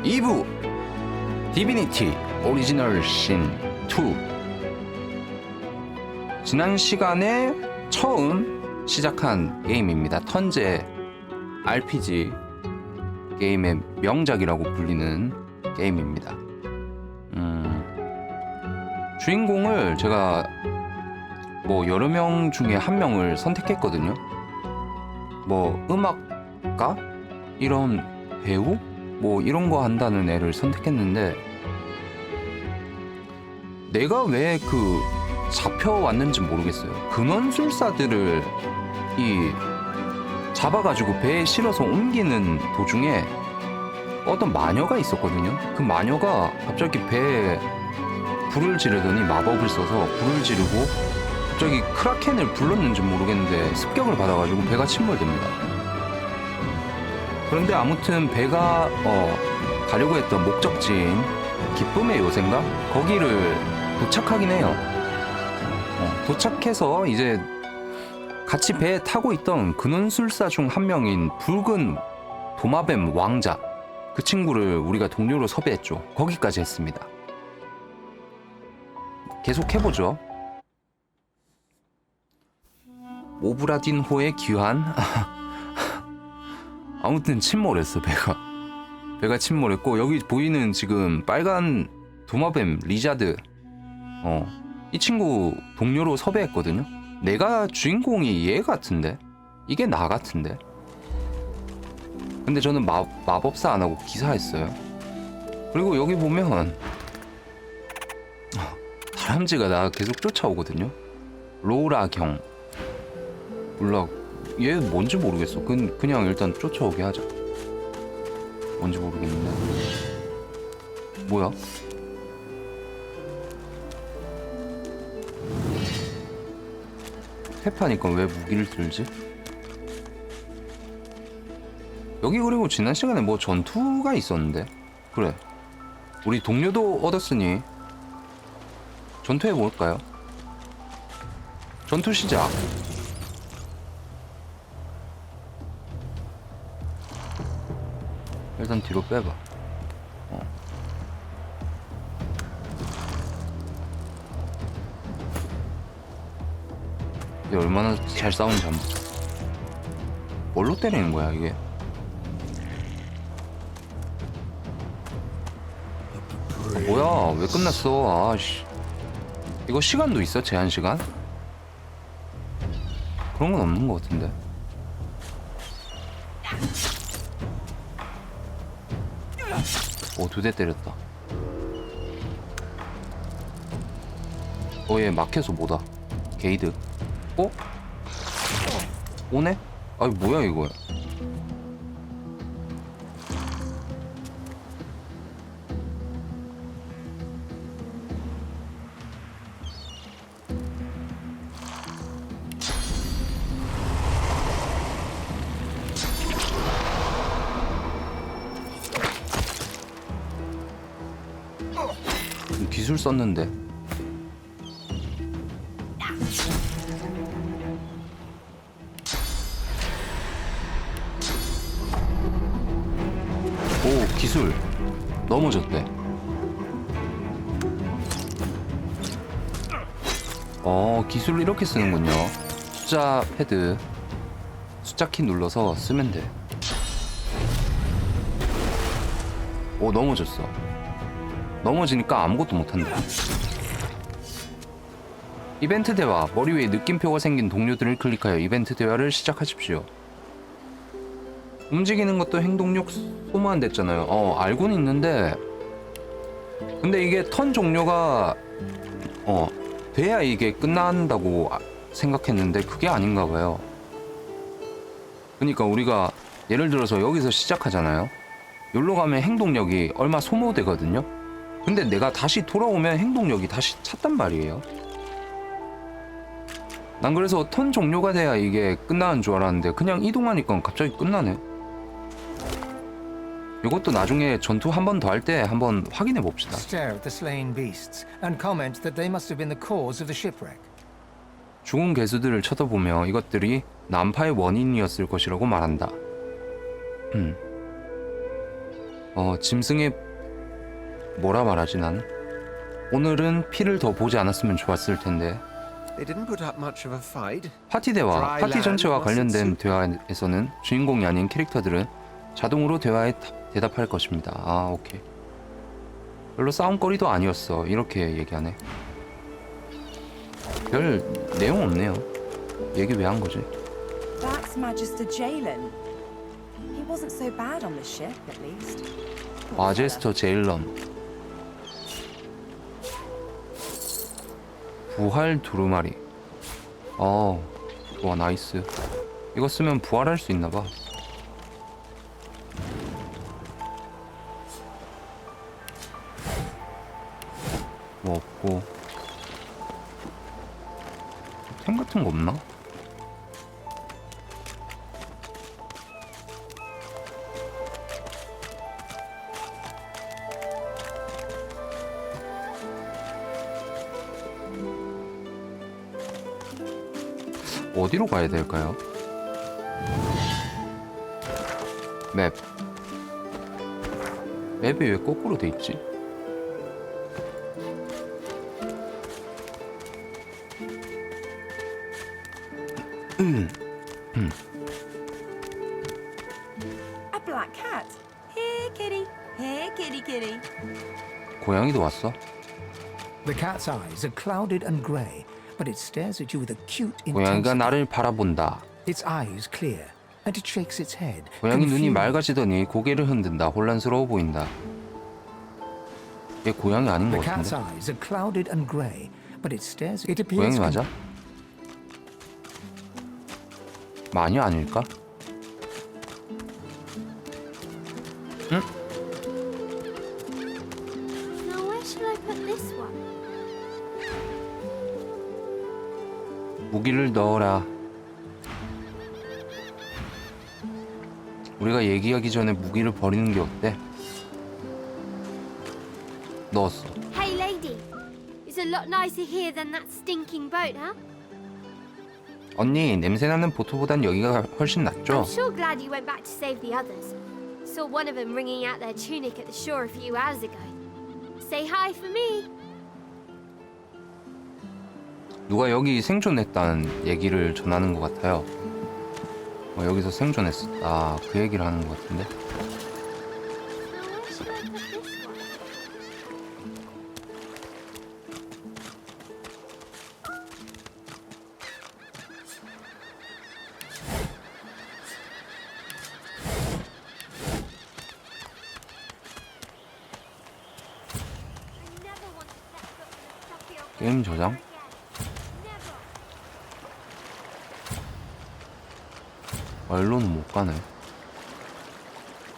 2부 디비니티 오리지널 신 2. 지난 시간에 처음 시작한 게임입니다. 턴제 RPG 게임의 명작이라고 불리는 게임입니다. 주인공을 제가 뭐 여러 명 중에 한 명을 선택했거든요. 뭐 음악가? 이런 배우? 뭐 이런 거 한다는 애를 선택했는데 내가 왜 잡혀왔는지 모르겠어요. 근원술사들을 잡아가지고 배에 실어서 옮기는 도중에 어떤 마녀가 있었거든요. 그 마녀가 갑자기 배에 불을 지르더니 마법을 써서 불을 지르고 갑자기 크라켄을 불렀는지 모르겠는데 습격을 받아가지고 배가 침몰됩니다. 그런데 아무튼 배가 가려고 했던 목적지인 기쁨의 요새인가? 거기를 도착하긴 해요. 도착해서 이제 같이 배에 타고 있던 근원술사 중 한 명인 붉은 도마뱀 왕자, 그 친구를 우리가 동료로 섭외했죠. 거기까지 했습니다. 계속 해보죠. 오브라딘호의 귀환. 아무튼 침몰했어. 배가 침몰했고, 여기 보이는 지금 빨간 도마뱀 리자드, 이 친구 동료로 섭외했거든요. 내가 주인공이 얘 같은데? 이게 나 같은데? 근데 저는 마법사 안 하고 기사했어요. 그리고 여기 보면 다람쥐가 나 계속 쫓아오거든요. 로라경. 몰라, 얘 뭔지 모르겠어. 그냥 일단 쫓아오게 하자. 뭔지 모르겠는데. 뭐야? 페파니까 왜 무기를 들지? 여기 그리고 지난 시간에 뭐 전투가 있었는데. 그래, 우리 동료도 얻었으니 전투해볼까요? 전투 시작. 일단 뒤로 빼봐. 얘 얼마나 잘 싸우는지 한번. 뭘로 때리는 거야 이게? 뭐야, 왜 끝났어? 아씨, 이거 시간도 있어? 제한 시간? 그런 건 없는 것 같은데. 오, 2대 때렸다. 얘 막혀서 뭐다. 게이드. 오네? 아이, 뭐야 이거. 기술 썼는데. 오, 기술 넘어졌대. 기술을 이렇게 쓰는군요. 숫자 패드, 숫자 키 눌러서 쓰면 돼. 오, 넘어졌어. 넘어지니까 아무것도 못한다. 이벤트 대화. 머리 위에 느낌표가 생긴 동료들을 클릭하여 이벤트 대화를 시작하십시오. 움직이는 것도 행동력 소모한댔잖아요. 알고는 있는데, 근데 이게 턴 종료가 돼야 이게 끝난다고 생각했는데 그게 아닌가 봐요. 그러니까 우리가 예를 들어서 여기서 시작하잖아요. 여기로 가면 행동력이 얼마 소모되거든요. 근데 내가 다시 돌아오면 행동력이 다시 찼단 말이에요. 난 그래서 턴 종료가 돼야 이게 끝나는 줄 알았는데 그냥 이동하니까 갑자기 끝나네. 이것도 나중에 전투 한 번 더 할 때 한번 확인해 봅시다. 죽은 괴수들을 쳐다보며 이것들이 난파의 원인이었을 것이라고 말한다. 짐승의 뭐라 말하지 난? 오늘은 피를 더 보지 않았으면 좋았을 텐데. 파티 대화, 파티 전체와 관련된 대화에서는 주인공이 아닌 캐릭터들은 자동으로 대화에 대답할 것입니다. 아, 오케이. 별로 싸움거리도 아니었어. 이렇게 얘기하네. 별 내용 없네요. 얘기 왜 한 거지? That's Magister Jalen. He wasn't so bad on the ship, at least. 마제스터 제일런. 부활 두루마리. 와 나이스. 이거 쓰면 부활할 수 있나봐. 뭐 없고 템 같은 거 없나? 어디로 가야 될까요? 맵. 맵이 왜 거꾸로 돼 있지? A black cat. Here, kitty. Here, kitty, kitty. 고양이도 왔어? The cat's eyes are clouded and grey, but it stares at you with acute 고양이가 intensity. 나를 바라본다. Its eyes clear, and it shakes its head. 고양이 눈이 confused. 맑아지더니 고개를 흔든다. 혼란스러워 보인다. 얘 고양이 아닌 것 The cat's 같은데? eyes are clouded and grey, but it stares. It 고양이 appears. 맞아? 마녀 아닐까? 응? Now where shall I put this one? 무기를 넣어라. 우리가 얘기하기 전에 무기를 버리는 게 어때? 넣었어. Hey lady, it's a lot nicer here than that stinking boat, huh? 언니, 냄새나는 보트보단 여기가 훨씬 I'm 낫죠? sure glad you went back to save the others. Saw one of them wringing out their tunic at the shore a few hours ago. Say hi for me. 누가 여기 생존했다는 얘기를 전하는 것 같아요. 여기서 생존했었다. 그 얘기를 하는 것 같은데. Now where shall I put this one? I never want to set foot in a stuffy old 게임 place 저장? again. Never. 일로는 못 가네.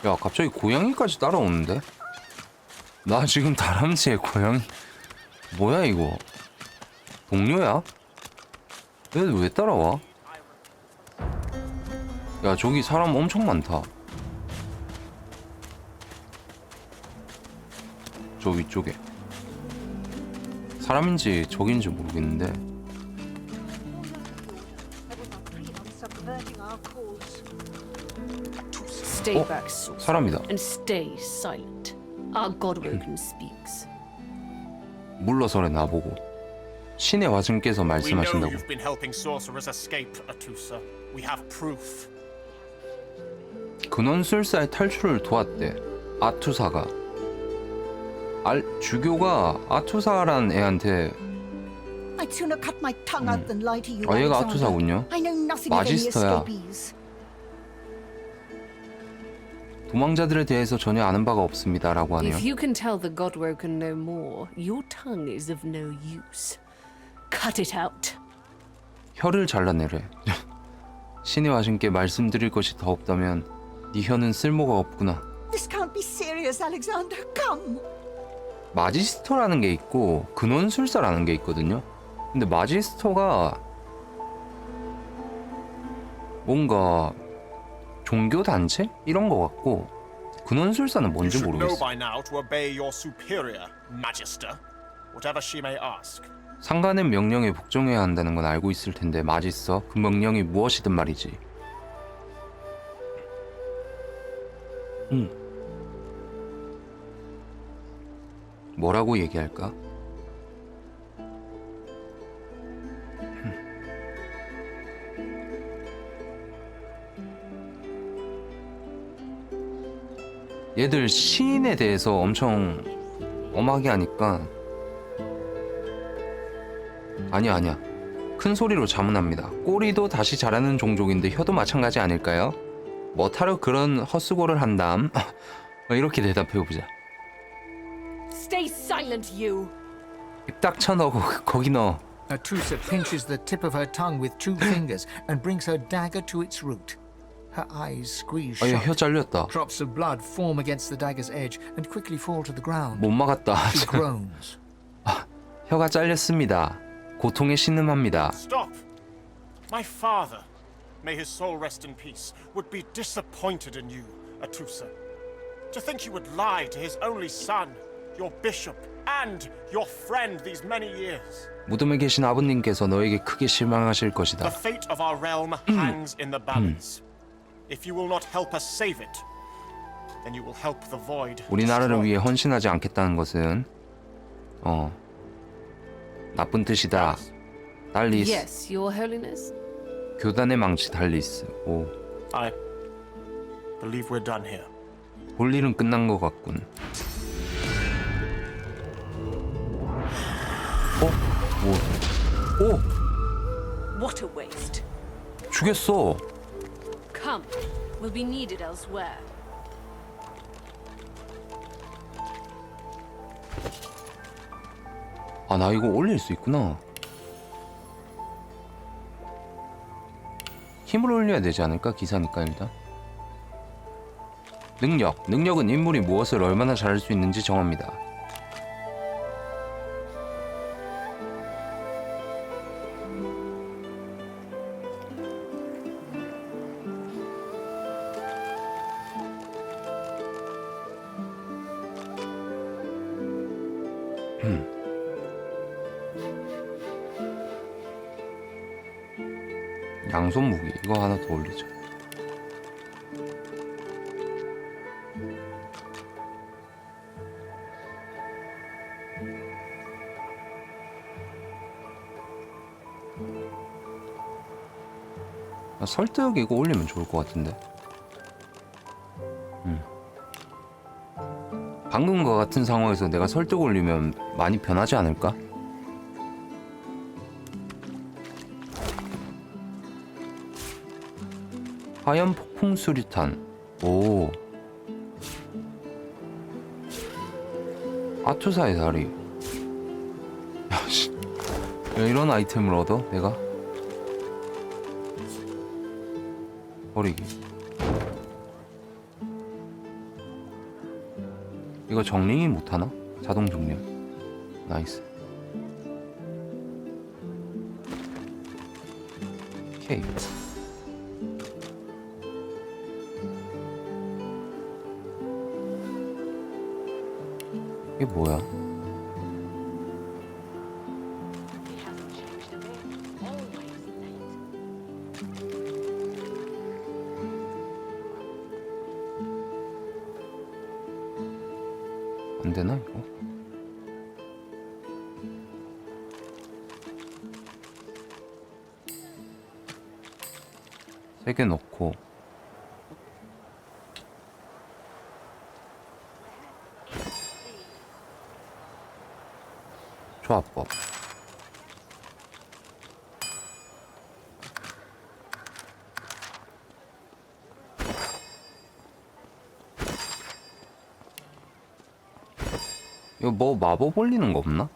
야, 갑자기 고양이까지 따라오는데? 나 지금 다람쥐에 고양이. 뭐야, 이거? 동료야? 얘들 왜 따라와? 야, 저기 사람 엄청 많다. 저 위쪽에. 사람인지 적인지 모르겠는데. Stay back, sorcerer, 사람이다. and stay silent. Our Godwoken speaks. 물러서래 나보고. 신의 와중께서 We know 말씀하신다고. you've been helping sorcerers escape, Atusa. We have proof. 근원술사의 탈출을 도왔대. 아투사가. 주교가 아투사라는 애한테. I'd sooner cut my tongue out than lie to you, 얘가 Alexander. 아투사군요. I know nothing of any 마지스터야. escapees. 도망자들에 대해서 전혀 아는 바가 없습니다라고 하네요. If you can tell the Godwoken no more, your tongue is of no use. Cut it out. 혀를 잘라내래. 신의 와신께 말씀드릴 것이 더 없다면 네 혀는 쓸모가 없구나. This can't be serious, Alexander. Come. 마지스터라는 게 있고 근원술사라는 게 있거든요. 근데 마지스터가 뭔가 종교 단체 이런 거 같고 근원술사는 You 뭔지 should know 모르겠어. by now to obey your superior, Magister, whatever she may ask. 상관의 명령에 복종해야 한다는 건 알고 있을 텐데 마지스터 그 명령이 무엇이든 말이지. 뭐라고 얘기할까? 얘들 시인에 대해서 엄청 엄하게 하니까 아니야 큰 소리로 자문합니다. 꼬리도 다시 자라는 종족인데 혀도 마찬가지 아닐까요? 뭐하러 그런 헛수고를 한담? 이렇게 대답해보자. Stay silent, you! 딱 쳐 넣어 거기 넣어. Atusa pinches the tip of her tongue with 2 fingers and brings her dagger to its root. Her eyes squeeze 얘 혀 shut. 잘렸다. Drops of blood form against the dagger's edge and quickly fall to the ground. 못 막았다. She groans. 혀가 잘렸습니다. 고통에 신음합니다. Stop! My father, may his soul rest in peace, would be disappointed in you, Atusa. To think you would lie to his only son, your bishop, and your friend these many years. 무덤에 계신 아버님께서 너에게 크게 실망하실 것이다. The fate of our realm hangs in the balance. If you will not help us save it, then you will help the void. 우리나라를 위해 헌신하지 않겠다는 것은 나쁜 뜻이다. 달리스. Yes, Your Holiness? 교단의 망치 달리스. 오, I believe we're done here. 볼 일은 끝난 것 같군. 오, What a waste. 죽였어. Come, we'll be needed elsewhere. 아, 나 이거 올릴 수 있구나. 힘을 올려야 되지 않을까? 기사니까 일단. 능력은 인물이 무엇을 얼마나 잘할 수 있는지 정합니다. 양손 무기 이거 하나 더 올리자. 설득 이거 올리면 좋을 것 같은데. 방금과 같은 상황에서 내가 설득 올리면 많이 변하지 않을까? 하얀 폭풍 수류탄. 오. 아투사의 다리. 야, 씨. 야, 이런 아이템을 얻어? 내가? 버리기. 이거 정리 못하나? 자동 정리. 나이스. 케이크. 이게 뭐야? 안 되나 이거? 세 개 넣고 조합법. 이거 뭐 마법 올리는 거 없나?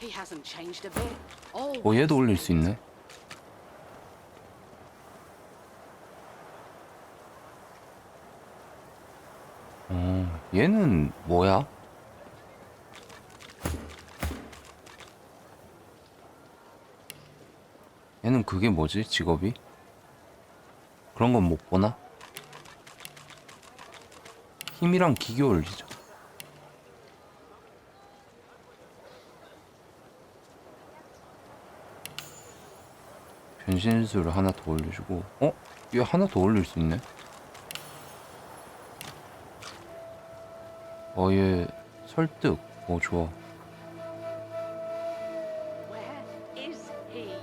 He hasn't changed a bit. Oh, 얘도 올릴 수 있네. 얘는 뭐야? 얘는 그게 뭐지? 직업이? 그런 건 못 보나? 힘이랑 기교 올리죠. 변신수를 하나 더 올려주고. 얘 하나 더 올릴 수 있네. 얘 설득. 좋아. Where is he?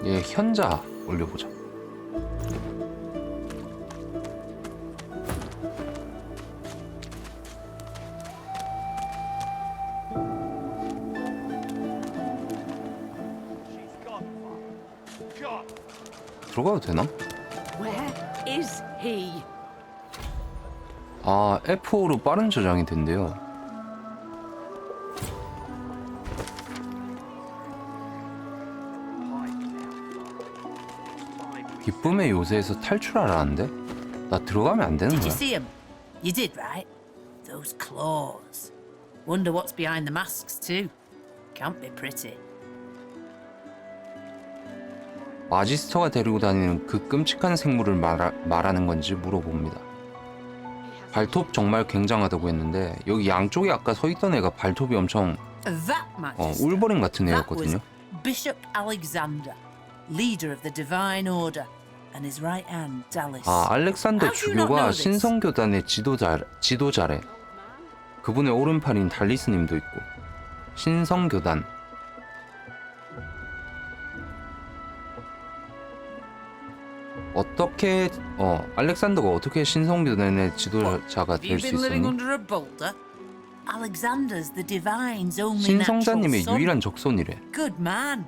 얘 현자 올려보자. 들어가도 되나? Where is he? 아, F5로 빠른 저장이 된대요. 기쁨의 요새에서 탈출하라는데? 나 들어가면 안 되는 Did you 거야? see him? You did, right? Those claws. Wonder what's behind the masks, too. Can't be pretty. 마지스터가 데리고 다니는 그 끔찍한 생물을 말하는 건지 물어봅니다. 발톱 정말 굉장하다고 했는데 여기 양쪽에 아까 서 있던 애가 발톱이 엄청 That Majesty. 울버린 같은 That was 애였거든요. Bishop Alexander, leader of the Divine Order, and his right hand, Dallas. 아, 알렉산더 How do you not 주교가 know this? 신성교단의 지도자래. 그분의 오른팔인 달리스님도 있고. 신성교단. 어떻게 알렉산더가 어떻게 신성교단의 지도자가 Have you 될 수 been living 있었니? under a boulder? Alexander's the Divine's only 신성자님의 natural son. 유일한 적손이래. Good man.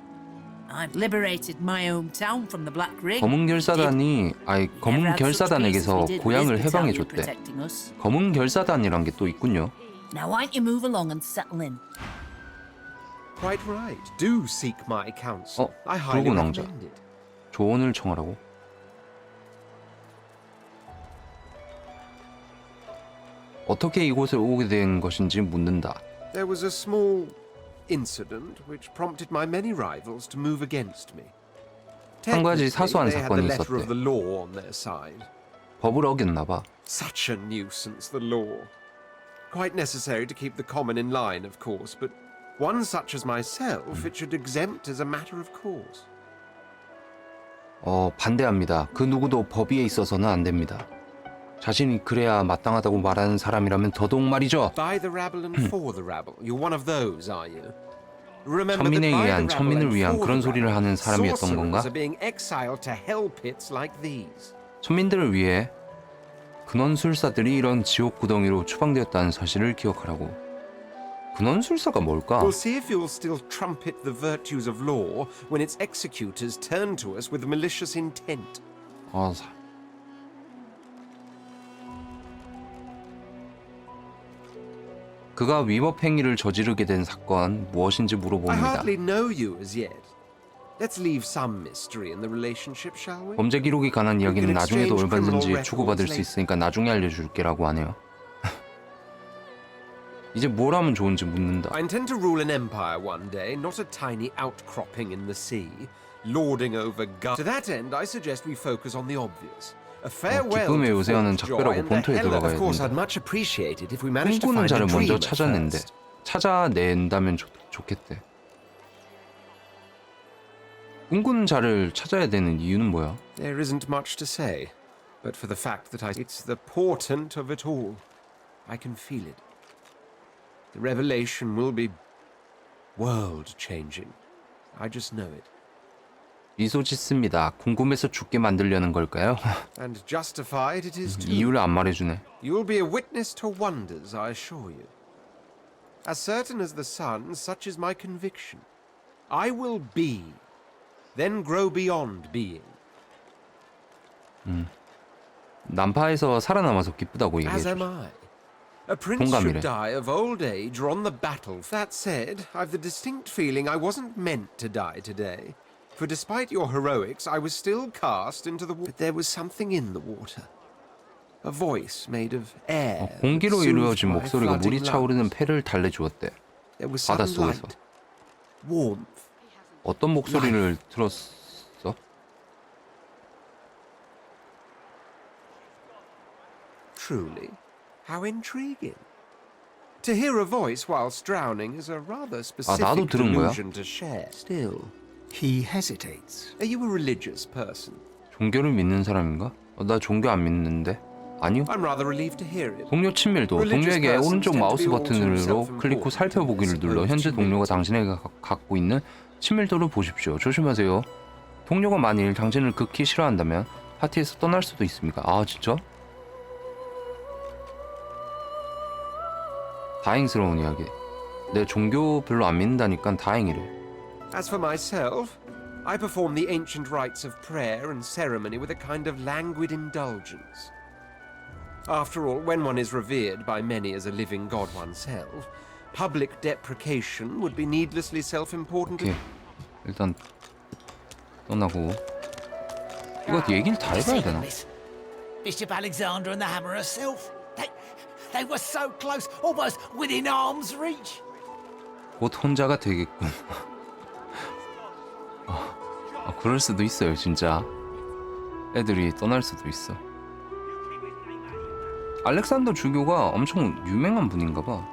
I've liberated my hometown from the Black Ring. 검은결사단이 검은결사단에게서 고향을 해방해 줬대. 검은결사단이란 게 또 있군요. Now why don't you move along and settle in? Quite right. Do seek my counsel. I highly 붉은 왕자. recommend it. 조언을 청하라고. 어떻게 이곳에 오게 된 것인지 묻는다. There was a small incident which prompted my many rivals to move against me. 한 가지 Technically, 사소한 they had the 사건이 letter of 있었대. the law on their side. 법을 어겼나 봐. Such a nuisance, the law. Quite necessary to keep the common in line, of course, but one such as myself it should exempt as a matter of course. 반대합니다. 그 누구도 법 위에 있어서는 안 됩니다. 자신이 그래야 마땅하다고 말하는 사람이라면 더더욱 말이죠. By the rabble and for the rabble. You're one of those, are you? Remember that 천민에 by the 의한, rabble 천민을 and 위한 for 그런 the 소리를 rabble, 하는 사람이었던 건가? sorcerers are being exiled to hell pits like these. 천민들을 위해 근원술사들이 이런 지옥 구덩이로 추방되었다는 사실을 기억하라고. 근원술사가 뭘까? We'll see if you'll still trumpet the virtues of law when its executors turn to us with malicious intent. 그가 위법 행위를 저지르게 된 사건 무엇인지 I 물어봅니다. hardly know you as yet. Let's leave some mystery in the relationship, shall we? 범죄 기록에 관한 이야기는 can 나중에도 exchange 얼마든지 criminal 주고받을 수 records 있으니까 나중에 알려줄게라고 하네요. 이제 뭘 하면 좋은지 묻는다. I intend to rule an empire one day, not a tiny outcropping in the sea, lording over To that end, I suggest we focus on the obvious. A farewell 기쁨의 to 요새와는 Fort Joy 작별하고 and the 본토에 hell 들어가야 of course, I'd 된다. much appreciate it if we managed to 꿈꾸는 find a 자를 dream 먼저 at 찾아낸대. first. 찾아낸다면 좋겠대. 꿈꾸는 자를 찾아야 되는 이유는 뭐야? There isn't much to say, but for the fact that it's the portent of it all. I can feel it. The revelation will be world-changing. I just know it. 미소 짓습니다. 궁금해서 죽게 만들려는 걸까요? And justified it is too. 이유를 안 말해주네. You'll be a witness to wonders, I assure you. As certain as the sun, such is my conviction. I will be, then grow beyond being. 난파에서 살아남아서 기쁘다고 As 얘기해줘. am I. A prince 동감이래. should die of old age or on the battle. That said, I've the distinct feeling I wasn't meant to die today. For despite your heroics, I was still cast into the water. But there was something in the water. A voice made of air. 공기로 that 이루어진 soothed my 목소리가 물이 flooding 차오르는 lungs. 폐를 달래주었대. There was 바다 sudden 속에서. light, warmth. 어떤 목소리를 들었어? Truly, how intriguing. To hear a voice whilst drowning is a rather specific 나도 들은 거야? delusion to share. Still, He hesitates. are you a religious person? 종교를 믿는 사람인가? 나 종교 안 믿는데. 아니요. I'm rather relieved to hear it. 동료 친밀도. 동료에게 오른쪽 마우스 버튼으로 클릭 후 살펴보기를 눌러 현재 동료가 당신에게 갖고 있는 친밀도를 보십시오. 조심하세요. 동료가 만일 당신을 극히 싫어한다면 파티에서 떠날 수도 있습니다. 아 진짜? 다행스러운 이야기. 내 종교 별로 안 믿는다니까 다행이래. As for myself, I perform the ancient rites of prayer and ceremony with a kind of languid indulgence. After all, when one is revered by many as a living god oneself, public deprecation would be needlessly self-important. 오케이. 일단 떠나고 이거 얘기를 다 해봐야 되나? Bishop Alexander and the Hammer herself. They were so close, almost within arm's reach. 곧 혼자가 되겠군. 그럴 수도 있어요, 진짜. 애들이 떠날 수도 있어. 알렉산더 주교가 엄청 유명한 분인가 봐.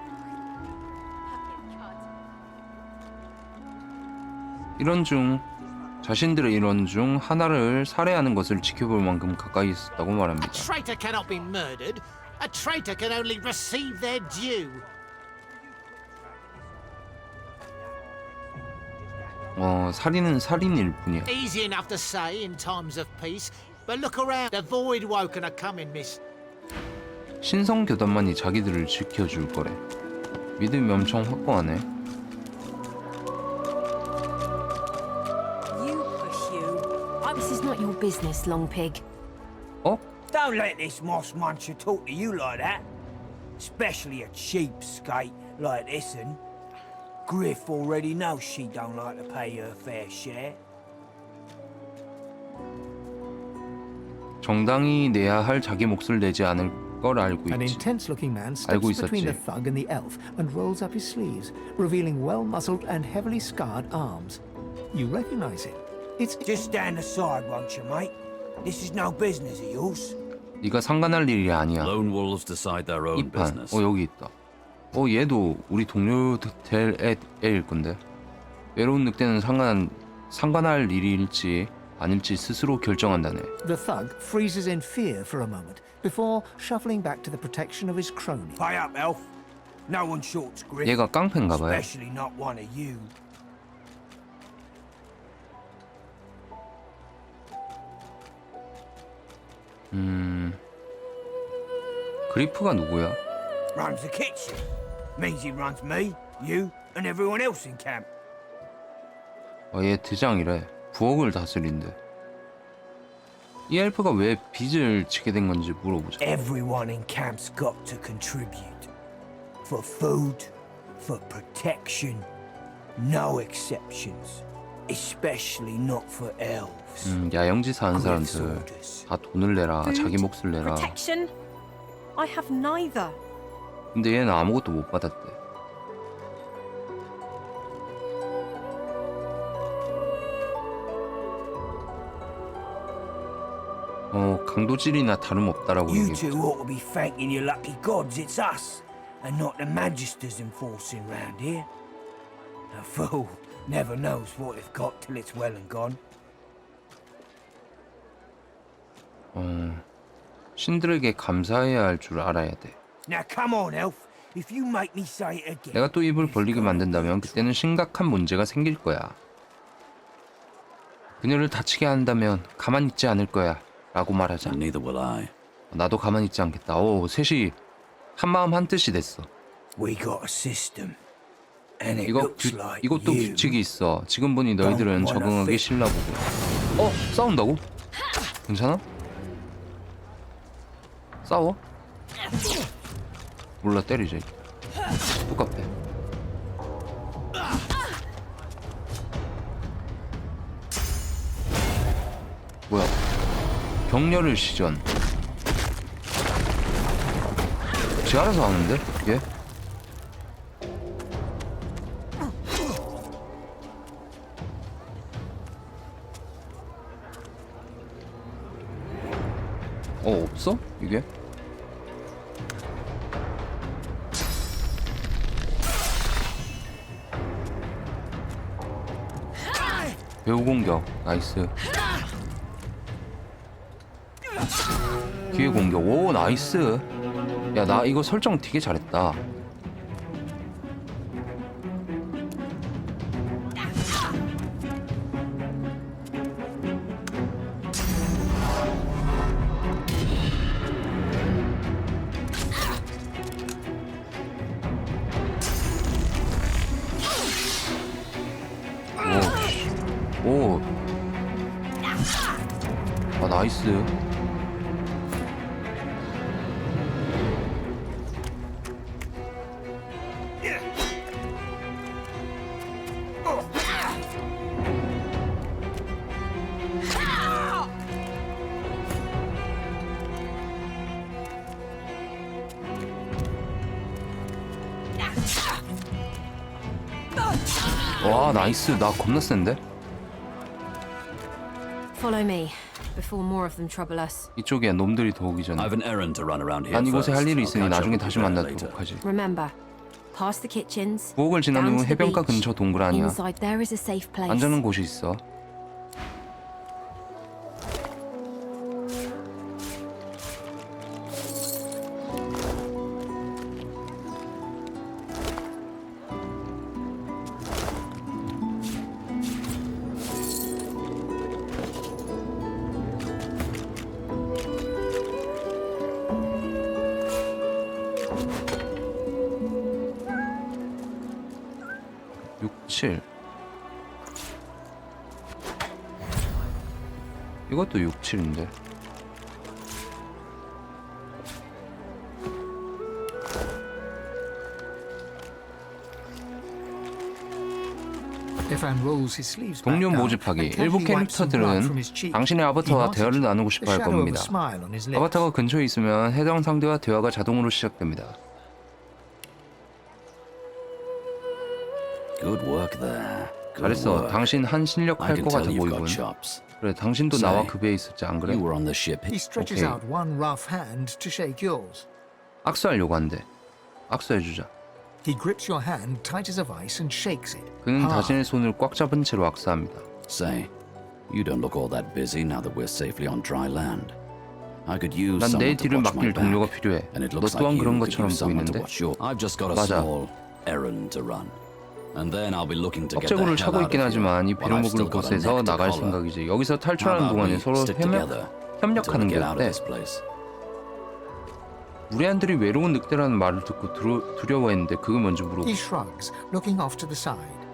자신들의 이론 중 하나를 살해하는 것을 지켜볼 만큼 가까이 있었다고 말합니다. A traitor cannot be murdered. A traitor can only receive their due. 살인은 살인일 뿐이야. Easy enough to say in times of peace, but look around. The void woken are coming, miss. 신성 교단만이 자기들을 지켜줄 거래. 믿음이 엄청 확고하네. You push you. This is not your business, long pig. Don't let this moss muncher talk to you like that. Especially a cheapskate like this one. Griff already knows she don't like to pay her fair share. 정당히 내야 할 자기 몫을 내지 않을 걸 알고 An 있지. intense-looking man 알고 steps between 있었지. the thug and the elf and rolls up his sleeves, revealing well-muscled and heavily scarred arms. You recognize it. It's Just stand aside, won't you, mate? This is no business of yours. 네가 상관할 일이 아니야. Lone wolves decide their own 이판. business. 여기 있다. 얘도 우리 동료 될 애일 건데. 외로운 늑대는 상관할 일일지 아닐지 스스로 결정한다네. the thug freezes in fear for a moment before shuffling back to the protection of his crony. Pay up, elf. No one shorts Griff. 얘가 깡패인가 봐요. Especially not one of you. 그리프가 누구야? Runs the kitchen. Means he runs me, you, and everyone else in camp. 얘 대장이래. 부엌을 다스린대. 이 엘프가 왜 빚을 지게 된 건지 물어보자. Everyone in camp's got to contribute. For food, for protection. No exceptions. Especially not for elves. 야영지사 하는 사람들 다 돈을 내라, 자기 몫을 내라. Protection? I have neither. 근데 얘는 아무것도 못 받았대. 강도질이나 다름없다라고 You 얘기해. two ought to be thanking your lucky gods it's us, and not the magisters enforcing round here. A fool never knows what they've got till it's well and gone. 신들에게 감사해야 할 줄 알아야 돼. Now come on, elf. If you make me say it again. 내가 또 입을 벌리게 만든다면 그때는 심각한 문제가 생길 거야. 그녀를 다치게 한다면 가만히 있지 않을 거야. 라고 말하자. Neither will I. 나도 가만히 있지 않겠다. 셋이 한마음 한뜻이 됐어. We got a system. And it 이거 looks like 이것도 you 규칙이 있어. 지금 보니 너희들은 don't wanna 적응하기 fit. 싫나 보고. 싸운다고? 괜찮아? 싸워? 몰라, 때리지. 똑같아. 뭐야? 격려를 시전. 지 알아서 하는데? 얘? 없어? 이게? 배우 공격 나이스. 기회 공격. 오 나이스. 야 나 이거 설정 되게 잘했다. 오. 아 나이스. 와 나이스. 나 겁나 센데? Follow me before more of them trouble us. 이쪽에 놈들이 더 오기 전에 I've an errand to run around here. 난 이곳에 할 first. 일이 I'll 있으니 catch up 나중에 with 다시 you there later. 만나도록 하지. Remember, past the kitchens, 부엌을 지난 down 후 to the 해변가 beach. 근처 동굴 아니야. Inside there is a safe place. 안전한 곳이 있어. 이것도 6, 7인데. 동료 모집하기. 일부 캐릭터들은 당신의 아바타와 대화를 나누고 싶어 할 겁니다. 아바타가 근처에 있으면 해당 상대와 대화가 자동으로 시작됩니다. Good work there. Good 잘했어. work. 당신 한 실력 I 할 can 것 tell 같아 you've 보이군. got chops. 그래, 당신도 Say, 나와 그 배에 있었지 안 그래? You were on the ship. He stretches Okay. out one rough hand to shake yours. 악수하려고 한대. 악수해주자. He grips your hand tight as a vice and shakes it. 그는 hard. 자신의 손을 꽉 잡은 채로 악수합니다. Say, you don't look all that busy now that we're safely on dry land. I could use 난 내 someone to 뒤를 watch my 맡길 동료가 back. 필요해. And it 너 looks 또한 like 그런 you could 것처럼 use someone to 보이는데? watch your. I've just got a 맞아. small errand to run. And then I'll be looking to get the 억제고를 hell 차고 out 있긴 of here. 하지만 이 While I've 빌어먹을 still got a 곳에서 neck to 나갈 collar. 생각이지. 여기서 How 탈출하는 about 동안에 we 서로 stick together 협력하는 until we 게 get out of 어때? this place? 무리한들이 외로운 늑대라는 말을 듣고 두려워했는데 그게 뭔지 물어보고 He shrugs, looking off to the side.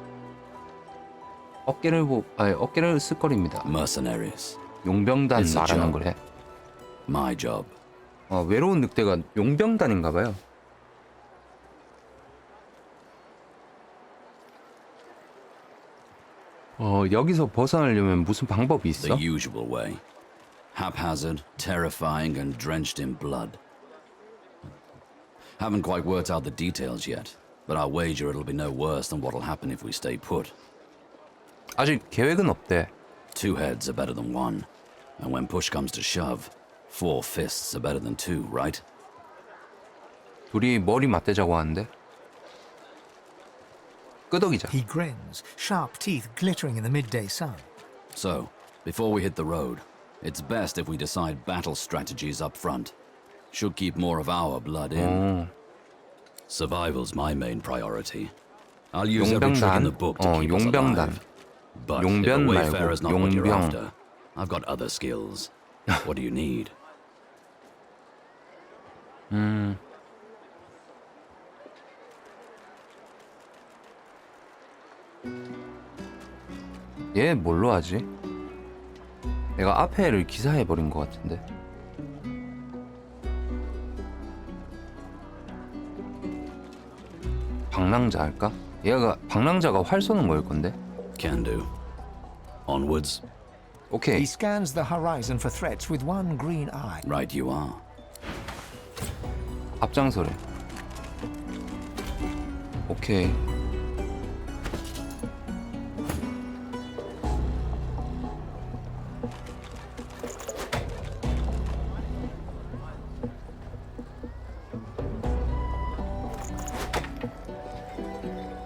어깨를 쓰거립니다. Mercenaries. 용병단 It's a 말하는 job. 거래. My job. 외로운 늑대가 용병단인가 봐요. 여기서 벗어나려면 무슨 방법이 있어? The usual way. Haphazard, terrifying, and drenched in blood. Haven't quite worked out the details yet, but I'll wager it'll be no worse than what'll happen if we stay put. 아직 계획은 없대. 2 heads are better than 1. And when push comes to shove, 4 fists are better than 2, right? 둘이 머리 맞대자고 하는데. 끄덕이자. He grins, sharp teeth glittering in the midday sun. So, before we hit the road, it's best if we decide battle strategies up front. Should keep more of our blood in. Survival's my main priority. I'll use every trick in the book to keep us 용병단. alive. But if a 용변 wayfarer's 말고 not what you're 용병. after, I've got other skills. What do you need? 얘 뭘로 하지? 내가 앞에 애를 기사해버린 것 같은데. 방랑자 할까? 방랑자가 활 쏘는 거일 건데. Can do. Onwards. 오케이. He scans the horizon for threats with one green eye. Right you are. 앞장서래. 오케이.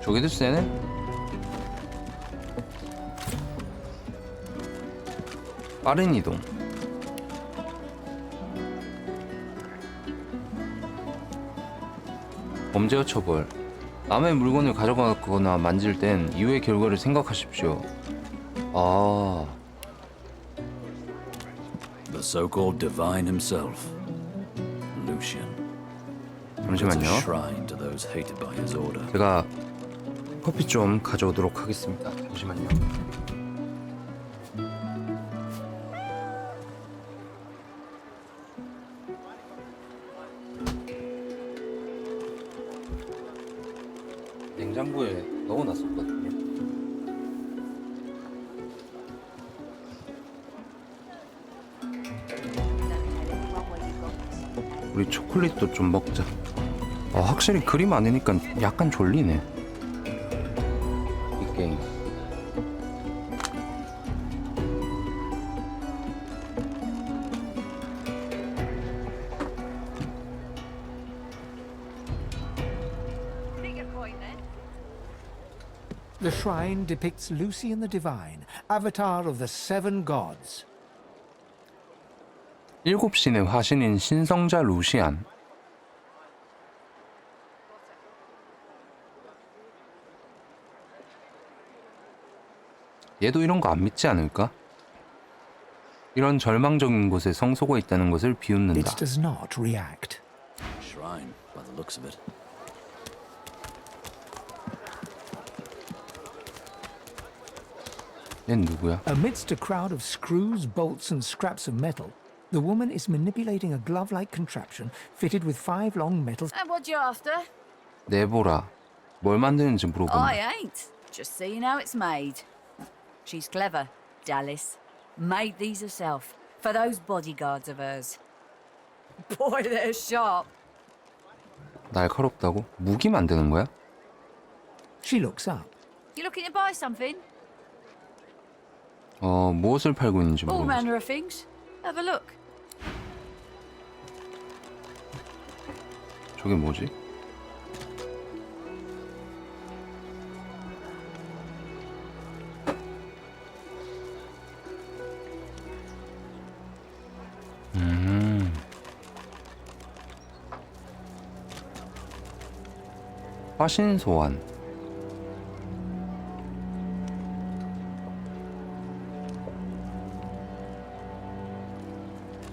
저기도 세네? 빠른 이동. 범죄와 처벌. 남의 물건을 가져가거나 만질 땐 이후의 결과를 생각하십시오. 아, The so-called divine himself, Lucian. 잠시만요. It's a shrine to those hated by his order. 제가 커피 좀 가져오도록 하겠습니다. 잠시만요. 냉장고에 넣어놨었거든요. 우리 초콜릿도 좀 먹자. 확실히 글이 많으니까 약간 졸리네. 이 게임. The shrine depicts Lucian the Divine, avatar of the seven gods. 일곱 신의 화신인 신성자 루시안. 얘도 이런 거 안 믿지 않을까? 이런 절망적인 곳에 성소가 있다는 것을 비웃는다. It does not react. Shrine, by the looks of it. 얜 누구야? Amidst a crowd of screws, bolts, and scraps of metal, the woman is manipulating a glove-like contraption fitted with 5 long metal. And what you after? 내보라. 뭘 만드는지 물어본다. I ain't. Just seeing how it's made. She's clever, Dallas. Made these herself for those bodyguards of hers. Boy, they're sharp. 날카롭다고? 무기 만드는 거야? She looks up. You looking to buy something? 무엇을 팔고 있는지 All 모르겠어. manner of things. Have a look. 저게 뭐지? 화신 소환.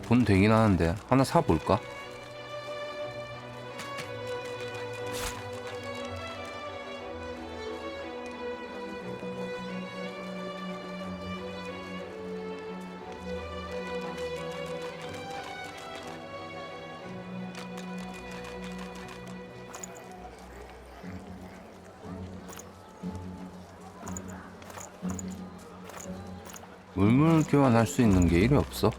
돈 되긴 하는데 하나 사볼까? 물물 교환할 수 있는 게 이리 없어?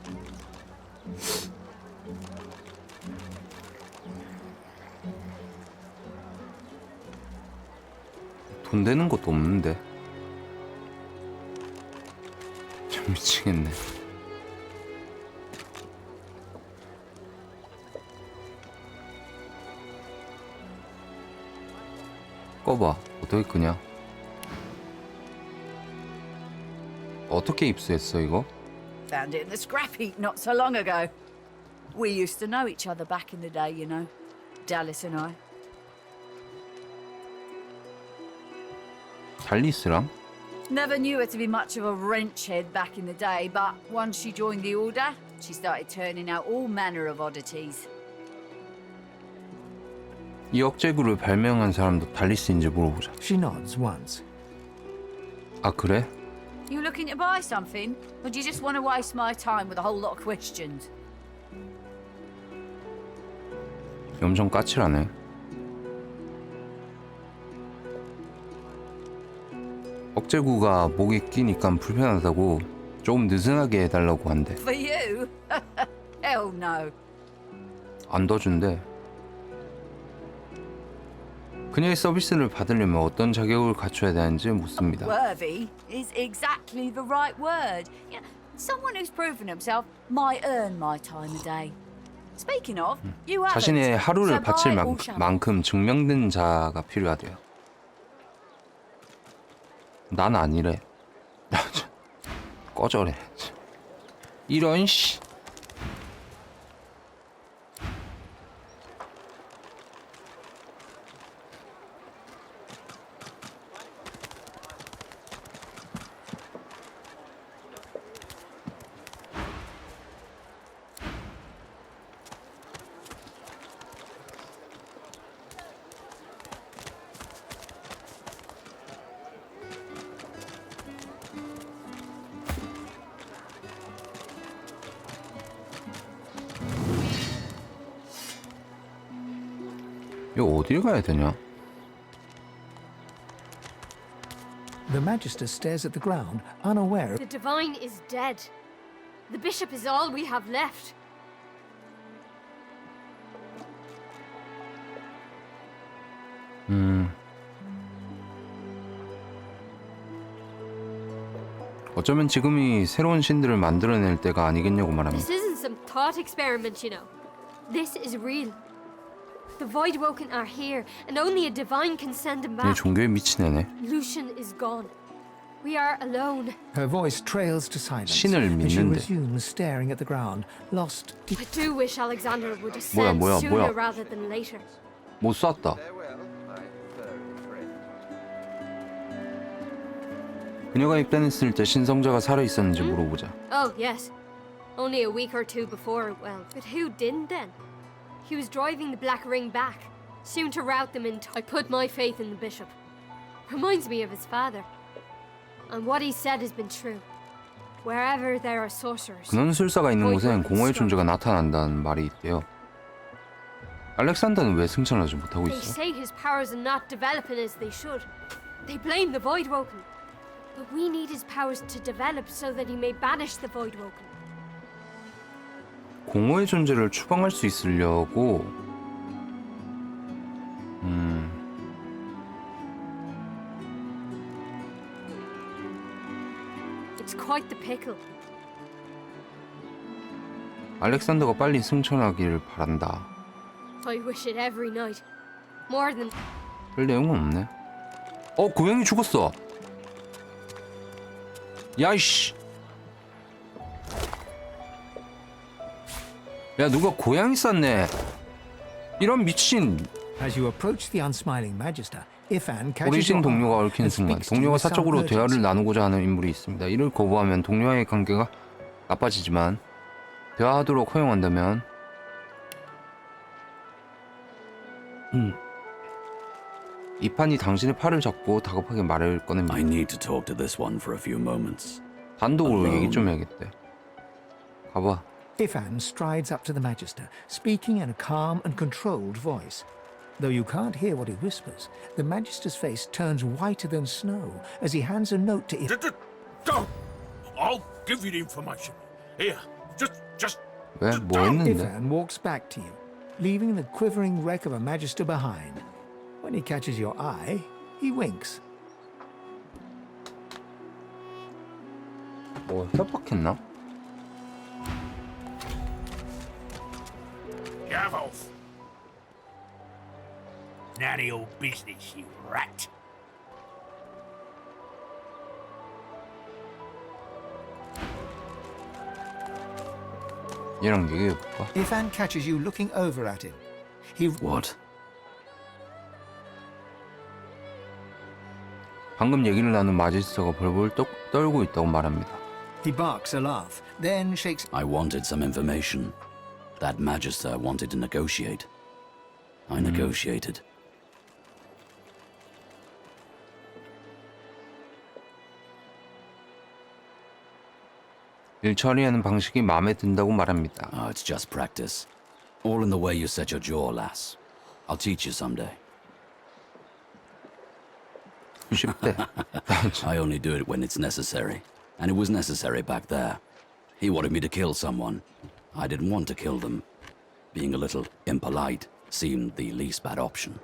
돈 되는 것도 없는데. 참 미치겠네. 꺼봐. 어떻게 끄냐? 어떻게 입수했어 이거? Found it in the scrap heap not so long ago. We used to know each other back in the day, you know. Dallas and I. 달리스랑? Never knew her to be much of a wrench head back in the day, but once she joined the order, she started turning out all manner of oddities. 이 억제구를 발명한 사람도 달리스인지 물어보자. She nods once. 아 그래? You looking to buy something? Or do you just want to waste my time with a whole lot of questions? 엄청 까칠하네. 억제구가 목에 끼니까 불편하다고 조금 느슨하게 해달라고 한대. For you? Hell no. 안 둬준대. 그녀의 서비스를 받으려면 어떤 자격을 갖춰야 되는지 묻습니다. Worthy is exactly the right word. You know, someone who's proven himself might earn my time a day. Speaking of, you haven't. 자신의 하루를 So 바칠 buy or shall I? 만큼 증명된 자가 필요하대요. 난 아니래. 꺼져래. 이런 씨. 이거 어딜 가야 되냐? The Magister stares at the ground, unaware. The Divine is dead. The Bishop is all we have left. 어쩌면 지금이 새로운 신들을 만들어낼 때가 아니겠냐고 말합니다. This isn't some thought experiment, you know. This is real. The Voidwoken are here, and only a Divine can send them 얘 back. 종교에 미친 애네. Lucian is gone. We are alone. Her voice trails to silence, 신을 and she 믿는데. resumes staring at the ground, lost. I do wish Alexander would descend 뭐야. sooner rather than later. 못 쐈다. 그녀가 입단했을 때 신성자가 살아 있었는지 물어보자. Oh, yes. Only a week or two before, well, but who didn't then? He was driving the Black Ring back, soon to rout them in. I put my faith in the Bishop. Reminds me of his father. And what he said has been true. Wherever there are sorcerers. 근원술사가 있는 곳엔 공허의 존재가 나타난다는 말이 있대요. 알렉산더는 왜 승천하지 못하고 They 있어? say his powers are not developing as they should. They blame the Voidwoken. But we need his powers to develop so that he may banish the Voidwoken. 공허의 존재를 추방할 수 있으려고 It's quite the pickle. 알렉산더가 빨리 승천하기를 바란다. I wish it every night. More than 별 내용은 없네. 고양이 죽었어. 야이씨. 야, 누가 고양이 쌌네. 이런 미친. As you approach the unsmiling Magister, Ifan catches 오리진 your 동료가 eye 얽힌 and 순간 speaks to you 동료가 with some 사적으로 대화를 urgency. 나누고자 하는 인물이 있습니다. 이를 거부하면 동료와의 관계가 나빠지지만 대화하도록 허용한다면 이 판이 당신의 팔을 잡고 다급하게 말을 꺼냅니다. I need to talk to this one for a few moments. 단독으로 얘기 좀 해야겠대. 가봐. Ifan strides up to the Magister, speaking in a calm and controlled voice. Though you can't hear what he whispers, the Magister's face turns whiter than snow as he hands a note to Ifan. Don't! I'll give you the information. Here, just... 왜? 뭐 했는데? Ifan walks back to you, leaving the quivering wreck of a Magister behind. When he catches your eye, he winks. 뭐 협박했나? Have off. None of your business, you rat. 얘랑 얘기해볼까? Ifan catches you looking over at him. He What? 방금 얘기를 나눈 마지스터가 벌벌 떨고 있다고 말합니다. He barks a laugh, then shakes. I wanted some information. That Magister wanted to negotiate. I negotiated. 일 처리하는 방식이 마음에 든다고 말합니다. Oh, it's just practice. All in the way you set your jaw, lass. I'll teach you someday. 쉽대. I only do it when it's necessary. And it was necessary back there. He wanted me to kill someone. I didn't want to kill them. Being a little impolite seemed the least bad option.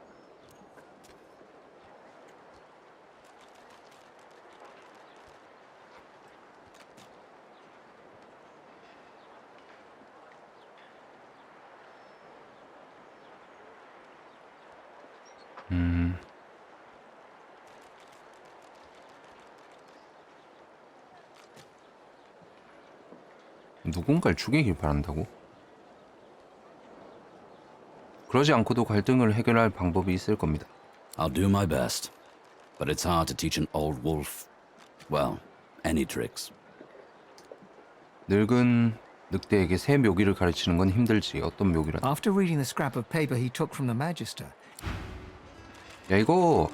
누군가를 죽이길 바란다고? 그러지 않고도 갈등을 해결할 방법이 있을 겁니다. I'll do my best. But it's hard to teach an old wolf, well, any tricks. 늙은 늑대에게 새 묘기를 가르치는 건 힘들지. 어떤 묘기라. After reading the scrap of paper he took from the Magister, 야, 이거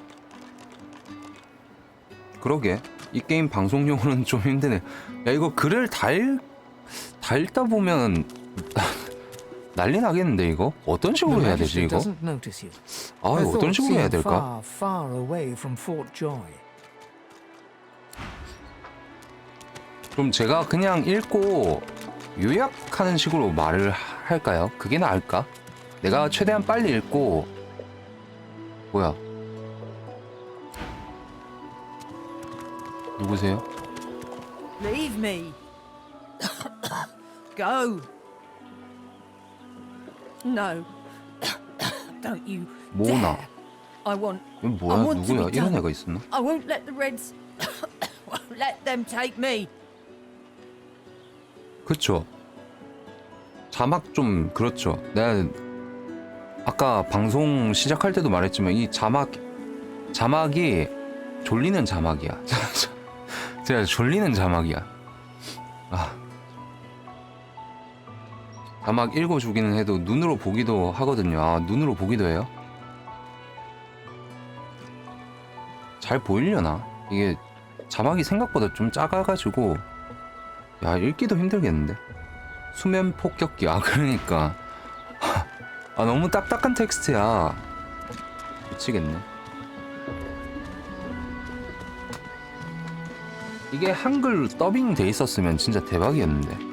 그러게. 이 게임 방송용으로는 좀 힘드네. 야, 이거 글을 달다 보면 난리 나겠는데 이거? 어떤 식으로 해야 되지 이거? Doesn't notice you. 아, Her 어떤 thoughts 식으로 해야 seem 될까? far, far away from Fort Joy. 좀 제가 그냥 읽고 요약하는 식으로 말을 할까요? 그게 나을까? 내가 최대한 빨리 읽고 뭐야? 누구세요? Leave me. Go. No. Don't you 모나. dare. I want. 이건 I 뭐야? want to 누구야? be 이런 done. 애가 있었나? I won't let the Reds. won't let them take me. 그쵸. 자막 좀 그렇죠. 내가 아까 방송 시작할 때도 말했지만 이 자막이 졸리는 자막이야. 제가 졸리는 자막이야. 아. 자막 읽어주기는 해도 눈으로 보기도 하거든요. 아, 눈으로 보기도 해요? 잘 보이려나? 이게 자막이 생각보다 좀 작아가지고 야, 읽기도 힘들겠는데? 수면 폭격기. 아, 그러니까 아, 너무 딱딱한 텍스트야. 미치겠네. 이게 한글 더빙 돼 있었으면 진짜 대박이었는데.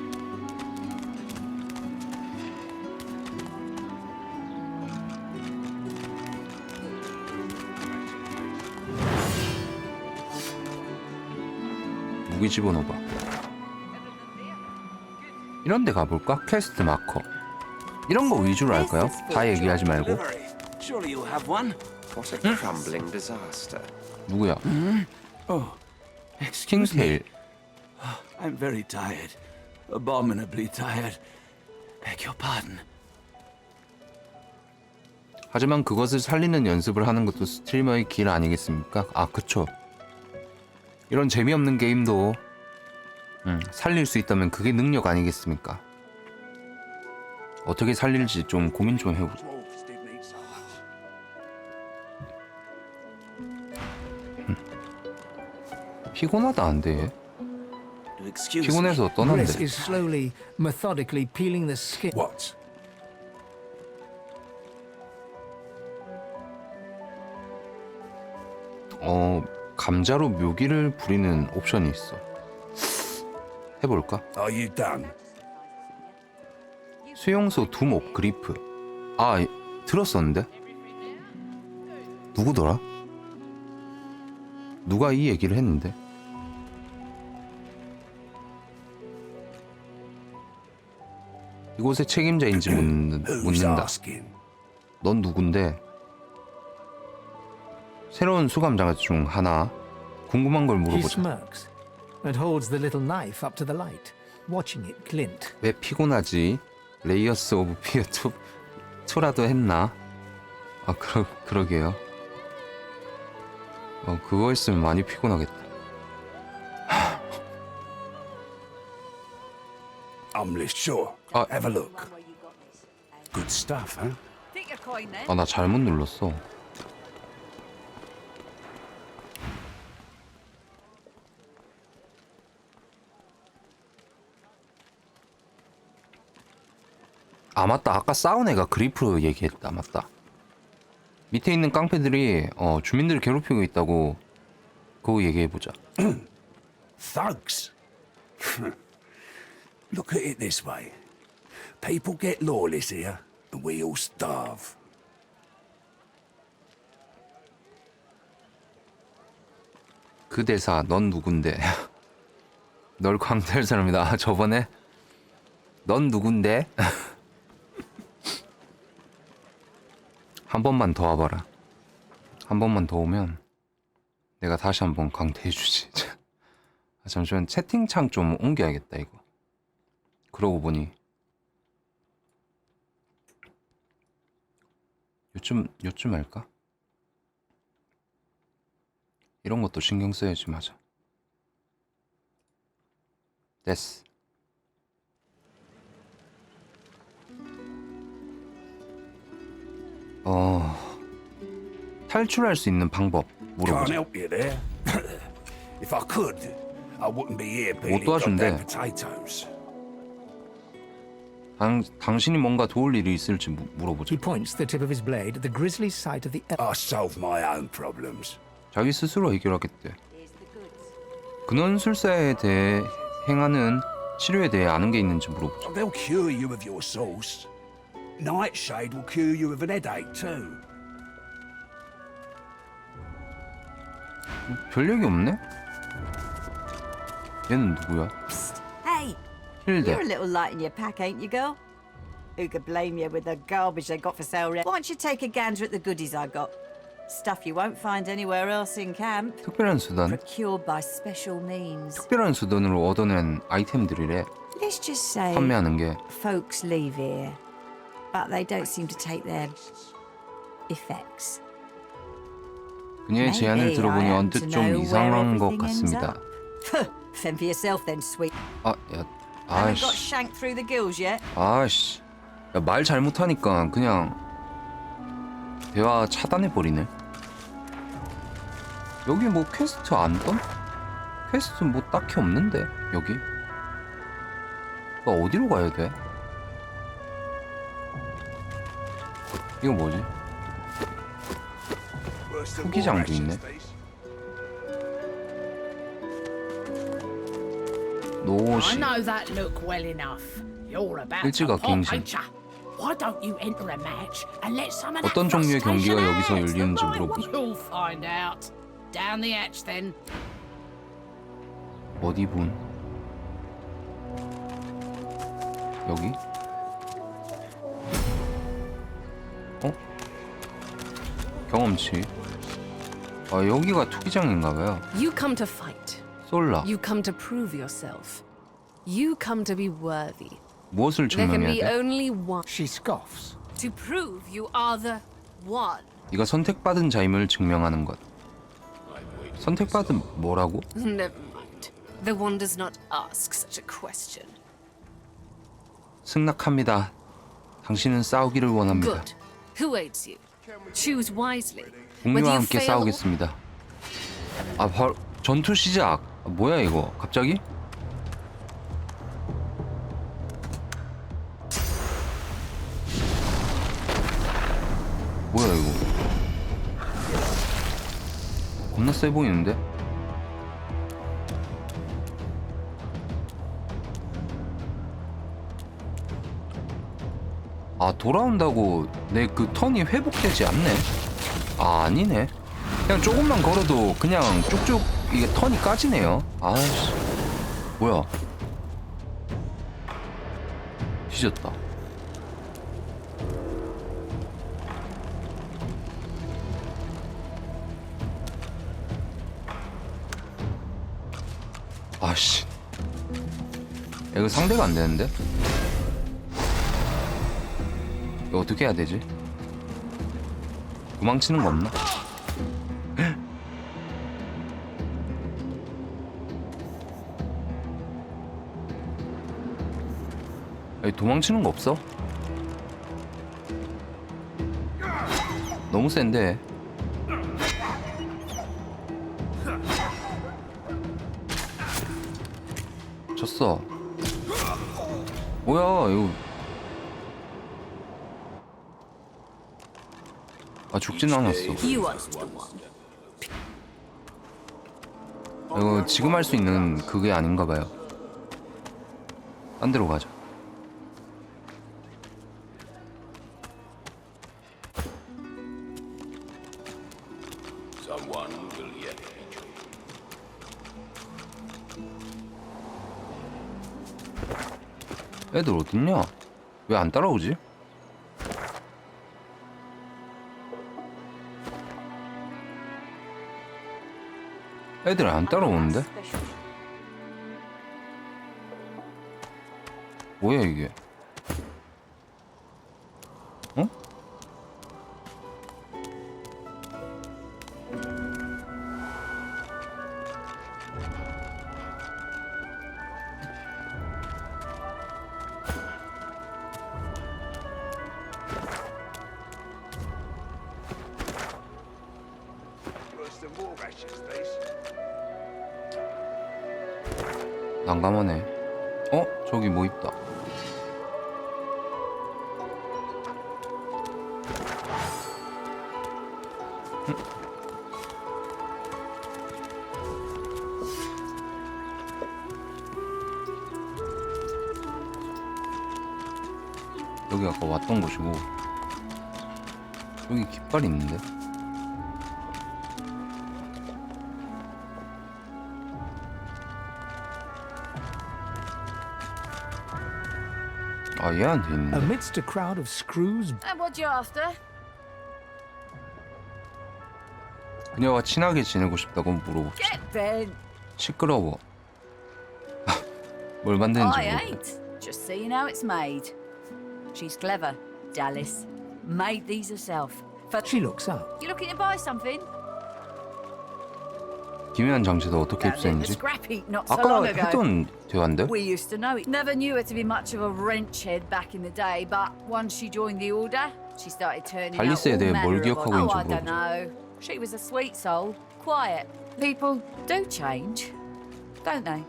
무기 집어넣어봐. 이런 데 가볼까? 퀘스트 마커. 이런 거 위주로 할까요? 다 얘기하지 말고. Surely you'll have one. What a crumbling disaster. 누구야? Oh, excuse me. 킹테일. I'm very tired. Abominably tired. Beg your pardon. 하지만 그것을 살리는 연습을 하는 것도 스트리머의 길 아니겠습니까? 아, 그쵸. 이런 재미없는 게임도 살릴 수 있다면 그게 능력 아니겠습니까? 어떻게 살릴지 좀 고민 좀 해보자. 피곤하다 안 돼. 피곤해서 떠난대. Bliss is slowly, methodically peeling the skin. What? 감자로 묘기를 부리는 옵션이 있어. 해볼까? Are you done? 수용소 두목 그리프. 아, 들었었는데? 누구더라? 누가 이 얘기를 했는데? 이곳의 책임자인지 묻는다. 넌 누군데? 새로운 수감자 중 하나. 궁금한 걸 He 물어보자. smirks and holds the little knife up to the light, watching it glint. 왜 피곤하지? 레이어스 오브 피어 2라도 했나? 아, 그러게요. 그거 했으면 많이 피곤하겠다. I'm sure. 아, Have a look. Good stuff, huh? Take your coin then. 나 잘못 눌렀어. 아, 맞다. 아까 싸운 애가 그리프 얘기했다. 맞다. 밑에 있는 깡패들이 주민들을 괴롭히고 있다고 그거 얘기해보자. Thugs. Look at it this way. People get lawless here, and we all starve. 그 대사, 넌 누군데? 널 광대할 사람이다. 아, 저번에 넌 누군데? 한 번만 더 와봐라. 한 번만 더 오면 내가 다시 한번 강퇴해주지. 잠시만, 채팅창 좀 옮겨야겠다 이거. 그러고 보니 요쯤 할까? 이런 것도 신경 써야지. 맞아. 됐어. 탈출할 수 있는 방법 Can't 물어보자. help you there. If I could, I wouldn't be here 못 peeling 도와준대. goddamn potatoes. 당신이 뭔가 도울 일이 있을지 물어보죠. He points the tip of his blade at the grisly sight of the I solve my own problems. 자기 스스로 해결하겠대. 근원술사에 대해 행하는 치료에 대해 아는 게 있는지 물어보죠. They'll cure you of your sauce. Nightshade will cure you of an headache too. 별 얘기 없네? 얘는 누구야? Hey, 힐데. you're a little light in your pack, ain't you, girl? Who could blame you with the garbage they got for sale? Why don't you take a gander at the goodies I got? Stuff you won't find anywhere else in camp. 특별한 수단. Procured by special means. 특별한 수단으로 얻어낸 아이템들이래. Let's just say 판매하는 게. folks leave here, but they don't seem to take their effects. 그녀의 제안을 들어보니 언뜻 좀 이상한 것 같습니다. Fend for yourself then, sweet. 아, 야, Haven't got 아이씨. shanked through the gills yet. 아이씨. 야, 말 잘못하니까 그냥 대화 차단해 버리네. 여기 뭐 퀘스트 안 떤? 퀘스트 뭐 딱히 없는데 여기. 나 어디로 가야 돼? 이거 뭐지? 후기장도 있네. I 노시. know that look well enough. You're about to 일지가 pop, 갱신. ain't ya? Why don't you enter a match and let some of that 어떤 종류의 경기가 frustration 여기서 out? 열리는지 The right 물어보죠. You'll find out. Down the hatch then. 어디 분? 여기? 어? 경험치. 아, 여기가 투기장인가봐요. You come to fight. 솔라. You come to prove yourself. You come to be worthy. 무엇을 There can be 증명해야 돼? only one. She scoffs. To prove you are the one. 네가 선택받은 자임을 증명하는 것. 선택받은 뭐라고? Never mind. The one does not ask such a question. 승낙합니다. 당신은 싸우기를 원합니다. Good. Who aids you? Choose wisely. 동료와 함께 싸우겠습니다. 아, 바로 전투 시작. 아, 뭐야 이거? 갑자기? 뭐야 이거? 겁나 세 보이는데? 아, 돌아온다고 내 그 턴이 회복되지 않네? 아, 아니네. 그냥 조금만 걸어도 그냥 쭉쭉 이게 턴이 까지네요. 아씨, 뭐야? 뒤졌다. 아씨, 야, 이거 상대가 안 되는데? 이거 어떻게 해야 되지? 도망치는 거 없나? 아니, 도망치는 거 없어? 너무 센데. 졌어. 뭐야 이거. 아, 죽진 않았어. You are the one. 이거 지금 할 수 있는 그게 아닌가 봐요. 딴 데로 가자. Someone will yet be true. 애들 어딨냐? 왜 안 따라오지? 애들 안 따라오는데? 뭐야 이게? 어? 난감하네. 어? 저기 뭐 있다. 여기 아까 왔던 곳이고 여기 깃발이 있는데. 아 얘한테 있네. Amidst a crowd of screws, And what you after? 그녀와 친하게 지내고 싶다고 물어봅시다. Get bent. 시끄러워. 뭘 만드는지 I 모르겠어. ain't. Just seeing how it's made. She's clever, Dallas. Made these herself. For she looks up. You looking to buy something? 기묘한 장치도 어떻게 That little 입수했는지. scrap heap not so 아까 long ago. 했던 대화인데? We used to know it. Never knew her to be much of a wrench head back in the day, but once she joined the order, she started turning out all 달리스에 대해 뭘 manner of 기억하고 odd. 있는지 Oh, I don't 물어보자. know. She was a sweet soul, quiet. People do change, don't they?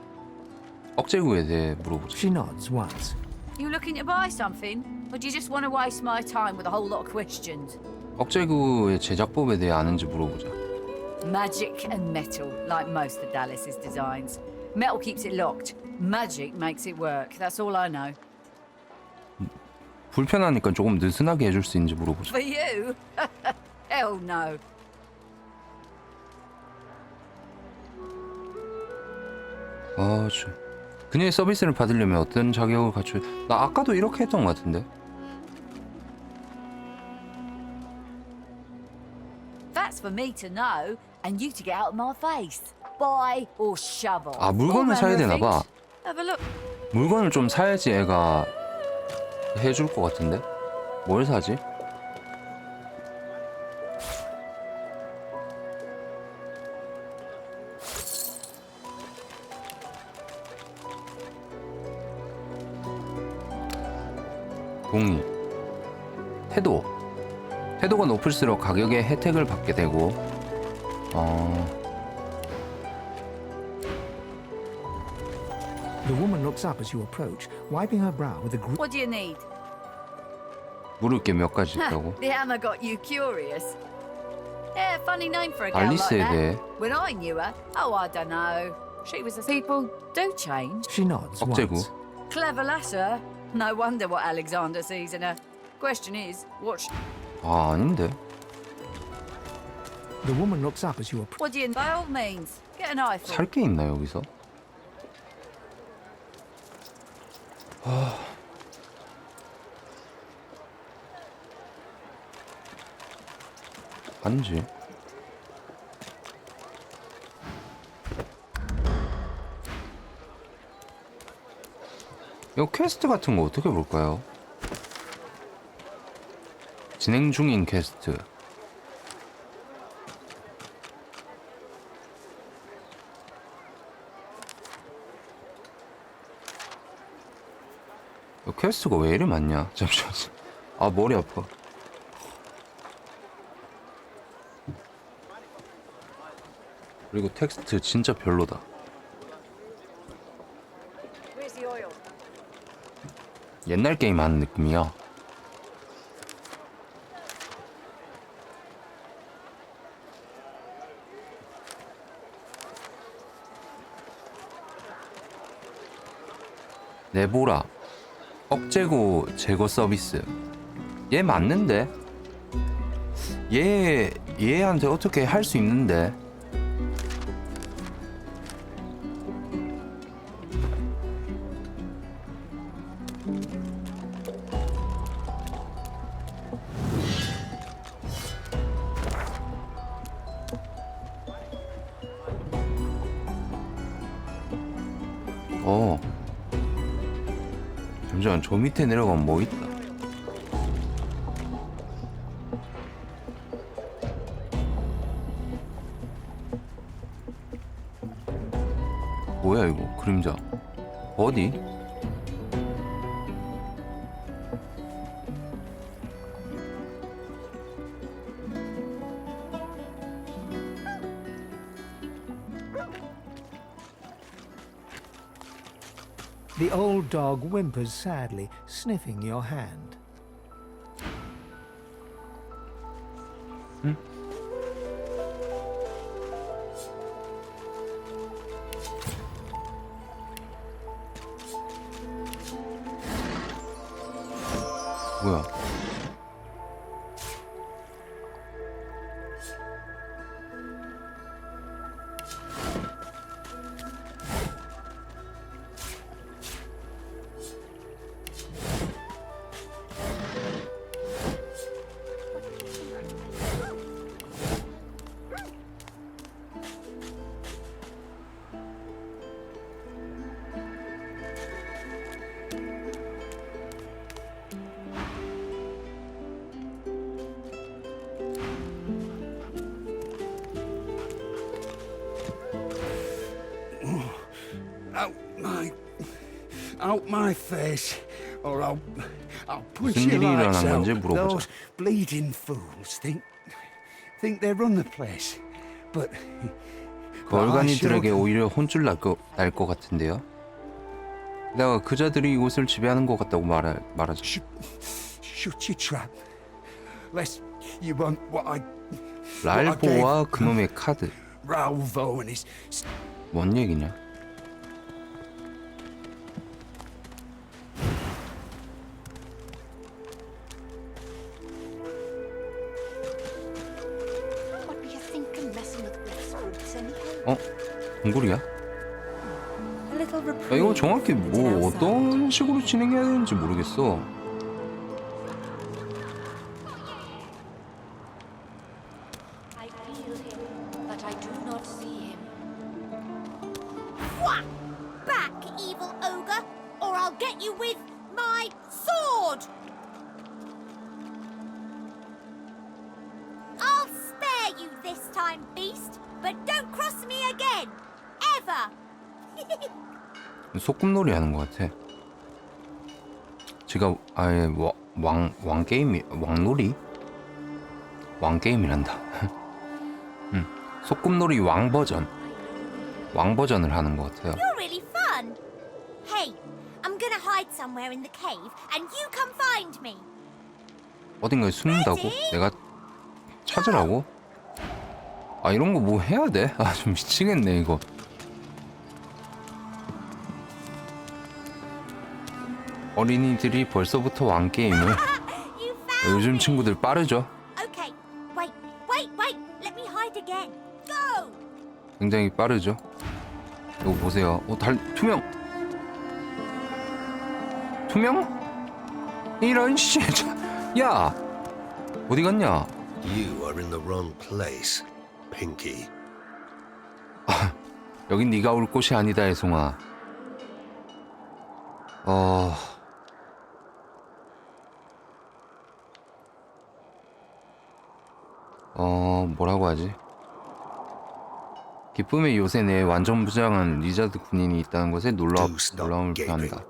억제구에 대해 물어보자. She nods once. You looking to buy something, or do you just want to waste my time with a whole lot of questions? 억제구의 제작법에 대해 아는지 물어보자. Magic and metal, like most of Dallas's designs. Metal keeps it locked. Magic makes it work. That's all I know. 불편하니까 조금 느슨하게 해줄 수 있는지 물어보자. For you? Hell no. 아, 참. 그녀의 서비스를 받으려면 어떤 자격을 갖춰야... 나 아까도 이렇게 했던 것 같은데. That's for me to know, and you to get out of my face. Buy or shovel. 아, 물건을 All 사야 manner 되나 of 봐. things. Have a look. 물건을 좀 사야지 애가 해줄 것 같은데? 뭘 사지? 동의. 태도가 높을수록 가격의 혜택을 받게 되고 The woman looks up as you approach, wiping her brow with a grip. What do you need? 물을 게 몇 가지 있다고? The hammer got you curious. Yeah, funny name for a girl like 알리스에 대해 that. When I knew her, oh, I don't know. She was a people do change. She nods 억제구. once. Clever lass, her. No wonder what Alexander sees in her. Question is, what? 아, 아닌데. The woman looks up as you approach. What do you? By all means, get an eyeful. 살 게 있나 여기서? 아니지. 이거 퀘스트 같은 거 어떻게 볼까요? 진행 중인 퀘스트. 퀘스트가 왜 이리 많냐? 잠시만. 아, 머리 아파. 그리고 텍스트 진짜 별로다. Where's the oil? 옛날 게임 하는 느낌이야. 내보라. 억제고 제거 서비스. 얘 맞는데? 얘한테 어떻게 할 수 있는데? 잠시만, 저 밑에 내려가면 뭐 있다. 뭐야 이거? 그림자 어디? The old dog whimpers sadly, sniffing your hand. 뭐야? Out my face, or I'll push 무슨 your 일이 lights 일어난 건지 out. 물어보자. Those bleeding fools think they run the place, but 그 얼간이들에게 오히려 혼쭐 날 것 같은데요. 내가 그자들이 이곳을 지배하는 것 같다고 말하죠. shut your trap. Lest you want what I 랄보와 그놈의 카드. Ralvo and his 뭔 얘기냐? What do you think of messing with Griff's boots anyhow? 어? 동굴이야? A little 야, reprieve. 이거 정확히 뭐 어떤 식으로 진행해야 되는지 모르겠어. I feel him, but I do not see him. Whack! Back, evil ogre, or I'll get you with my sword! I'll spare you this time, beast, but don't cross me again! Ever! 소꿉놀이 하는 것 같아. 제가 아예 왕 게임이 왕놀이? 왕 게임이란다. 소꿉놀이 왕 버전을 하는 것 같아요. You're really fun! Hey, I'm gonna hide somewhere in the cave, and you come find me! 어딘가에 숨는다고? 내가 찾으라고? 아 이런 거 뭐 해야 돼? 아 좀 미치겠네 이거. 어린이들이 벌써부터 왕 게임을. 요즘 친구들 빠르죠? Okay, wait, let me hide again. Go! 굉장히 빠르죠? 이거 보세요. 투명! 투명? 이런 씨. 야! 어디 갔냐? You are in the wrong place, Pinky. 여긴 네가 올 곳이 아니다, 애송아. 뭐라고 하지? 기쁨의 요새 내에 완전 무장한 리자드 군인이 있다는 것에 놀라움을 표한다.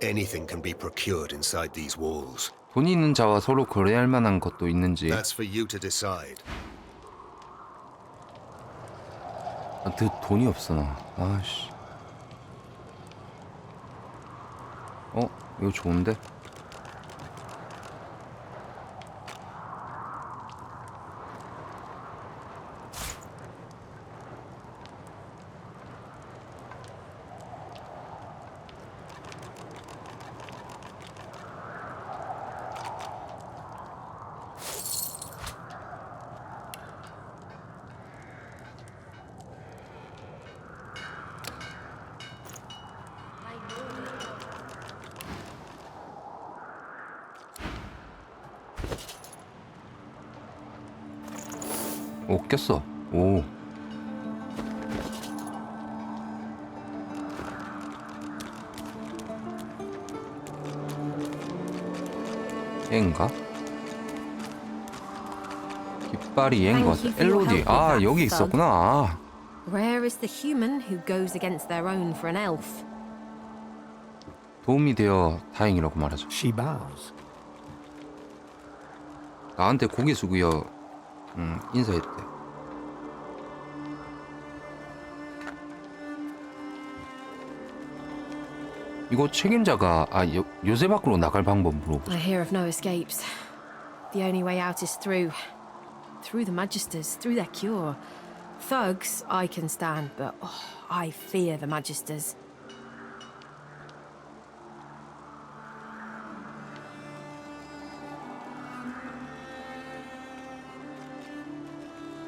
Anything can be procured inside these walls. 돈이 있는 자와 서로 거래할 만한 것도 있는지. That's for you to decide. 돈이 없어 나. 아씨. 이거 좋은데? 꼈어. 오. 얘인가? 깃발이 얘인 것 같아. 엘로디. 아, 여기 있었구나. Rare is the human who goes against their own for an elf. 도움이 되어 다행이라고 말하죠. She bows. 나한테 고개 숙여 인사했대. 이거 책임자가 요새 밖으로 나갈 방법 물어보죠. I hear of no escapes. The only way out is through the Magisters, through their cure. Thugs I can stand, but I fear the Magisters.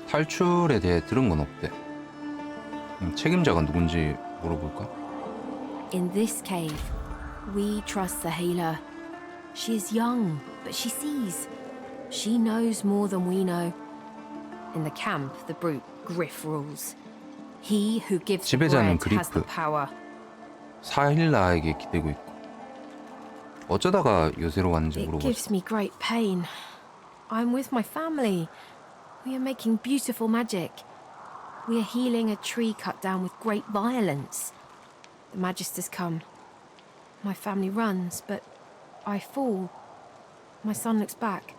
탈출에 대해 들은 건 없대. 책임자가 누군지 물어볼까? In this cave, we trust the healer. She is young, but she sees. She knows more than we know. In the camp, the brute Griff rules. He who gives the 지배자는 bread has the 그리프. power. 사힐라에게 기대고 있고. 어쩌다가 요새로 왔는지 It 물어봤어. gives me great pain. I'm with my family. We are making beautiful magic. We are healing a tree cut down with great violence. The Magisters come. My family runs, but I fall. My son looks back.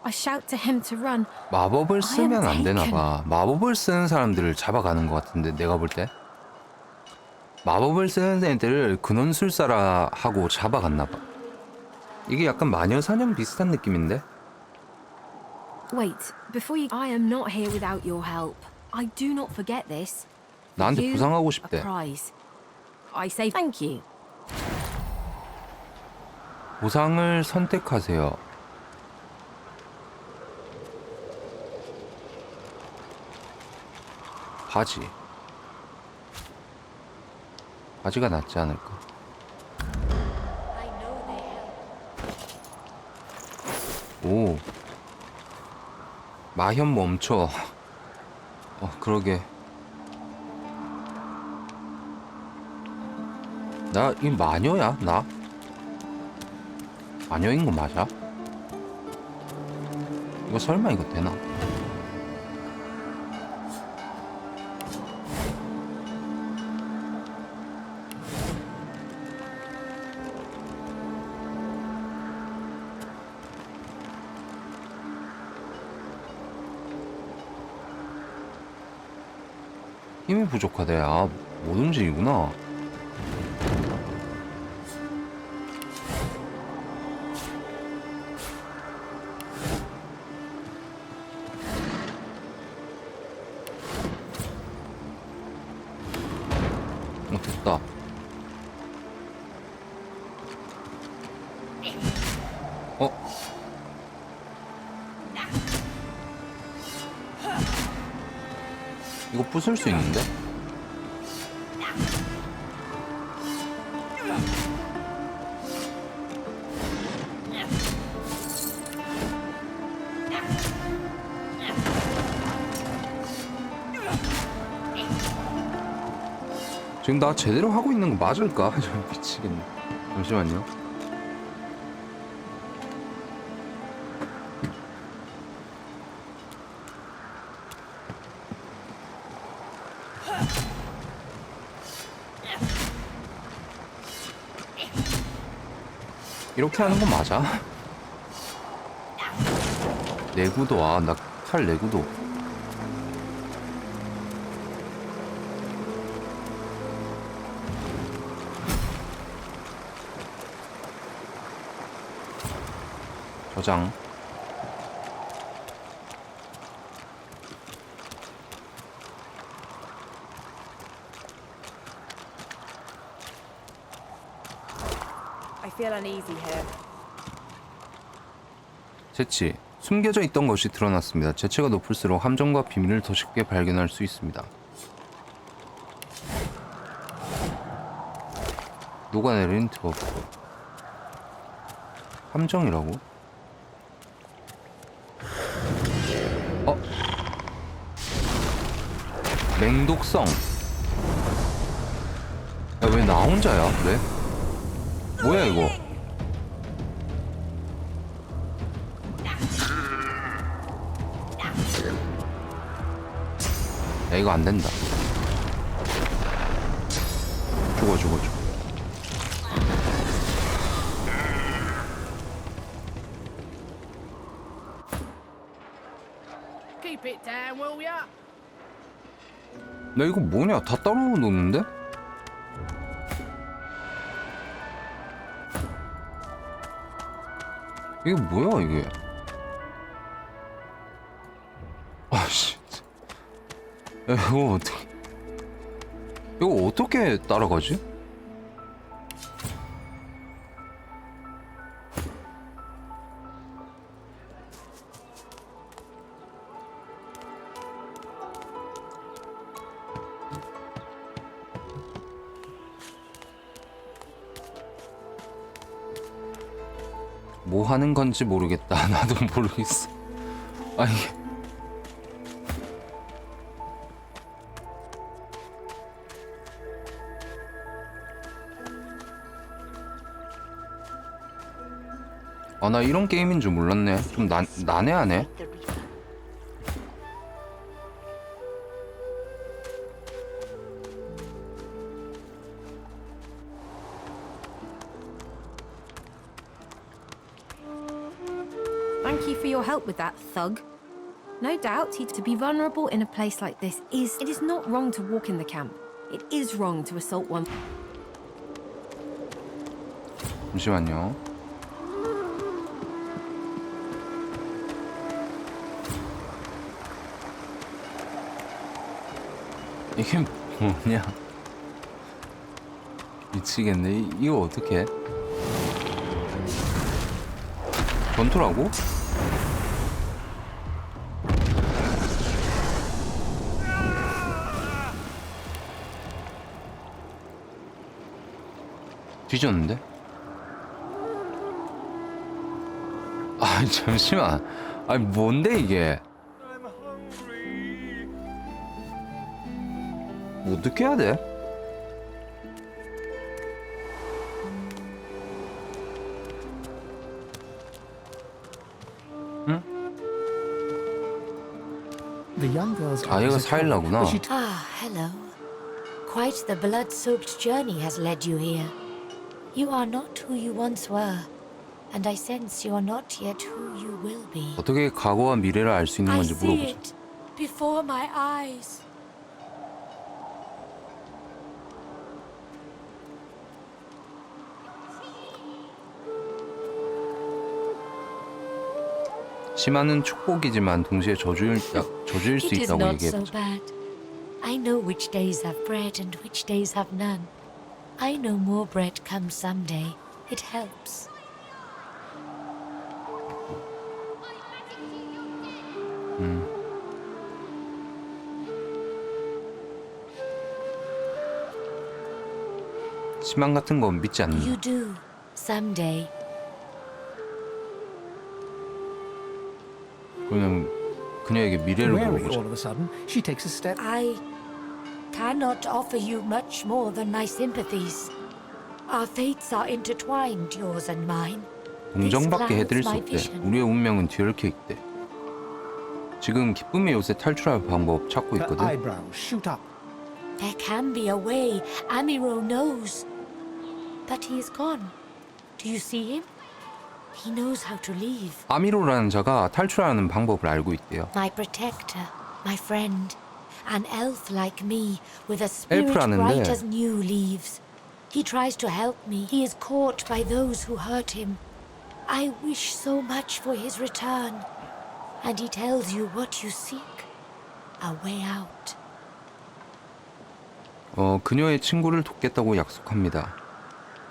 I shout to him to run. 마법을 I am 쓰면 안 되나 taken. 봐. 마법을 쓰는 사람들을 잡아가는 것 같은데 내가 볼 때. 마법을 쓰는 애들을 근원술사라 하고 잡아갔나 봐. 이게 약간 마녀사냥 비슷한 느낌인데? Wait, before you... I am not here without your help. I do not forget this. 나한테 You 보상하고 a 싶대. prize. I say thank you. 보상을 선택하세요. 바지. 바지가 낫지 않을까? 오. 마현 멈춰. 그러게. 나 이 마녀야? 나? 마녀인 거 맞아? 이거 설마 이거 되나? 힘이 부족하대. 아, 못 움직이구나. 됐다. 이거 부술 수 있는데? 지금 나 제대로 하고 있는 거 맞을까? 미치겠네. 잠시만요. 이렇게 하는 거 맞아? 내구도. 나 칼 내구도. 저장. I feel uneasy here. 재치. 숨겨져 있던 것이 드러났습니다. 재치가 높을수록 함정과 비밀을 더 쉽게 발견할 수 있습니다. 녹아내린 드버프. 함정이라고? 맹독성. 야, 왜 나 혼자야? 왜? 뭐야 이거? 야, 이거 안 된다. 죽어. Keep it down, will ya? 나 이거 뭐냐? 다 따로 놓는데? 이게 뭐야 이게? 아씨. 이거 어떻게 따라가지? 뭐 하는 건지 모르겠다. 나도 모르겠어. 아니. 나 이런 게임인 줄 몰랐네. 좀 난해하네. Thank you for your help with that, thug. No doubt to be vulnerable in a place like this it is not wrong to walk in the camp. It is wrong to assault one. 잠시만요. 이게 뭐냐? 미치겠네. 이거 어떻게? 전투라고? 뒤졌는데? 아 잠시만. 아니 뭔데 이게? 뭐 어떻게 해야 돼? The young girl's 아 얘가 eyes are troubled, 사일라구나. but she Ah, hello. Quite the blood-soaked journey has led you here. You are not who you once were, and I sense you are not yet who you will be. 어떻게 과거와 미래를 알 수 있는 I 건지 see 물어보자. it before my eyes. 심한은 축복이지만 동시에 저주일 수 It is 있다고 not so 얘기해보자. bad. I know which days have bread and which days have none. I know more bread comes someday. It helps. 희망 같은 건 믿지 않는다. You do. Someday. 그냥 그녀에게 미래를 wary 물어보자. all of a sudden, she takes a step. I cannot offer you much more than my sympathies. Our fates are intertwined, yours and mine. 동정밖에 해드릴 수 my 없대. vision. 우리의 운명은 뒤얽혀 있대. 지금 기쁨의 요새 탈출할 방법 찾고 Her 있거든. eyebrows shoot up. There can be a way. Amiro knows. But he is gone. Do you see him? He knows how to leave. 아미로라는 자가 탈출하는 방법을 알고 있대요. My protector, my friend. An elf like me, with a spirit 엘프라는데. bright as new leaves. He tries to help me. He is caught by those who hurt him. I wish so much for his return. And he tells you what you seek. A way out. 그녀의 친구를 돕겠다고 약속합니다.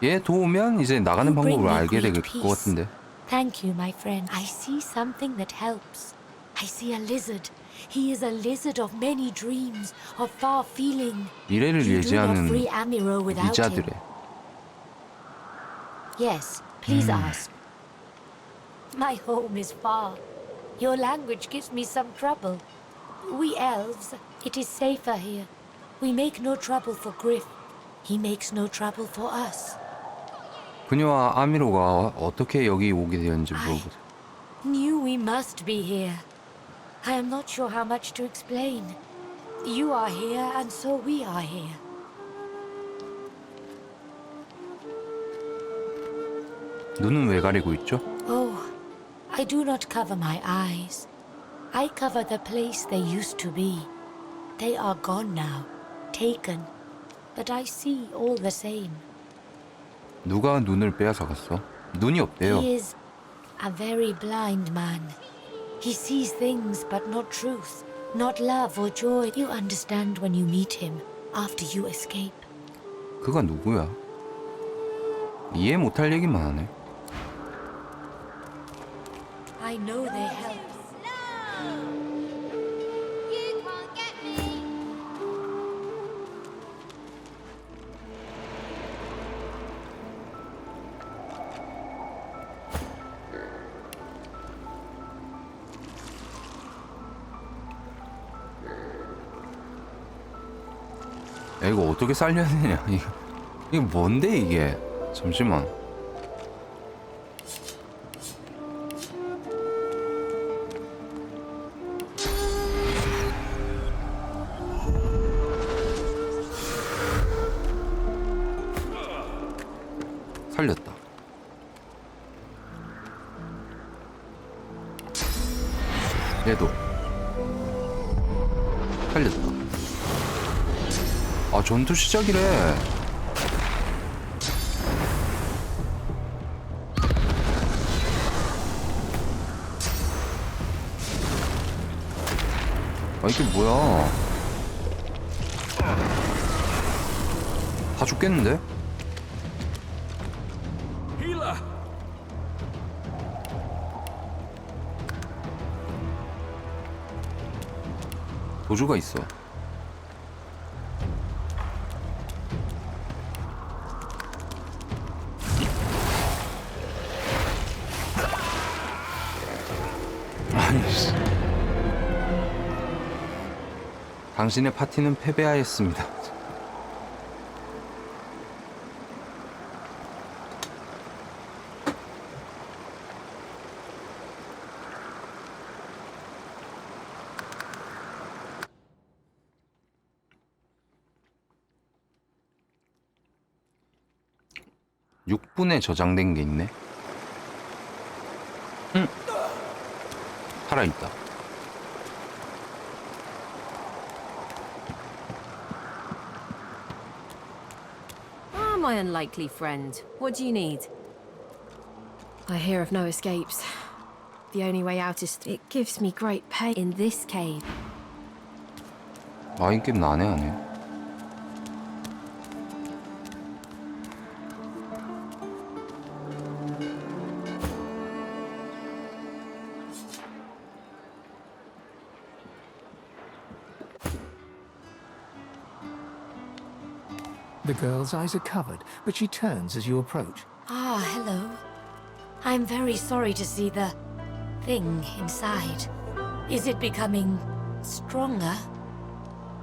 얘 도우면 이제 나가는 방법을 알게 될 것 같은데. Thank you, my friend. I see something that helps. I see a lizard. He is a lizard of many dreams, of far feeling. 미래를 You do not 예지하는 free Amiro without him. 이자들의 Yes, please ask. My home is far. Your language gives me some trouble. We elves, it is safer here. We make no trouble for Griff. He makes no trouble for us. 그녀와 아미로가 어떻게 여기 오게 되었는지 물어보자. Knew we must be here. I am not sure how much to explain. You are here, and so we are here. 눈은 왜 가리고 있죠? Oh, I do not cover my eyes. I cover the place they used to be. They are gone now, taken. But I see all the same. 누가 눈을 빼앗아 갔어? 눈이 없대요. He is a very blind man. He sees things but not truth, not love or joy. You understand when you meet him after you escape. 그가 누구야? 이해 못할 얘기만 하네. I know they help. 야, 이거 어떻게 살려야 되냐? 이게 뭔데 이게? 잠시만. 살렸다. 얘도 살렸다. 아, 전투 시작이래. 아, 이게 뭐야? 다 죽겠는데? 도주가 있어. 아이씨. 당신의 파티는 패배하였습니다. (6분에) 저장된 게 있네. 살아있다. Ah, my unlikely friend. What do you need? I hear of no escapes. The only way out is... It gives me great pain in this cave. 아, 이 게임 나네 하네. The girl's eyes are covered, but she turns as you approach. Ah, hello. I'm very sorry to see the thing inside. Is it becoming stronger?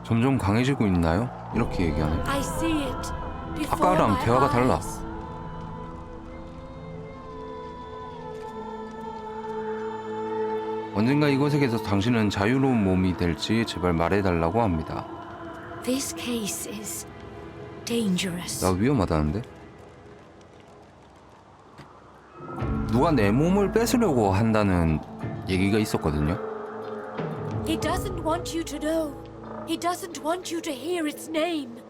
점점 강해지고 있나요? 이렇게 얘기하네. I see it before 아까랑 my 대화가 달라. eyes. 언젠가 이곳에서 당신은 자유로운 몸이 될지 제발 말해달라고 합니다. This case is dangerous. 나 위험하다는데? 누가 내 몸을 뺏으려고 한다는 얘기가 있었거든요. He doesn't want you to know. He doesn't want you to hear its name.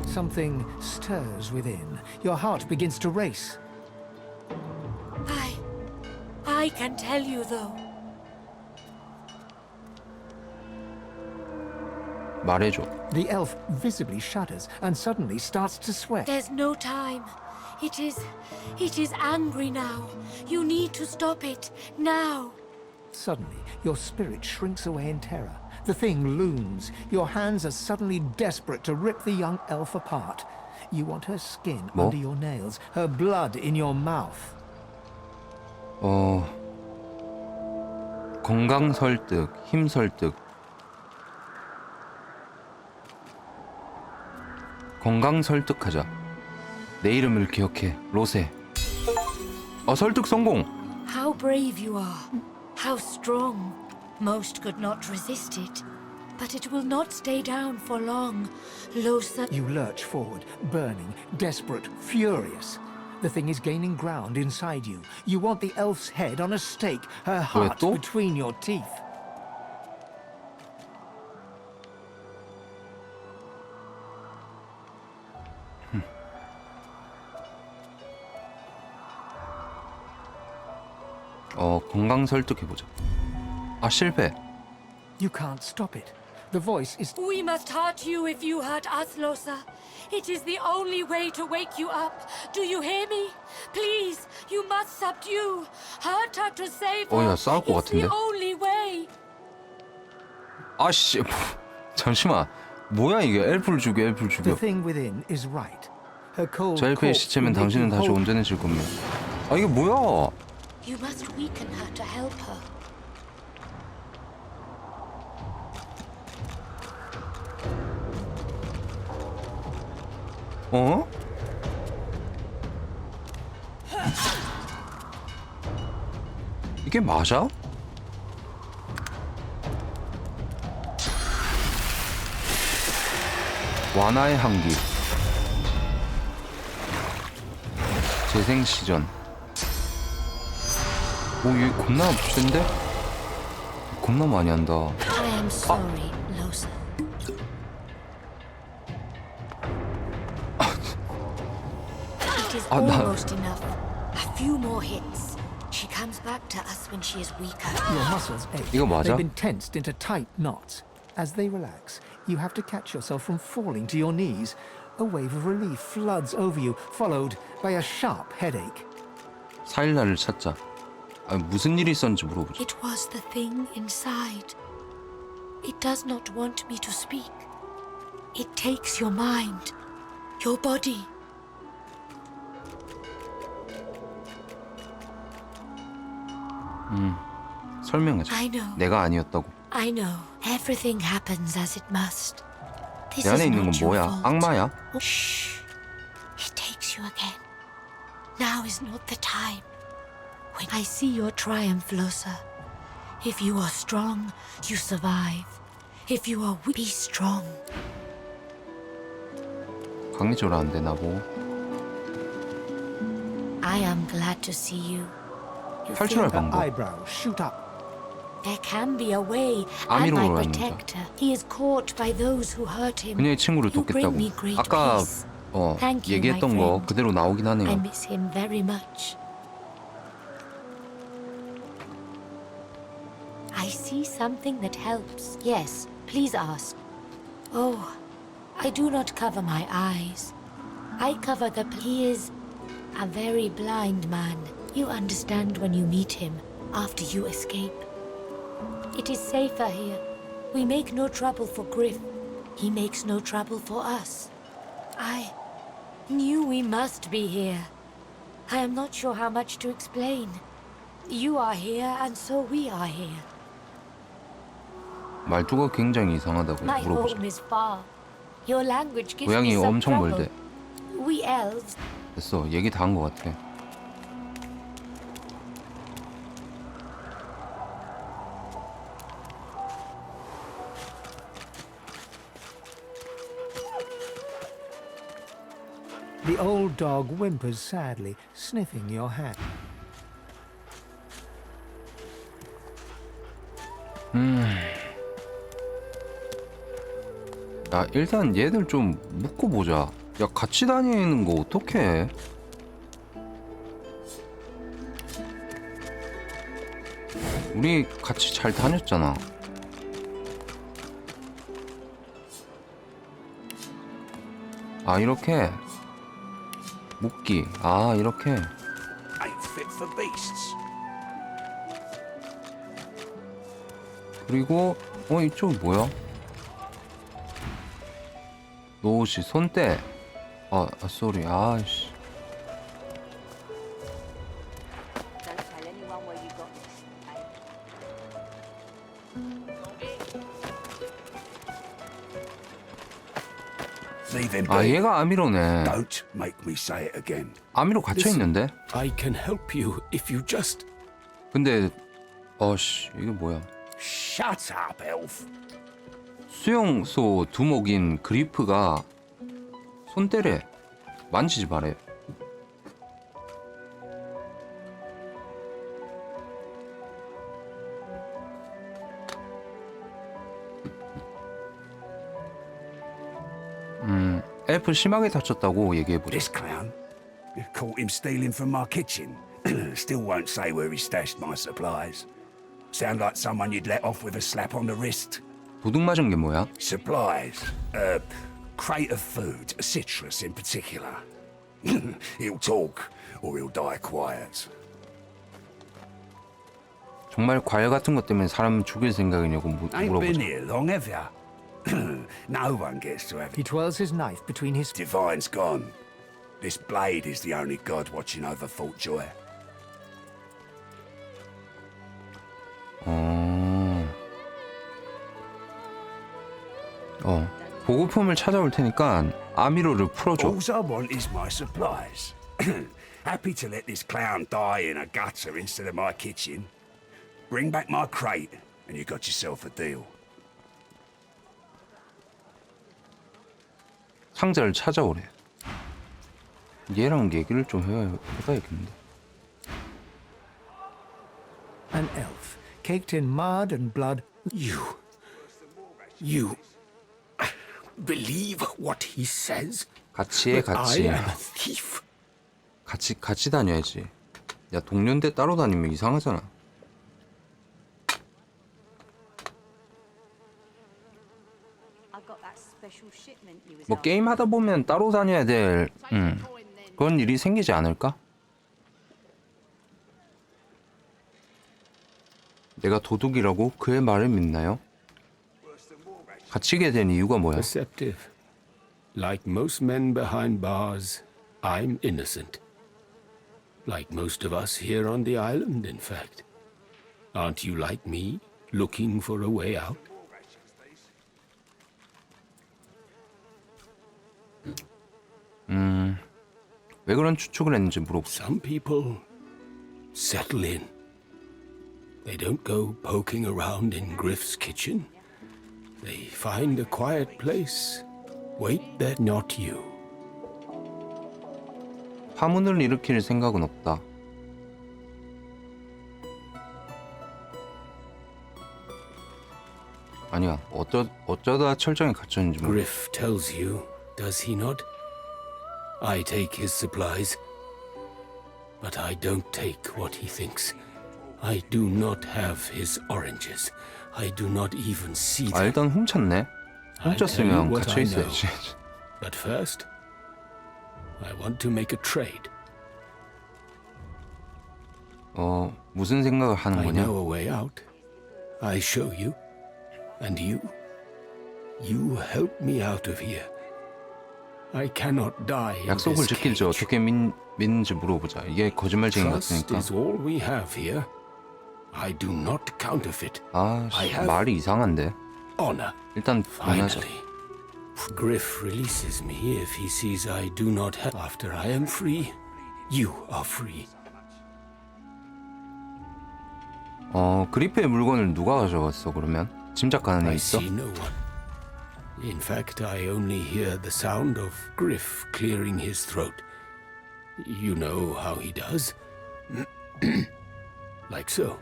Something stirs within. Your heart begins to race. I can tell you though. 말해줘. The elf visibly shudders and suddenly starts to sweat. There's no time. It is angry now. You need to stop it now. Suddenly, your spirit shrinks away in terror. The thing looms. Your hands are suddenly desperate to rip the young elf apart. You want her skin under your nails, her blood in your mouth. 건강 설득, 힘 설득. 건강 설득하자. 내 이름을 기억해, 로세. 설득 성공. How brave you are. How strong. Most could not resist it. But it will not stay down for long. Losa. You lurch forward, burning, desperate, furious. The thing is gaining ground inside you. You want the elf's head on a stake, her heart between your teeth. 건강 설득해보자. 실패. You can't stop it. The voice is... We must hurt you if you hurt us, Losa. It is the only way to wake you up. Do you hear me? Please, you must subdue. Hurt her to save her. 야, 싸울 것 It's the 같은데? only way. 아씨, 잠시만. 뭐야 이게? 엘프를 죽여, 엘프를 죽여. The thing within is right. Her cold 저 엘프의 시체면 당신은 다시 온전해질 겁니다. 이게 뭐야? You must weaken her to help her. 어? 이게 맞아? 완화의 한기. 재생 시전. 오, 얘 겁나 센데? 겁나 많이 한다. I am sorry, Losa. It is almost enough. A few more hits. She comes back to us when she is weaker. Your muscles ache. 이거 맞아? They've been tensed into tight knots. As they relax, you have to catch yourself from falling to your knees. A wave of relief floods over you, followed by a sharp headache. 사일라를 찾자. 아, 무슨 일이 있었는지 물어보자. It was the thing inside. It does not want me to speak. It takes your mind, your body. 설명해줘. I know. 내가 아니었다고. I know. Everything happens as it must. This 내 안에 is 있는 건 not your 뭐야? fault. 악마야? Shh. It takes you again. Now is not the time. When I see your triumph, Losa. If you are strong, you survive. If you are weak, be strong. 강해져라는데 나보고. I am glad to see you. You 탈출할 feel 방법. Eyebrows shoot up. there can be a way. And 아미로 my 오라는 protector. He is caught by those who hurt him. 그녀의 친구를 You bring 돕겠다고. me great 아까 peace. Thank you, 얘기했던 my 거 friend. 그대로 나오긴 I 하네요. miss him very much. I see something that helps. Yes, please ask. Oh, I do not cover my eyes. I cover the... He is a very blind man. You understand when you meet him, after you escape. It is safer here. We make no trouble for Griff. He makes no trouble for us. I knew we must be here. I am not sure how much to explain. You are here, and so we are here. 말투가 굉장히 이상하다고 My 물어보자. home is far. Your language gives 고향이 me some 엄청 trouble. 멀대. We elves. 됐어, 얘기 다 한 것 같아. The old dog whimpers sadly, sniffing your hand. 야, 일단 얘들 좀 묶고 보자. 야, 같이 다니는 거 어떡해? 우리 같이 잘 다녔잖아. 아, 이렇게 묶기. 아, 이렇게. Ain't fit for beasts. 그리고 이쪽 뭐야? 노시 손대. 쏘리. 아이씨. Leave him 아, be. 얘가 아미로네. Don't make me say it again. 아미로 갇혀 있는데. I can help you if you just 근데 이게 뭐야? shut up, elf. 수용소 두목인 그리프가 손때래. 만지지 말해. 엘프 심하게 다쳤다고 얘기해보자. This clown caught him stealing from my kitchen. Still won't say where he stashed my supplies. Sound like someone you'd let off with a slap on the wrist. 도둑 맞은 게 뭐야? Supplies. Crate of food, citrus in particular. He'll talk, or he'll die quiet. 정말 과일 같은 것 때문에 사람 죽일 생각이냐고 Ain't been 물어보자. here long, have ya? No one gets to have He it. twirls his knife between his... Divine's gone. This blade is the only god watching over Fort Joy. 보급품을 찾아올 테니까 아미로를 풀어줘. All I want is my supplies. Happy to let this clown die in a gutter instead of my kitchen. Bring back my crate, and you got yourself a deal. 상자를 찾아오래. 얘랑 얘기를 좀 해봐야겠는데. An elf, caked in mud and blood. You believe what he says? 같이 해, 같이. I am a thief. 같이 다녀야지. 야, 동료인데 따로 다니면 이상하잖아. 뭐 게임 하다 보면 따로 다녀야 될 그런 일이 생기지 않을까? 내가 도둑이라고 그의 말을 믿나요? 갇히게 된 이유가 뭐야? Perceptive. Like most men behind bars, I'm innocent. Like most of us here on the island, in fact. Aren't you like me, looking for a way out? 왜 그런 추측을 했는지 물어보자. Some people settle in. They don't go poking around in Griff's kitchen. They find a quiet place. Wait there, not you. 파문을 일으킬 생각은 없다. 아니야, 어쩌다 철장에 갇혔는지 모르겠어. Griff tells you, does he not? I take his supplies, but I don't take what he thinks. I do not have his oranges. I do not even see them. 일단 훔쳤네. 훔쳤으면 갇혀 있어야지. But first, I want to make a trade. 무슨 생각을 하는 거냐? I know a way out. I show you, and you help me out of here. I cannot die in 약속을 this 지킬지 cage. 어떻게 믿는지 물어보자. 이게 거짓말쟁이 Trust 같으니까. is all we have here. I do not counterfeit. 말이 이상한데. Honor. 일단 보내자. Finally, Griff releases me if he sees I do not have. After I am free, you are free. 그리프의 물건을 누가 가져갔어 그러면? 짐작가는 애 I 있어? see no one. In fact, I only hear the sound of Griff clearing his throat. You know how he does? Like so.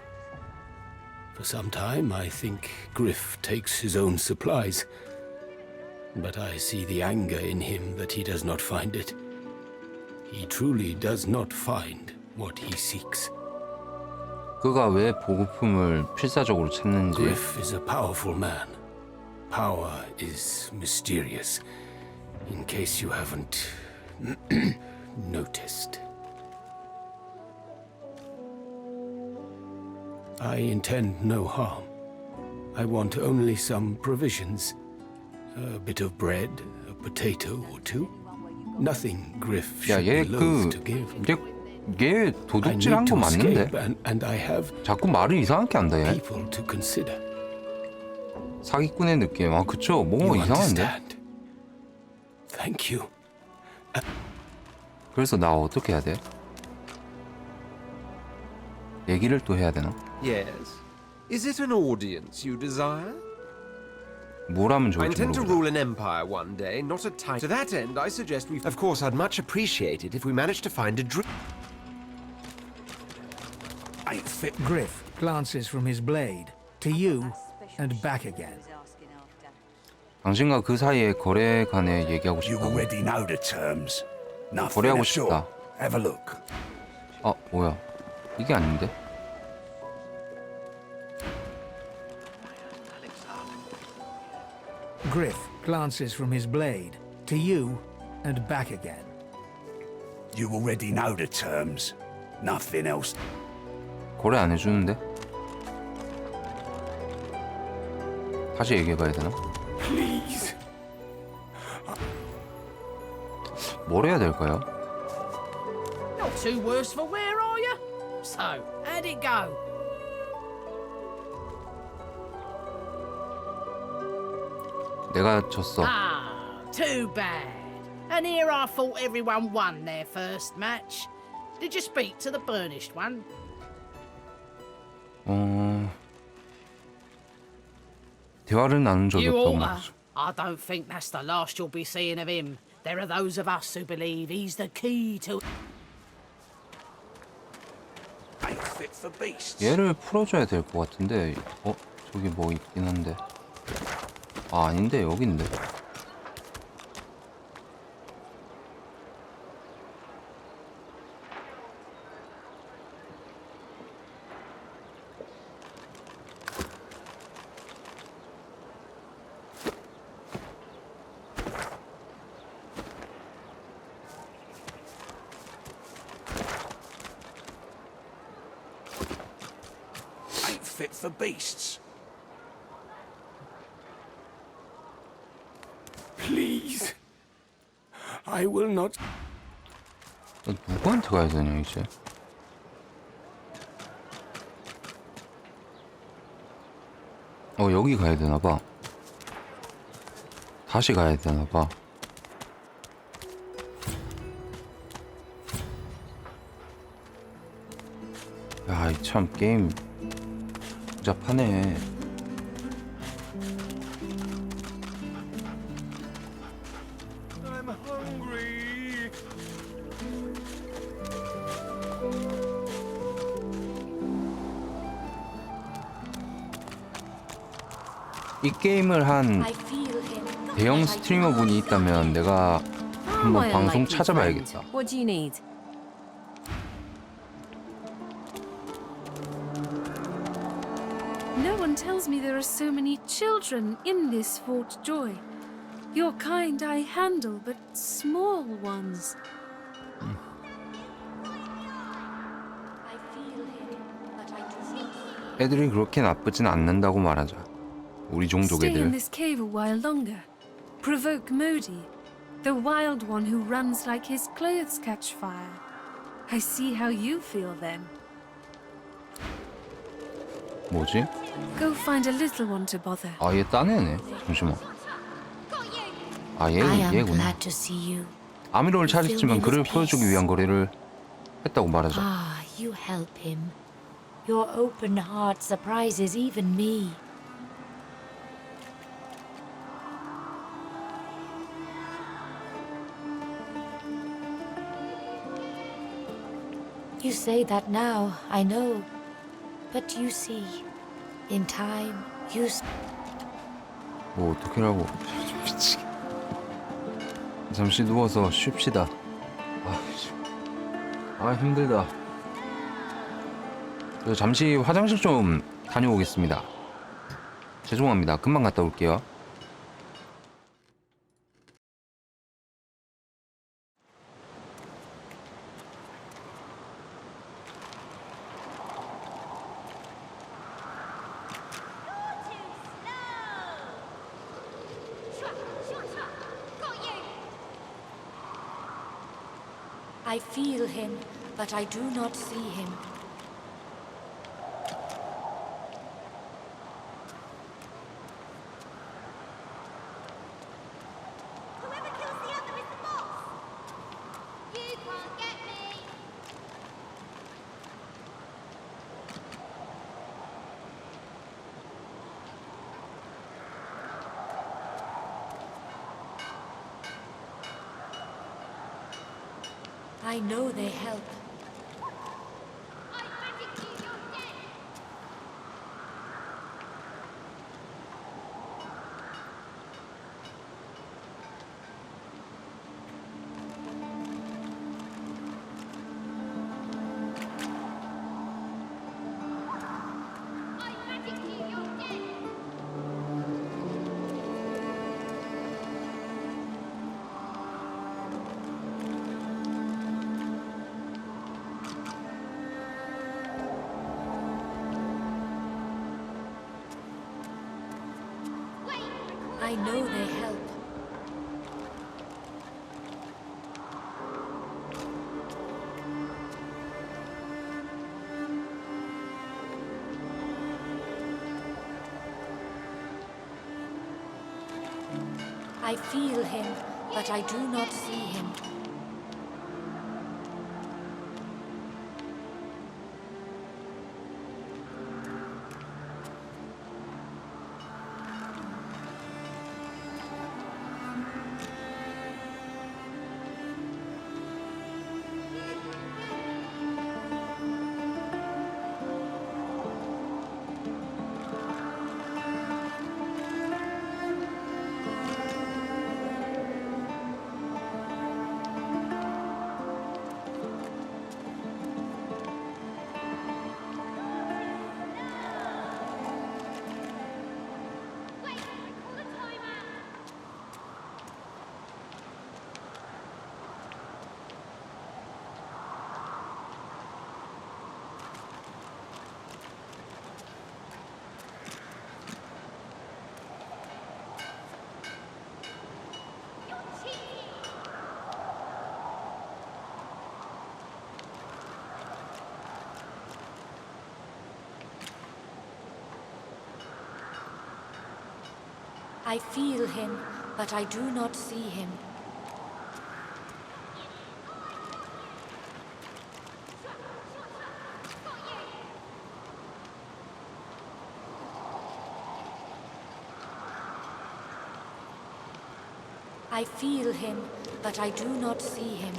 For some time, I think Griff takes his own supplies. But I see the anger in him that he does not find it. He truly does not find what he seeks. 그가 왜 보급품을 필사적으로 찾는지. Griff is a powerful man. Power is mysterious, in case you haven't noticed. I intend no harm. I want only some provisions. A bit of bread, a potato or two. Nothing Griff should be loath to give. 얘 도둑질한 거 맞는데? And I have 자꾸 말을 이상하게 한다 얘. people to consider. 사기꾼의 느낌. 그쵸. 뭔가 이상한데? Thank you. 그래서 나 어떻게 해야 돼? 얘기를 또 해야 되나? Yes. Is it an audience you desire? 뭘 하면 I 좋을지 intend to 모르겠어. rule an empire one day, not a time. To that end, I suggest we. Of course, I'd much appreciate it if we managed to find a drink. Ain't fit. Griff glances from his blade to you and back again. 당신과 그 사이에 거래에 관해 얘기하고 You 싶다고. already know the terms. Nothing 거래하고 at all. 싶다. Have a look. 뭐야? 이게 아닌데? Griff glances from his blade to you and back again. You already know the terms. Nothing else. 거래 안 해주는데? 다시 얘기해봐야 되나? Please. 뭘 해야 될까요? Not too worse for wear, are you? So, how'd it go? 내가 졌어. Ah, too bad. And here I thought everyone won their first match. Did you speak to the burnished one? 대화를 나눈 적이 You 없다고 oughta. 말하죠. I don't think that's the last you'll be seeing of him. There are those of us who believe he's the key to... Ain't fit for beasts. 얘를 풀어줘야 될 것 같은데. 저기 뭐 있긴 한데. 아, 아닌데 여기인데. Ain't fit for beasts. Please. I will not. 누구한테 가야 되냐 이제? 여기 가야 되나 봐. 다시 가야 되나 봐. 야, 이 참 게임 복잡하네. I'm hungry. 이 게임을 한 대형 스트리머 분이 있다면 내가 한번 방송 찾아봐야겠다. What do you need? No one tells me there are so many children in this Fort Joy. Your kind I handle, but small ones. 애들이 그렇게 나쁘진 않는다고 말하자. 우리 종족 Stay in 애들. this cave a while longer. Provoke Modi, the wild one who runs like his clothes catch fire. I see how you feel then. 뭐지? Go find a little one to bother. 아, 얘 딴 애네. 잠시만. 아, 얘구나. to see you. 아미로를 찾았지만 그를 보여주기 위한 거래를 했다고 말하자. Ah, you help him. Your open heart surprises even me. You say that now, I know. But you see, in time, you... 뭐 어떡해라고. 미치겠. 잠시 누워서 쉽시다. 힘들다. 저 잠시 화장실 좀 다녀오겠습니다. 죄송합니다. 금방 갔다 올게요. I feel him, but I do not see him. I know they help. I know they help. I feel him, but I do not see him. I feel him, but I do not see him. I feel him, but I do not see him.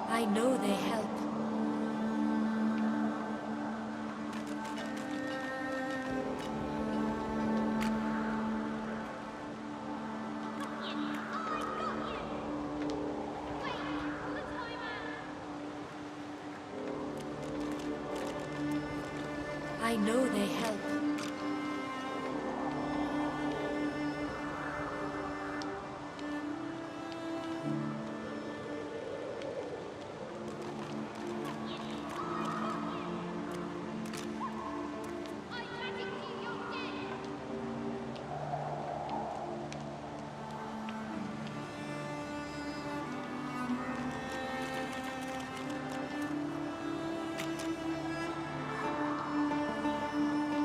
I know they help. I know they help.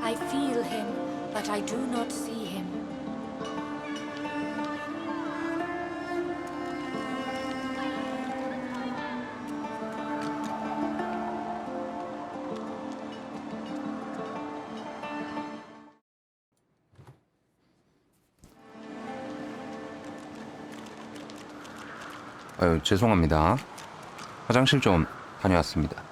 I feel him, but I do not see him. 아유, 죄송합니다. 화장실 좀 다녀왔습니다.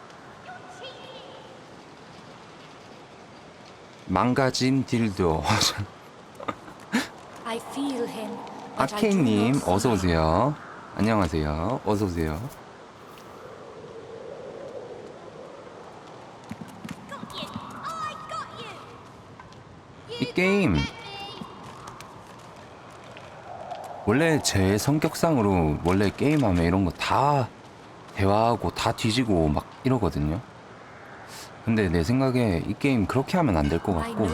망가진 딜도. I feel him, but I do 아케이님 not see 어서 him. 오세요. 안녕하세요. 어서 오세요. 이 게임 원래 제 성격상으로 원래 게임하면 이런 거 다 대화하고 다 뒤지고 막 이러거든요. 근데 내 생각에 이 게임 그렇게 하면 안 될 것 같고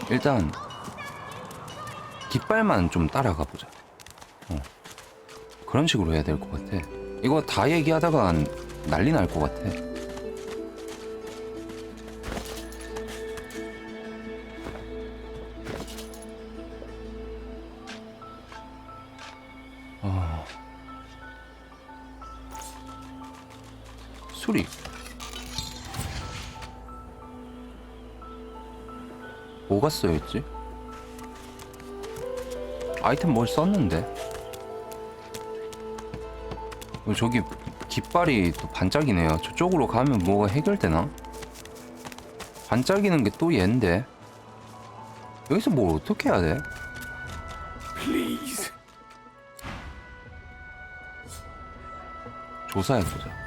일단 깃발만 좀 따라가 보자. 그런 식으로 해야 될 것 같아. 이거 다 얘기하다가 난리 날 것 같아. 수리. 뭐가 써있지? 아이템 뭘 썼는데? 저기 깃발이 또 반짝이네요. 저쪽으로 가면 뭐가 해결되나? 반짝이는 게 또 얘인데. 여기서 뭘 어떻게 해야 돼? Please. 조사해보자.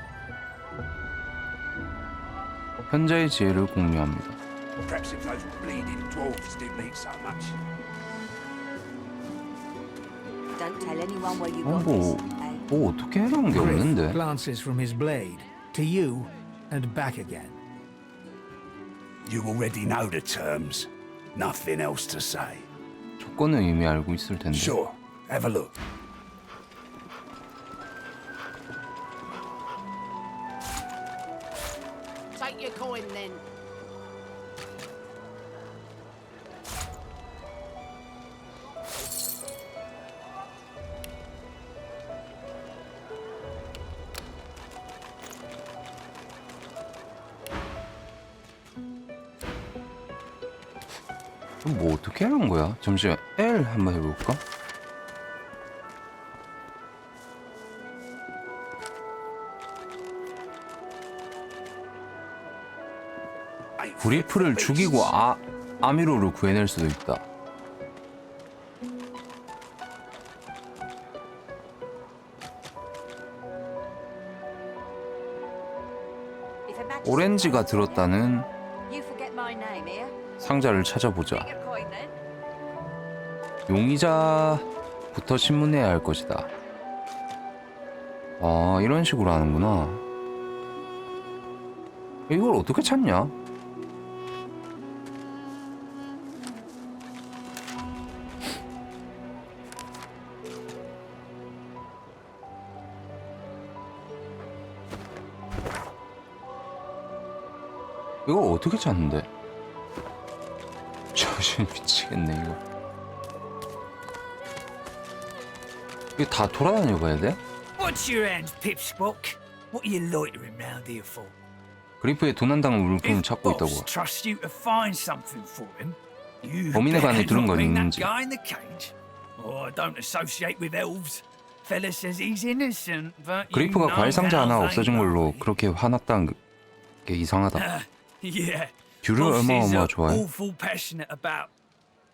현재의 지혜를 공유합니다. Perhaps if those bleeding dwarves didn't eat so much. Don't tell anyone where you got this. 뭐 어떻게 해놓은 게 없는데? Glances from his blade to you and back again. You already know the terms. Nothing else to say. 조건은 이미 알고 있을 텐데. Sure. Have a look. Take your coin then. 그럼 뭐 어떻게 하는 거야? 잠시만 L 한번 해볼까? 그리프를 죽이고 아미로를 구해낼 수도 있다. 오렌지가 들었다는 You forget my name here. 상자를 찾아보자. 용의자부터 신문해야 할 것이다. 아, 이런 식으로 하는구나. 이걸 어떻게 찾냐? 이걸 어떻게 찾는데? 정신 미치겠네 이거. 이거 다 돌아다녀 봐야 돼? What's your hands, pipsqueak? What are you loitering round here for? 그리프에 도난당한 물품을 찾고 있다고. Trust you to find something for him. You 범인에 관해 better 들은 not 건 bring that 있는지. guy in the cage. Oh, I don't associate with elves. Fella says he's innocent, but you 그리프가 know 과일 상자 how 하나 they 없어진 걸로 그렇게 화났다는 게 이상하다. Yeah. 뷰를 Boss is 얼마나 좋아해? awful passionate about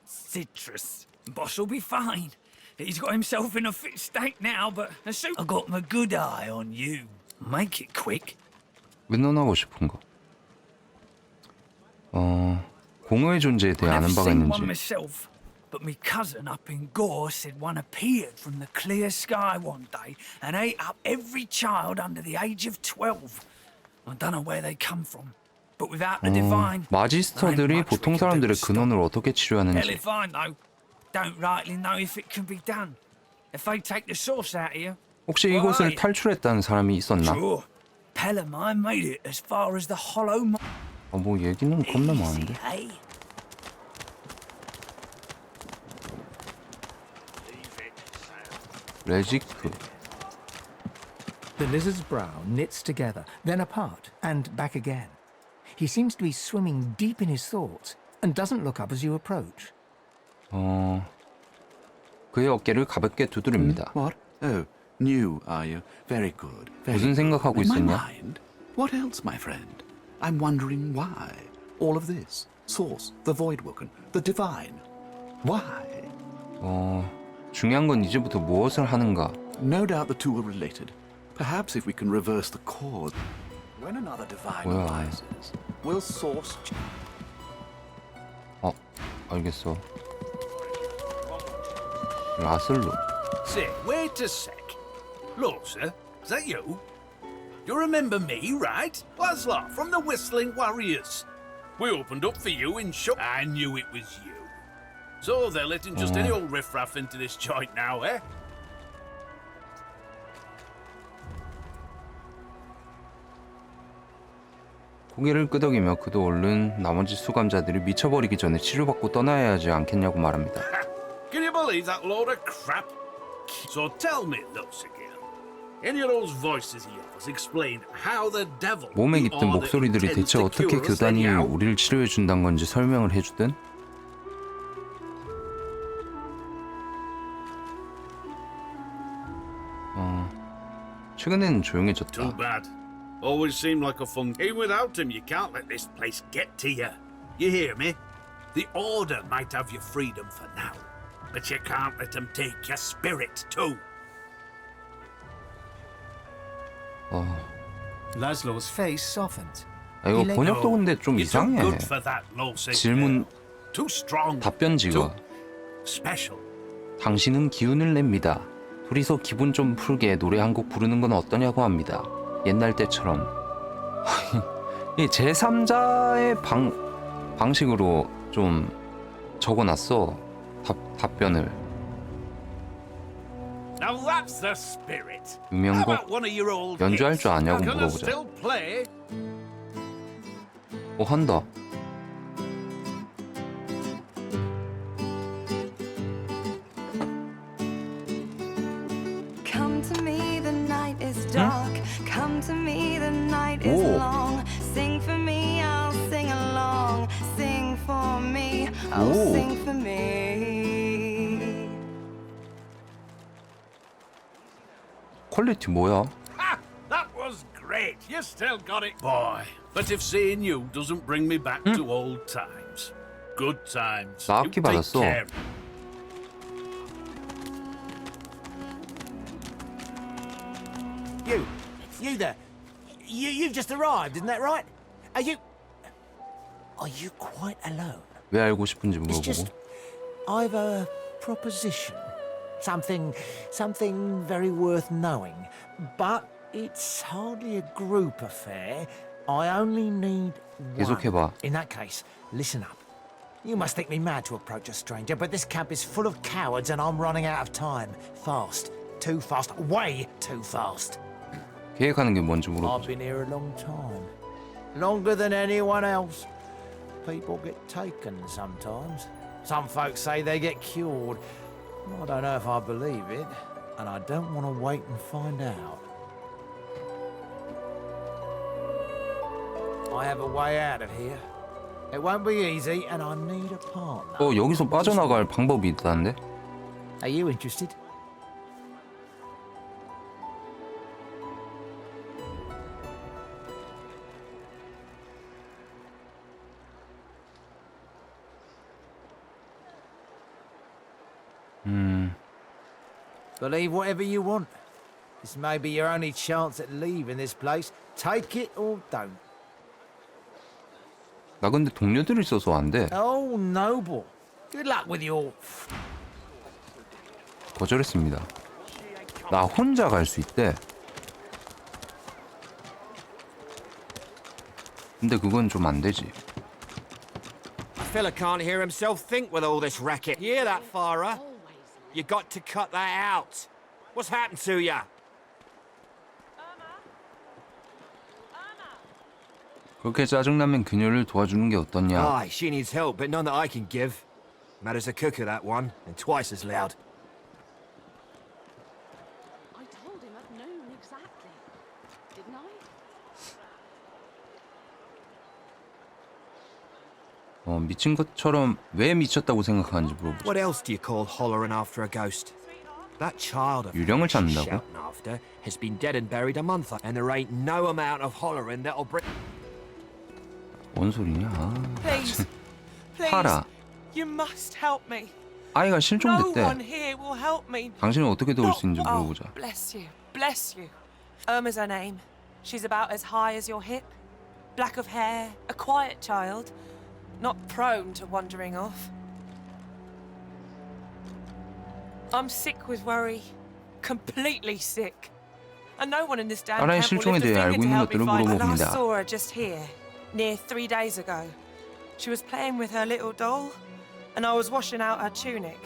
citrus. Boss will be fine. He's got himself in a fit state now, but as soon I got my good eye on you. Make it quick. 의논하고 싶은 거. 공허의 존재에 대해 아는 바가 One 있는지. myself, but my cousin up in Gore said one appeared from the clear sky one day and ate up every child under the age of 12. I don't know where they come from, but without the divine. 마지스터들이 보통 사람들의 근원을 어떻게 Hell 치료하는지. if I know. Don't rightly know if it can be done. If they take the source out here. 혹시 이곳을 탈출했다는 사람이 있었나? Sure. Pellamine made it as far as the hollow. 뭐 얘기는 겁나 많은데. Hey. 레지크. The lizard's brow knits together, then apart, and back again. He seems to be swimming deep in his thoughts and doesn't look up as you approach. 그의 어깨를 가볍게 두드립니다. What? Oh, new, are you? Very good. Very 무슨 생각하고 good. In my 있었냐? mind? What else, my friend? I'm wondering why. All of this. Source, the Voidwoken, the Divine. Why? 중요한 건 이제부터 무엇을 하는가. No doubt the two are related. Perhaps if we can reverse the cause. When another Divine arises, will Source... 알겠어. 라슬로. Say, wait a sec. Lord, sir, is that you? You remember me, right? Laszlo, from the Whistling Warriors. We opened up for you in shock. I knew it was you. So they're letting just any old riffraff into this joint now, eh? 고개를 끄덕이며 그도 얼른 나머지 수감자들이 미쳐버리기 전에 치료받고 떠나야 하지 않겠냐고 말합니다. Can you believe that load of crap? So tell me this again. Any of those voices of yours explain how the devil 몸에 깃든 목소리들이 대체 어떻게 교단이 우리를 치료해 준다는 건지 설명을 해주든. 최근에는 조용해졌다. Too bad. Always seemed like a fun. Even without him, you can't let this place get to you. You hear me? The Order might have your freedom for now, but you can't let them take your spirit too. Laszlo's face softened. 이거 번역도 근데 좀 이상해. Good for that, Losig. 질문 Too strong. 답변지가. Special. 당신은 기운을 냅니다. 둘이서 기분 좀 풀게 노래 한 곡 부르는 건 어떠냐고 합니다. 옛날 때처럼. 이 제3자의 방식으로 좀 적어놨어. 답변을. Now that's the spirit. 유명곡 연주할 줄 아냐고 물어보자. 한다. Come to me, the night is dark. Come to me, the night is long. Sing for me, I'll sing along. Sing for me, oh, sing for me. 퀄리티 뭐야? That was great. You still got it, boy. But if seeing you doesn't bring me back to old times, good times. 나 You 악기 take 받았어. care. You there. You've just arrived, isn't that right? Are you quite alone? 왜 알고 싶은지 It's just, 물어보고. I've a proposition. Something very worth knowing. But it's hardly a group affair. I only need one. 계속해봐. In that case, listen up. You must think me mad to approach a stranger, but this camp is full of cowards and I'm running out of time. Fast. Too fast. Way too fast. 계획하는 게 뭔지 물어보자. I've been here a long time. Longer than anyone else. People get taken sometimes. Some folks say they get cured. I don't know if I believe it, and I don't want to wait and find out. I have a way out of here. It won't be easy, and I need a partner. 여기서 빠져나갈 방법이 있다는데? Are you interested? Believe whatever you want. This may be your only chance at leaving this place. Take it or don't. 나 근데 동료들이 있어서 안 돼. Oh, noble. Good luck with your... 거절했습니다. 나 혼자 갈 수 있대. 근데 그건 좀 안 되지. Fella can't hear himself think with all this racket. You hear that, Farah? You got to cut that out. What's happened to ya? 그렇게 짜증나면 그녀를 도와주는 게 어떠냐? Aye, she needs help, but none that I can give. Mad as a cooker, that one, and twice as loud. I told him I'd known exactly, didn't I? 미친 것처럼 왜 미쳤다고 생각하는지 물어보자. What else do you call hollering after a ghost? That child of 유령을 찾는다고? shouting after has been dead and buried a month, and there ain't no amount of hollering that'll bring. 뭔 소리냐? Please, please, 파라. you must help me. 아이가 No 실종됐대. one here will help me. 당신은 어떻게 도울 수 있는지 물어보자. Oh, bless you, bless you. Irma's her name. She's about as high as your hip. Black of hair, a quiet child, not prone to wandering off. I'm sick with worry, completely sick. And no one in this damn 파라의 camp will 실종에 lift a 대해 finger 알고 to 있는 help me 것들을 find. I 물어봅니다. last saw her just here, near 3 days ago. She was playing with her little doll, and I was washing out her tunic.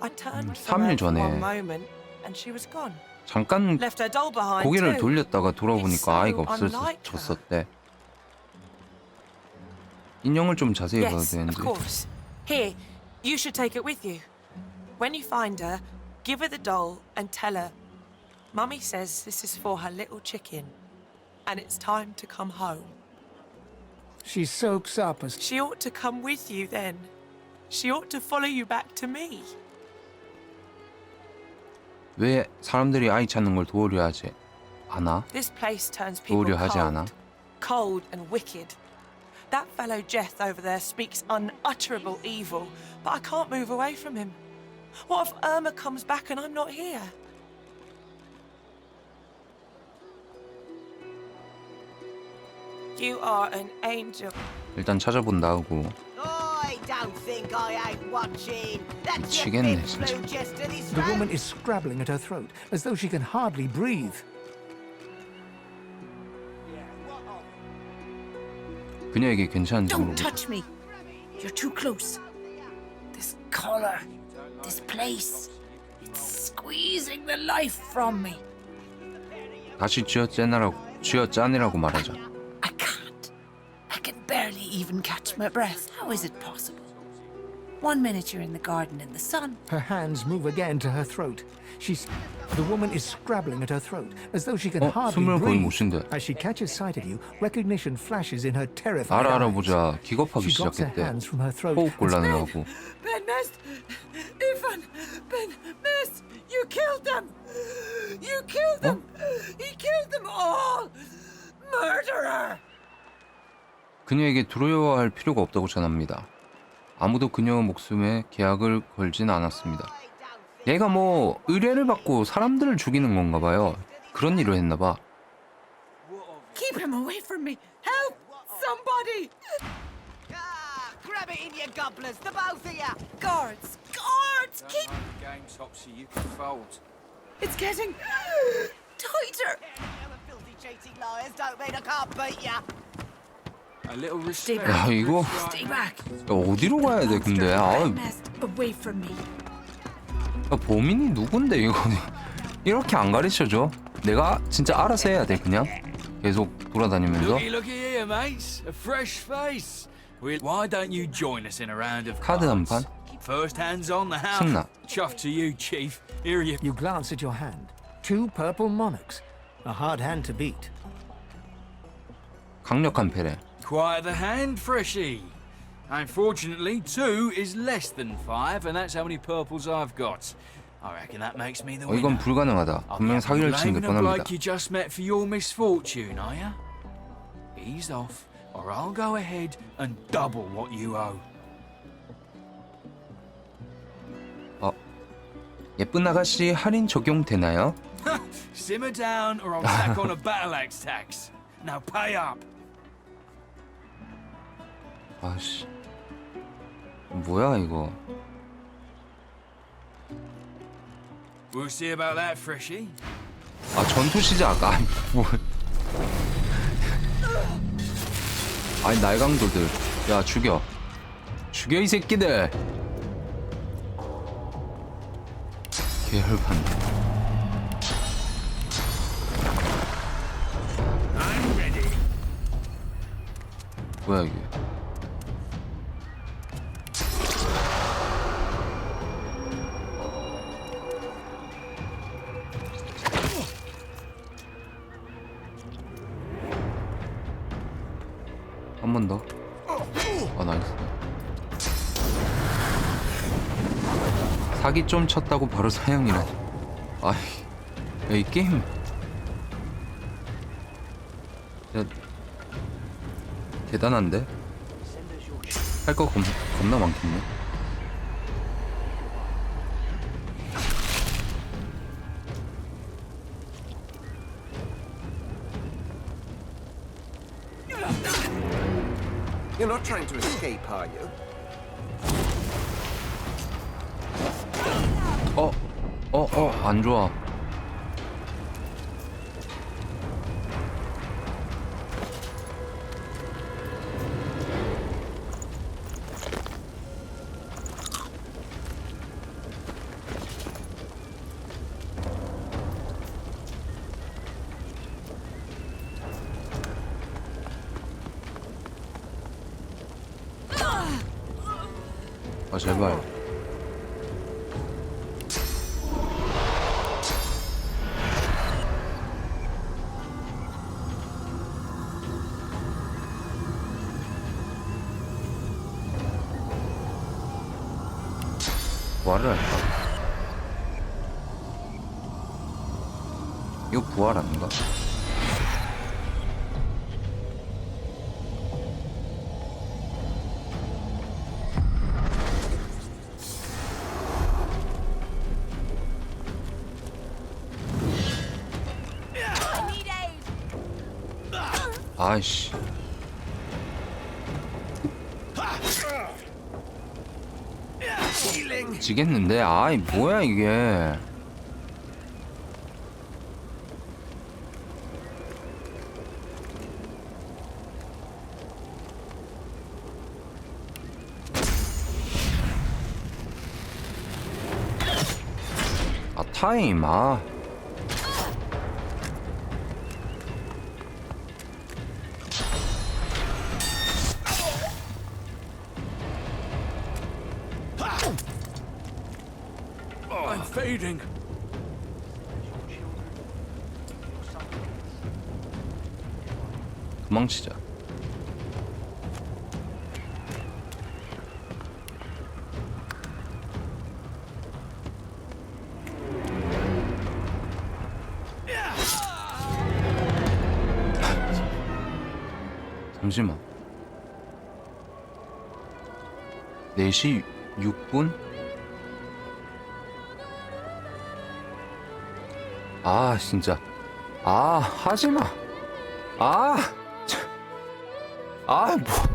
I turned from 3일 her for 전에 one moment, and she was gone. 잠깐 Left her doll behind 고개를 too. 돌렸다가 돌아보니까 아이가 It's so unlike her. 없어졌대. 인형을 좀 자세히 봐도 Yes, 되는지. of course. Here, you should take it with you. When you find her, give her the doll and tell her, Mummy says this is for her little chicken, and it's time to come home. She soaks up as... She ought to come with you then. She ought to follow you back to me. 왜 사람들이 아이 찾는 걸 도우려 하지 않아? This place turns people 도우려 하지 않아? cold and wicked. That fellow Jeth over there speaks unutterable evil, but I can't move away from him. What if Irma comes back and I'm not here? You are an angel. 일단 찾아본다 하고. Oi! don't think I ain't watching. That's your 미치겠네 big 진짜. blue chest of this The woman is scrabbling at her throat, as though she can hardly breathe. 그녀에게 괜찮은지 Don't 물어보죠. touch me. You're too close. This collar, this place, it's squeezing the life from me. 다시 쥐어짜내라고 말하자. I can barely even catch my breath. How is it possible? 1 minute you're in the garden in the sun. Her hands move again to her throat. The woman is scrabbling at her throat, as though she can hardly 숨을 거의 못 breathe. 쉰대. As she catches sight of you, recognition flashes in her terrified eyes. 알아보자. 기겁하기 She drops her 시작했대. hands from her throat. 호흡 곤란해하고. Ben Mist! Ivan! Ben Mist! You killed them! You killed them! He killed them all! Murderer! 그녀에게 두려워할 필요가 없다고 전합니다. 아무도 그녀 목숨에 계약을 걸진 않았습니다. 얘가 뭐 의뢰를 받고 사람들을 죽이는 건가 봐요. 그런 일을 했나 봐. Keep him away from me! Help! Somebody! Grab it in your gobblers, the both of you! Guards! Guards! Keep... Game Topsy, you can fold. It's getting... tighter! Filthy cheating liars don't mean I can't beat ya! A little respect. 야 이거 Stay back. 어디로 가야 돼 근데? Away from me. 범인이 누군데 이거 이렇게 안 가르쳐줘? 내가 진짜 알아서 해야 돼 그냥 계속 돌아다니면서. Looky here, mates. A fresh face. Why don't you join us in a round of 카드 한 판? First hands on the house. 승낙. Chuff to you, Chief. Here you. You glance at your hand. 2 purple monarchs. A hard hand to beat. 강력한 패래. Quite the hand, Freshy. Unfortunately, 2 is less than 5, and that's how many purples I've got. I reckon that makes me the winner. 이건 불가능하다. 분명 사기를 치는 게 Blaming a 뻔합니다. bloke you just met for your misfortune, are you? Ease off, or I'll go ahead and double what you owe. 예쁜 아가씨 할인 적용되나요? Simmer down, or I'll tack on a battle axe tax. Now pay up. 아씨 뭐야 이거. We'll see about that, Freshy. 아 전투 시작. 아 뭐. 아니 날강도들. 야 죽여 이 새끼들. 개열받네. 뭐야 이게. 한 번 더. 아 나이스. 사기 좀 쳤다고 바로 사형이라니. 아이, 야, 이 게임. 야, 대단한데? 할 거 겁나 많겠네. You're not trying to escape, are you? 안 좋아. 아 제발. 부활을 할까? 이거 부활 아닌가? 아이씨. 지겠는데? 아이 뭐야 이게. 아 타임. 아 I'm fading. 도망치자. 잠시만. 4시 6분? 아 진짜. 아 하지마. 아 참. 아 뭐.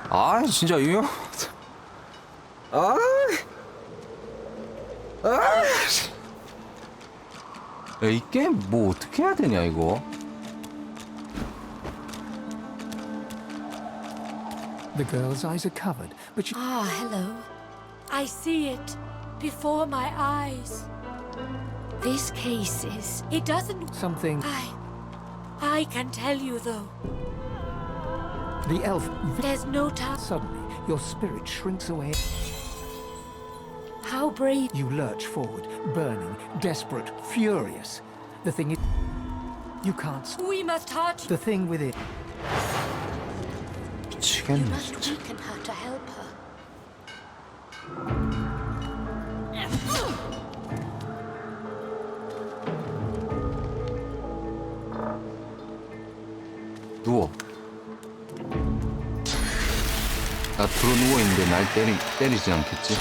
아 진짜 이거. 아. 아. 야, 이 게임 뭐 어떻게 해야 되냐 이거. The girl's eyes are covered, but she... Ah, hello. I see it before my eyes. This case is... It doesn't... Something... I can tell you, though. The elf... There's no time. Suddenly, your spirit shrinks away. How brave... You lurch forward, burning, desperate, furious. The thing is... You can't... We must hurt... The thing with it... You must weaken her to help her. 누워. 나 들어 누워있는데 날 때리지 않겠지?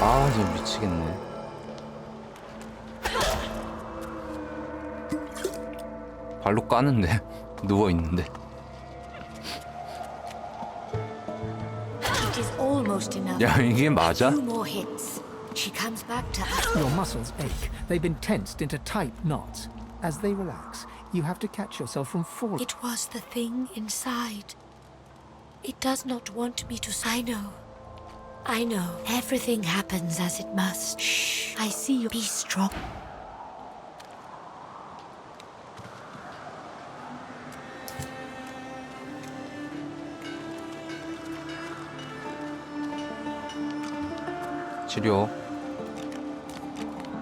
아, 저 미치겠네. 발로 까는데 누워있는데. It is almost enough. 야, 이게 맞아? Few more hits. She comes back to us. Your muscles ache. They've been tensed into tight knots. As they relax, you have to catch yourself from falling. It was the thing inside. It does not want me to... I know. I know. Everything happens as it must. Shh. I see you. Be strong. 치료.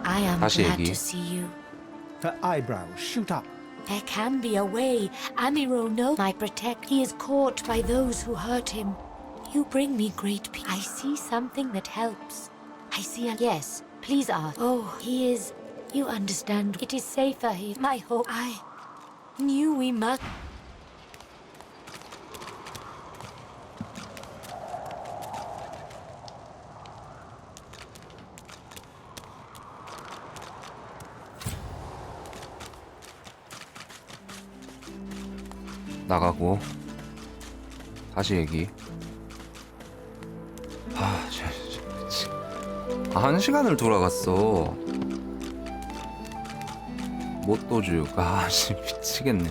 I am 다시 glad 얘기. to see you. Her eyebrows shoot up. There can be a way. Amiro knows I protect. He is caught by those who hurt him. You bring me great peace. I see something that helps. I see a... Yes, please ask. Oh, he is... You understand. It is safer here. My hope... I knew we must... 나가고 다시 얘기. 아, 한 시간을 돌아갔어. 못 도주. 아, 씨, 미치겠네.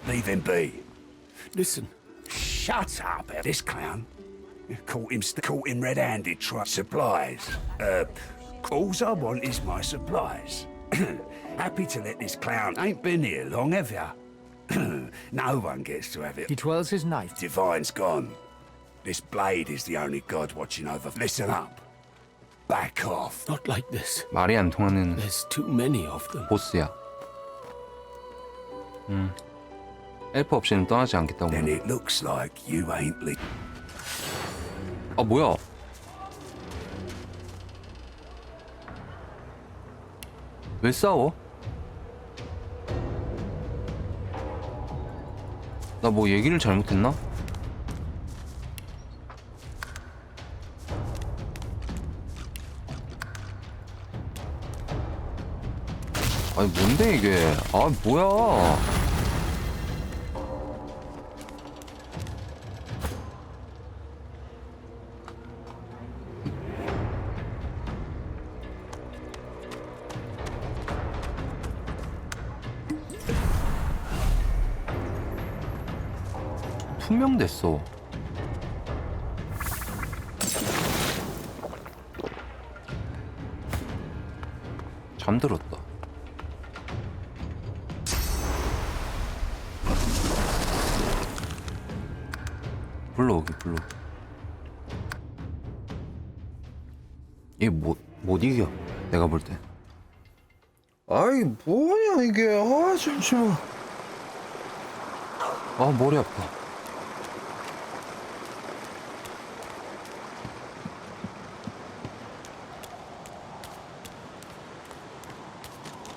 Leave him be. Listen. Shut up, this clown. Caught him red-handed trying supplies. Alls I want is my supplies. Happy to let this clown... Ain't been here long, have ya? No one gets to have it. He twirls his knife. Divine's gone. This blade is the only god watching over... Listen up. Back off. Not like this. 말이 안 통하는 There's too many of them. 보스야. 엘프 없이는 떠나지 않겠다고. Then it looks like you ain't... 아, 뭐야? 왜 싸워? 나 뭐 얘기를 잘못했나? 아니 뭔데 이게? 아 뭐야? 투명됐어. 잠들었다. 불러오기 불러. 얘 못 이겨. 내가 볼 때. 아이 뭐냐 이게. 아 잠시만. 아 머리 아파.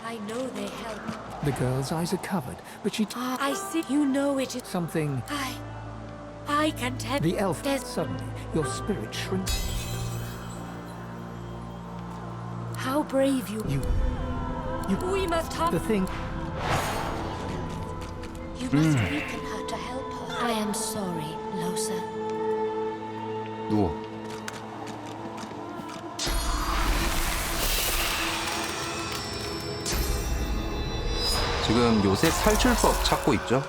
I know they help. The girl's eyes are covered, but she... I see. You know it is something... I can tell. The elf... Suddenly, your spirit shrinks. How brave you... We must have... The thing... You must weaken her to help her. I am sorry, Losa. 누워. 지금 요새 탈출법 찾고 있죠?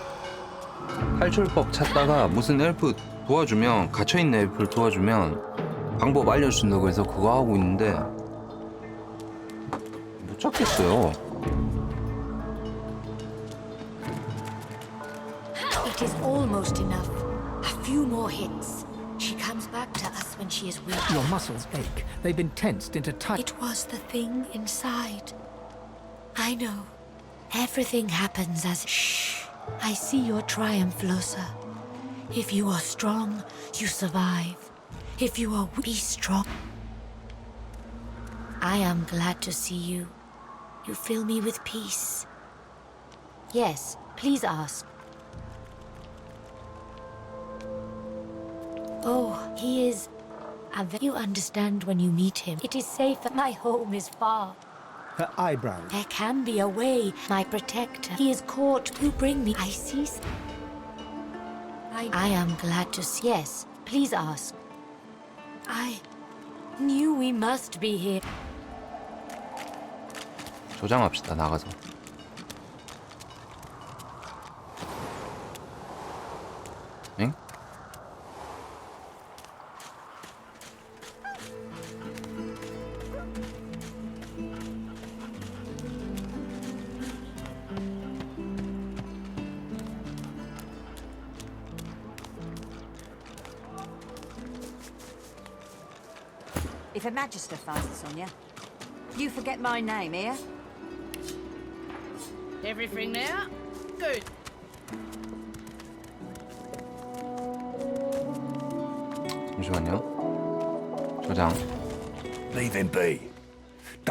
탈출법 찾다가 무슨 엘프 도와주면, 갇혀있는 엘프를 도와주면 방법 알려준다고 해서 그거 하고 있는데 못 찾겠어요. It is almost enough. A few more hits. She comes back to us when she is weak. Your muscles ache. They've been tensed into tight... It was the thing inside. I know. Everything happens as... Shh. I see your triumph, Losa. If you are strong, you survive. If you are weak, be strong. I am glad to see you. You fill me with peace. Yes, please ask. Oh, he is... You understand when you meet him. It is safe. My home is far. Her eyebrows. There can be a way, my protector. He is caught. You bring me. I see. I am glad to see. Yes, please ask. I knew we must be here. 조장합시다. 나가서. 응? If a magister finds us on you, you forget my name, here? Everything there? Good. 잠시만요. 조장. Leave him be.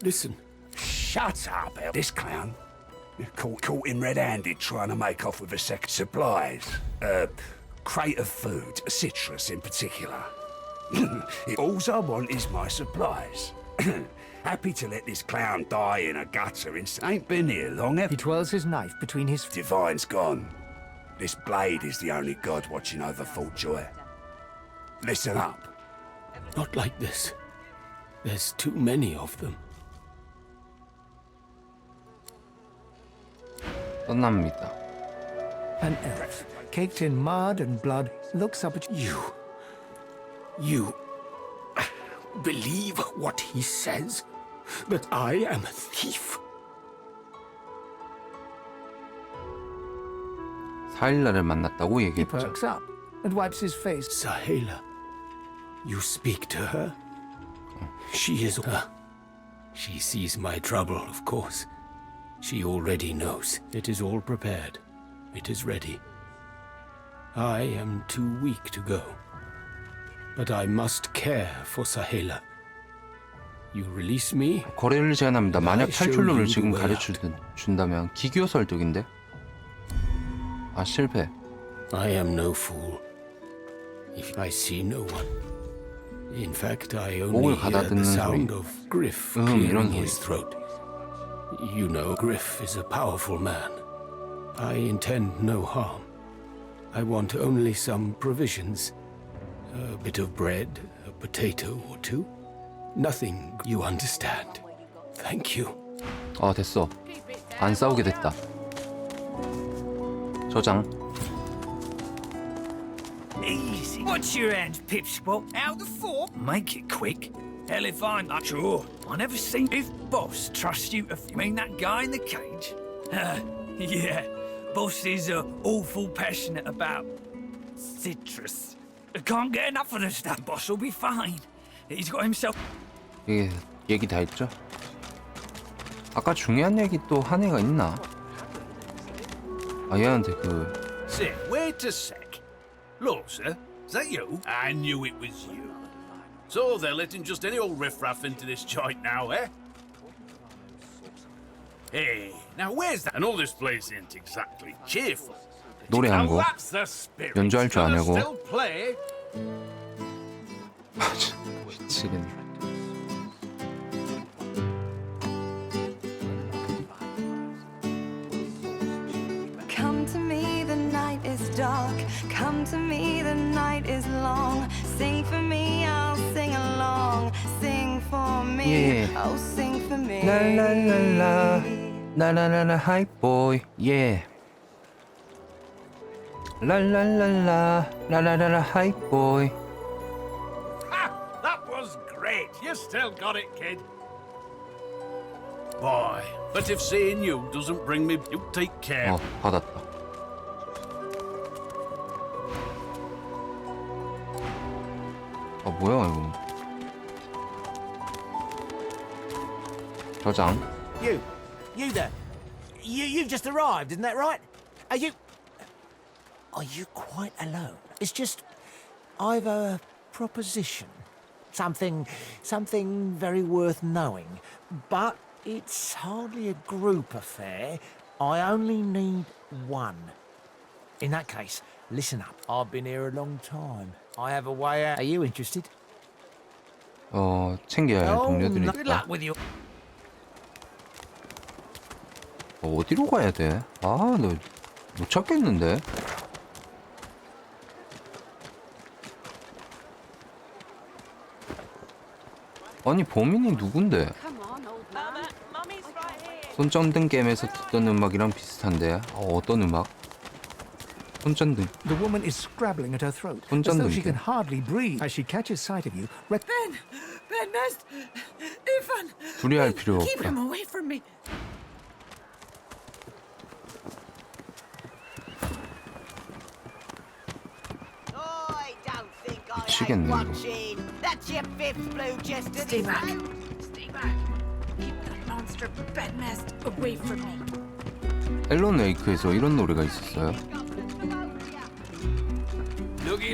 Listen. Shut up, this clown. Caught him red-handed trying to make off with a second supplies. Crate of food, citrus in particular. All I want is my supplies. Happy to let this clown die in a gutter. Ain't been here long, have... He twirls his knife between his... Divine's gone. This blade is the only god watching over Fort Joy. Listen up. Not like this. There's too many of them. 떠납니다. An elf, caked in mud and blood, looks up at you. You believe what he says? That I am a thief? 사일라를 만났다고 He 얘기했죠. perks up and wipes his face. Sahela, you speak to her? She is... She sees my trouble, of course. She already knows. It is all prepared. It is ready. I am too weak to go. But I must care for Sahela. You release me? 거래를 제한합니다. 만약 탈출로를 지금 준다면 기교 설득인데? 아 실패. I am no fool. If I see no one. In fact, I only hear the sound of Griff clearing his throat. You know, Griff is a powerful man. I intend no harm. I want only some provisions. A bit of bread, a potato or two. Nothing you understand. Thank you. 아, 됐어. 안 싸우게 됐다. 저장. Easy. What's your end, Pipsqueak? Out the form? Make it quick. Hell if I'm not sure. I never seen if Boss trusts you to mean that guy in the cage. Yeah, Boss is awful passionate about citrus. I can't get enough of the stuff. Boss will be fine. He's got himself. 이게 얘기 다 했죠? 아까 중요한 얘기 또 한 애가 있나? 아, 얘한테 그 Sir, wait a sec. Lord, sir, is that you? I knew it was you. So they're letting just any old riffraff into this joint now, eh? Hey, now where's that? I know this place ain't exactly cheerful. 노래한 거 Collapse the spirit. 연주할 줄 Gonna 아냐고. still play. 미치겠네. Come to me, the night is dark. Come to me, the night is long. Sing for me, I'll sing along. Sing for me, Yeah. oh, sing for me. 랄랄랄라 라라라라 하이 보이 예 랄랄랄라 라라라라 하이 보이. That was great. You still got it, kid. Boy, but if seeing you doesn't bring me, you take care. 어, 받았다. 아, 뭐야 이거. 저장. You there. You've just arrived, isn't that right? Are you quite alone? It's just, I've a proposition. Something very worth knowing. But it's hardly a group affair. I only need one. In that case, listen up. I've been here a long time. I have a way out. Are you interested? 챙겨야 할 동료들이 good 있다. luck with you. 어디로 가야 돼? 아, 너 못 찾겠는데? 아니, 범인이 누군데? 손전등 게임에서 듣던 음악이랑 비슷한데? 어떤 음악? 손전등. The woman is scrabbling at her throat, as 손전등. though she can hardly breathe. As she catches sight of you, Ben must. Ivan. 둘이 할 필요 Keep 없다. him away from me. 미치겠네 이거. That's your fifth blue just to Stay back. Stay back. Keep that monster bednest away from me. 앨런 웨이크에서 이런 노래가 있었어요.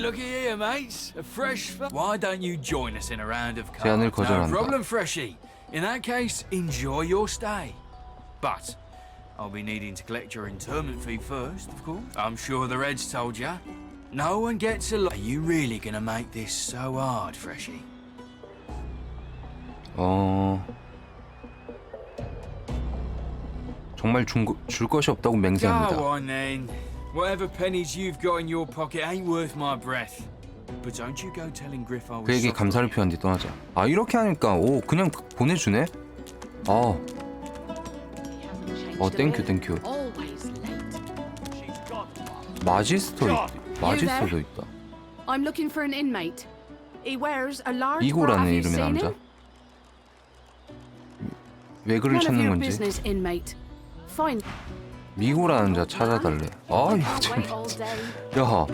Looky here, mates. A fresh. Why don't you join us in a round of 제안을 cards? No 거절한다. problem, Freshy. In that case, enjoy your stay. But I'll be needing to collect your interment fee first, of course. I'm sure the Reds told ya. No one gets a lot. Are you really gonna make this so hard, Freshy? 정말 줄 것이 없다고 맹세합니다. Go on then. Whatever pennies you've got in your pocket ain't worth my breath. But don't you go telling Griff I was 그에게 soft 감사를 on you. 표한 뒤 떠나자. 아, 이렇게 하니까 그냥 보내주네? 땡큐. 마지스터도 있다. I'm looking for an inmate. He wears a large 미고라는 bra. Have you 이름의 seen 남자. him? 왜 그를 None of 찾는 your 건지. business, inmate. Find. 미고라는 자 찾아달래. 야, 참. 야,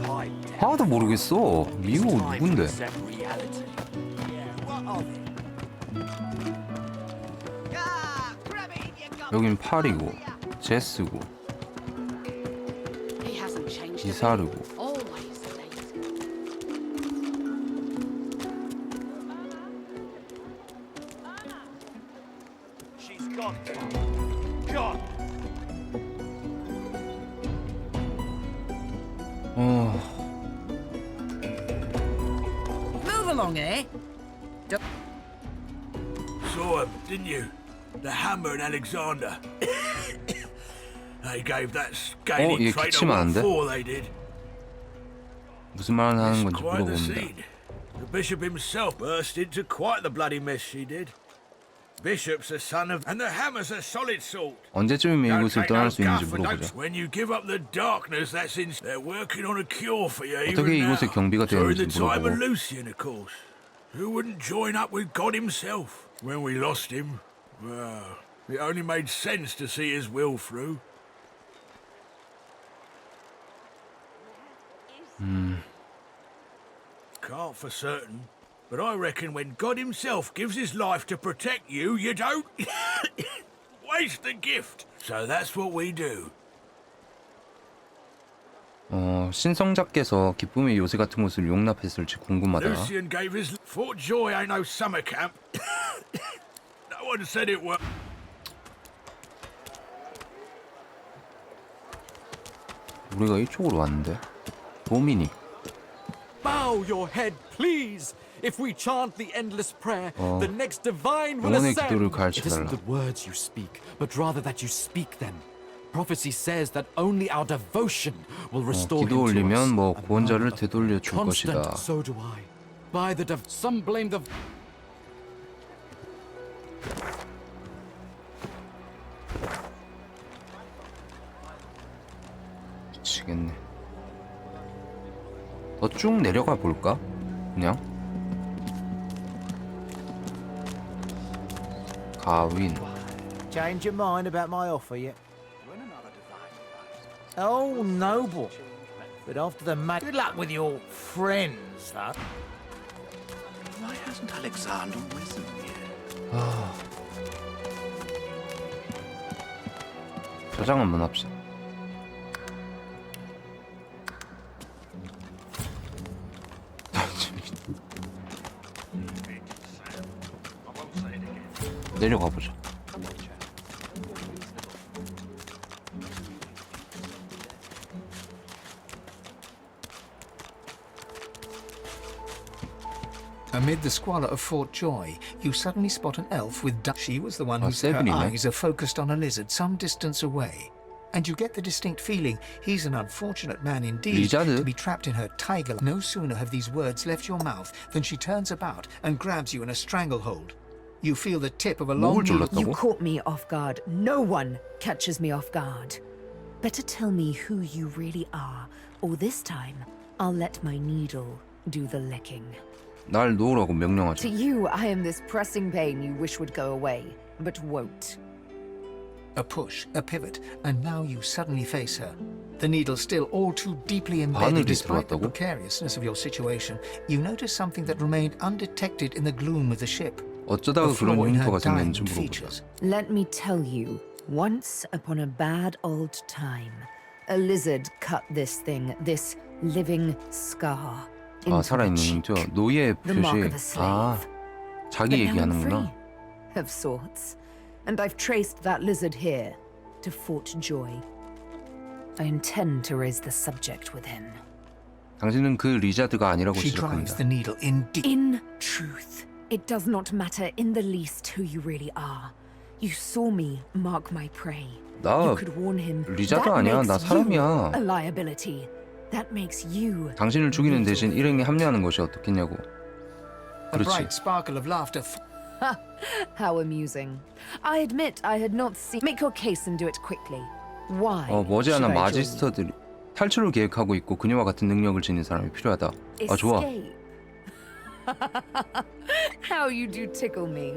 하나도 모르겠어. 미고 누군데? 여긴 파리고, 제스고, He hasn't changed. 이사르고. Always late. She's gone. Gone. Move along, eh? Saw him, didn't you? The Hammer and Alexander. They gave that scaly 얘 traitor 기침 what 하는데? for, they did. 무슨 말을 하는 건지 Quite the 물어봅니다. scene. The bishop himself burst into quite the bloody mess she did. Bishop's a son of, and the Hammer's a solid sort. 언제쯤이면 이곳을 떠날 수 있는지 Don't take no 물어보자. guff and when you give up the darkness that's in, they're working on a cure for you even 어떻게 now. 이곳에 경비가 During the 되는지 time of 물어보고. Lucian, of course. Who wouldn't join up with God himself? When we lost him, well, it only made sense to see his will through. Can't for certain, but I reckon when God himself gives his life to protect you, you don't waste the gift. So that's what we do. 신성자께서 기쁨의 요새 같은 것을 용납했을지 궁금하다. Lucian gave his Fort Joy ain't no summer camp. No one said it was. 우리가 이쪽으로 왔는데. 도미니. Bow your head, please. If we chant the endless prayer, the next divine will 영혼의 ascend. 기도를 It isn't 가르쳐달라. the words you speak, but rather that you speak them. Prophecy says that only our devotion will restore 기도 him to us. 올리면 뭐 구원자를 되돌려 줄 Constant, 것이다. so do I. By the some blame the 미치겠네. 더 쭉 내려가 볼까? 그냥 가윈. Change your mind about my offer yet? Oh, noble. But after the match, good luck with your friends, though. Why hasn't Alexander risen yet? 저장 한번 합시다. 내려가 보자. Amid the squalor of Fort Joy, you suddenly spot an elf with she was the one whose her 세븐이네. eyes are focused on a lizard some distance away. And you get the distinct feeling he's an unfortunate man indeed 리자드? to be trapped in her tiger. No sooner have these words left your mouth than she turns about and grabs you in a stranglehold. You feel the tip of a long 목을 needle. 졸랐다고? You caught me off guard. No one catches me off guard. Better tell me who you really are, or this time I'll let my needle do the licking. 날 놓으라고 To 명령하죠. you, I am this pressing pain you wish would go away, but won't. A push, a pivot, and now you suddenly face her. The needle still all too deeply embedded 바늘이 despite the 들어갔다고? precariousness of your situation. You notice something that remained undetected in the gloom of the ship. 어쩌다가 A flaw 그런 in her 흉터가 생겼는지 diamond 물어보자. features. Let me tell you, once upon a bad old time, a lizard cut this thing, this living scar. 아, 살아있는 흉터. 노예 The mark 표시. of a slave. 아, 자기 But now I'm 얘기하는구나. free, of sorts. And I've traced that lizard here to Fort Joy. I intend to raise the subject with him. 당신은 그 리자드가 아니라고 She drives 지적합니다. the needle in deep. In truth, it does not matter in the least who you really are. You saw me mark my prey. 나 You could warn him. 리자드 That 아니야. makes 나 사람이야. you a liability. That makes you. 당신을 죽이는 대신 일행에 합류하는 것이 어떻겠냐고. A 그렇지. bright sparkle of laughter. How amusing. I admit I had not seen. Make your case and do it quickly. Why? 머지않아 should I join you? 마지스터들이 탈출을 계획하고 있고 그녀와 같은 능력을 지닌 사람이 필요하다. 아, 좋아. Escape. How you do tickle me.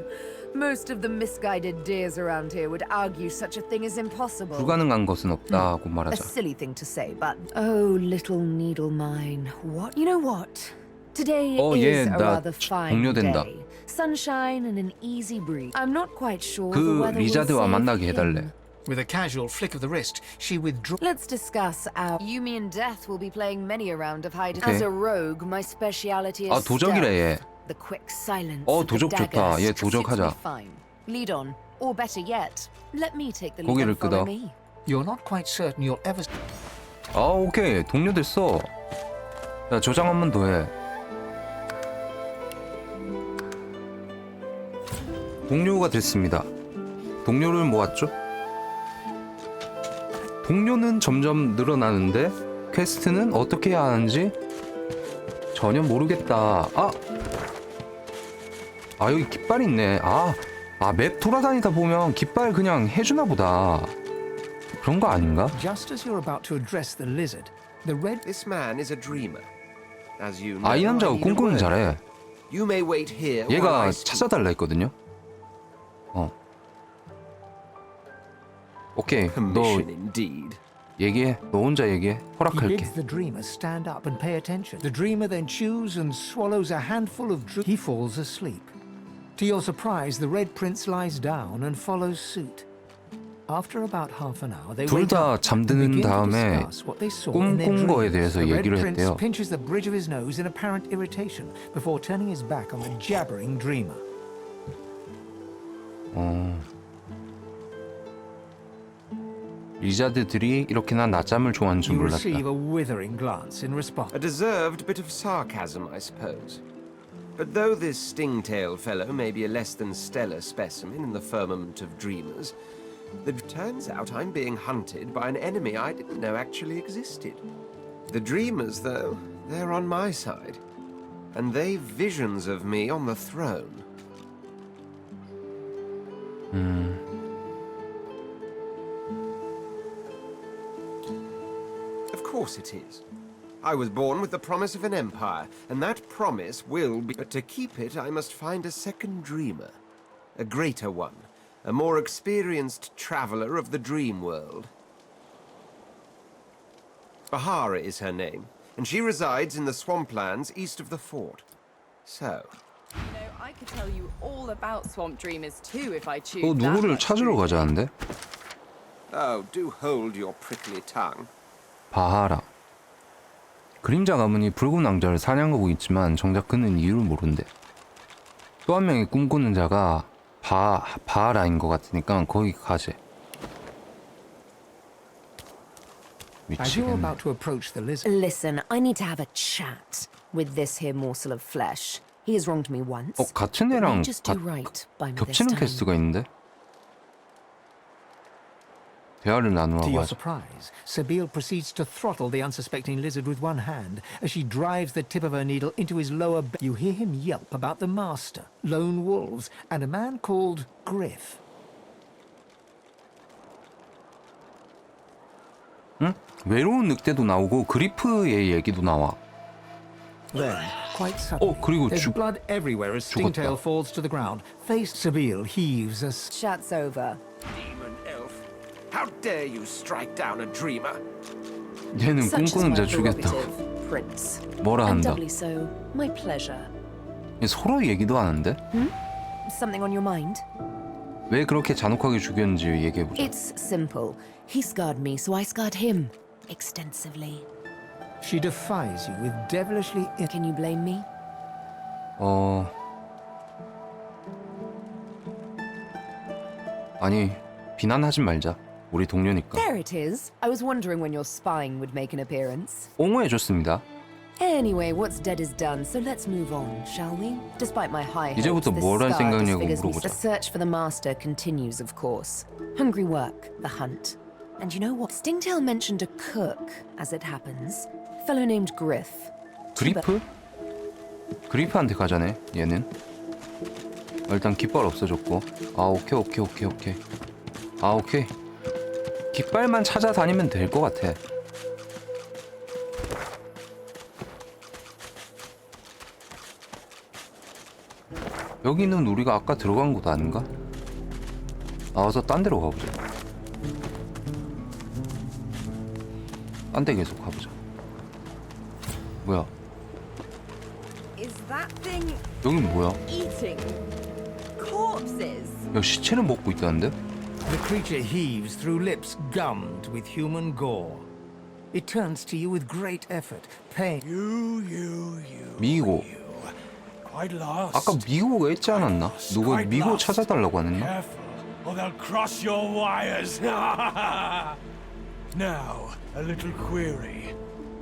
Most of the misguided dears around here would argue such a thing is impossible. 불가능한 것은 없다고 A 말하자. silly thing to say, but oh, little needle mine. What? You know what? Today 얘 is a 나 rather fine 동료된다. day. Sunshine and an easy breeze. I'm not quite sure the 그 weather will 리자드와 save 만나게 him. 해달래. With a casual flick of the wrist, she withdraws. Let's discuss our. You, me, and Death will be playing many a round of hide. Okay. As a rogue, my speciality is 아, 도적이래, 얘. stealth. The quick silence. 어, of the 도적 dagger 좋다. 얘 suits me 도적하자. fine. Lead on, or better yet, let me take the lead 고개를 and follow 끄덕. me. You're not quite certain you'll ever. 아, 오케이. 동료 됐어. 야, 저장 한 번 더 해. 동료가 됐습니다. 동료를 모았죠? 동료는 점점 늘어나는데 퀘스트는 어떻게 해야 하는지 전혀 모르겠다. 여기 깃발 있네. 맵 돌아다니다 보면 깃발 그냥 해주나 보다. 그런 거 아닌가? Just as you're about to address the lizard, the red. This man is a dreamer. As you know, 이 남자가 I need a 꿈꾸는 word. 잘해. You may wait here while 얘가 I speak. 찾아달라 했거든요. 오케이, 너 Permission indeed. 얘기해. 너 혼자 얘기해. He 허락할게. bids the dreamer stand up and pay attention. The dreamer then chews and swallows a handful of He falls asleep. To your surprise, the Red Prince lies down and follows suit. After about half an hour, they 둘 wake 다 up and 잠드는 begin to 다음에 discuss what they saw in their 꿈꾼 거에 dreams. 대해서 The Red 얘기를 Prince 했대요. pinches the bridge of his nose in apparent irritation before turning his back on the jabbering dreamer. 리자드들이 이렇게나 낮잠을 좋아하는 줄 You 몰랐다. receive a withering glance in response. A deserved bit of sarcasm, I suppose. But though this stingtail fellow may be a less than stellar specimen in the firmament of dreamers, it turns out I'm being hunted by an enemy I didn't know actually existed. The dreamers, though, they're on my side. And they've visions of me on the throne. Of course it is. I was born with the promise of an empire, and that promise will be... But to keep it, I must find a second dreamer. A greater one. A more experienced traveler of the dream world. Bahara is her name, and she resides in the swamplands east of the fort. So... You know, I could tell you all about swamp dreamers too if I choose. 또 누구를 찾으러 가자는데? Oh, do hold your prickly tongue. 바하라. 그림자 가문이 붉은 왕자를 사냥하고 있지만 정작 그는 이유를 모른대. 또 한 명의 꿈꾸는 자가 바하라인 것 같으니까 거기 가재. As you're 미치겠네. about to approach the lizard. Listen, I need to have a chat with this here morsel of flesh. He has wronged me once. 같은 Let 애랑 me just do right by me this 겹치는 time. 퀘스트가 있는데? 대화를 To 나누라고 your 하죠. surprise, Sabine proceeds to throttle the unsuspecting lizard with one hand as she drives the tip of her needle into his lower back. You hear him yelp about the master, lone wolves, and a man called Griff. 응? 외로운 늑대도 나오고 그리프의 얘기도 나와. Then, quite suddenly, 그리고 there's blood everywhere as Stingtail 죽었다. falls to the ground. Face Sabine heaves a Chat's over. Demon elf. How dare you strike down a dreamer? 얘는 Such is 꿈꾸는 my 자 죽였다. prerogative, Prince. 뭐라 And 한다. doubly so, my pleasure. 서로 얘기도 하는데? Something on your mind? 왜 그렇게 잔혹하게 죽였는지 얘기해보자. It's simple. He scarred me, so I scarred him. Extensively. She defies you with devilishly... Can you blame me? 아니, 비난하지 말자. 우리 동료니까. There it is. I was wondering when your spying would make an appearance. 옹호해줬습니다. Anyway, what's dead is done, so let's move on, shall we? Despite my high hopes, 이제부터 this 뭘 할 scar 생각이냐고 disfigures me. 물어보자. The search for the master continues, of course. Hungry work, the hunt. And you know what? Stingtail mentioned a cook, as it happens. A fellow named Griff. 그리프? 그리프한테 가자네, 얘는. 일단 깃발 없어졌고. 오케이. 오케이. 깃발만 찾아다니면 될 것 같아. 여기는 우리가 아까 들어간 곳 아닌가? 나와서 딴 데로 가보자. 딴 데 계속 가보자. 뭐야? Is that thing 여긴 뭐야? eating corpses? 야, 시체를 먹고 있다는데? The creature heaves through lips gummed with human gore. It turns to you with great effort, pain. 미고. Quite lost. 아까 미고가 했지 않았나? 누가 미고 찾아달라고 하는데? Careful, or they'll cross your wires. Now, a little query.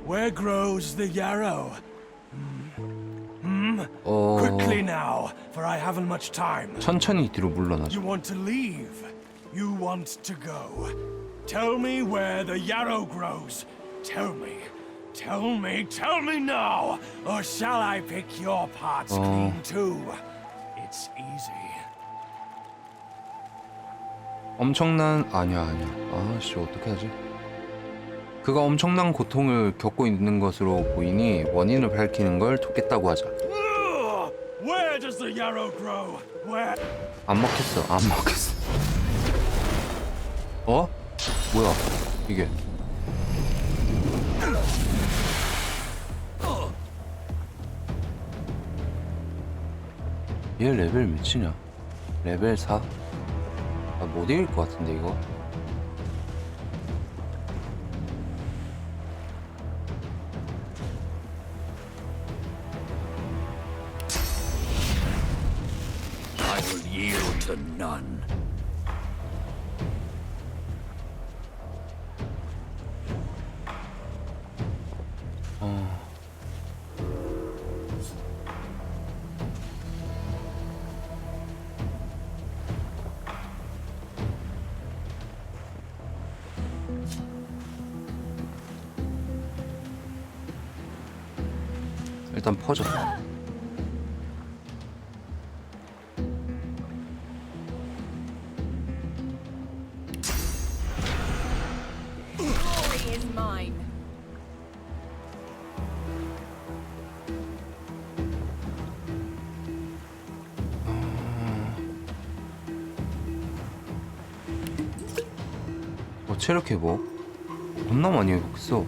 Where grows the yarrow? Quickly now, for I haven't much time. 천천히 뒤로 물러나죠. You want to leave? you want to go. Tell me where the yarrow grows. Tell me. Tell me now, or shall I pick your parts clean too? It's easy. 엄청난 아니야. 아씨 어떻게 하지? 그가 엄청난 고통을 겪고 있는 것으로 보이니 원인을 밝히는 걸 돕겠다고 하자. Where does the yarrow grow? Where? 안 먹혔어. 어? 뭐야? 이게? 얘 레벨 몇이냐? 레벨 4? 아, 못 이길 것 같은데 이거? I will yield to none. 일단 퍼져. Glory is mine. 체력 회복 겁나 많이 회복했어.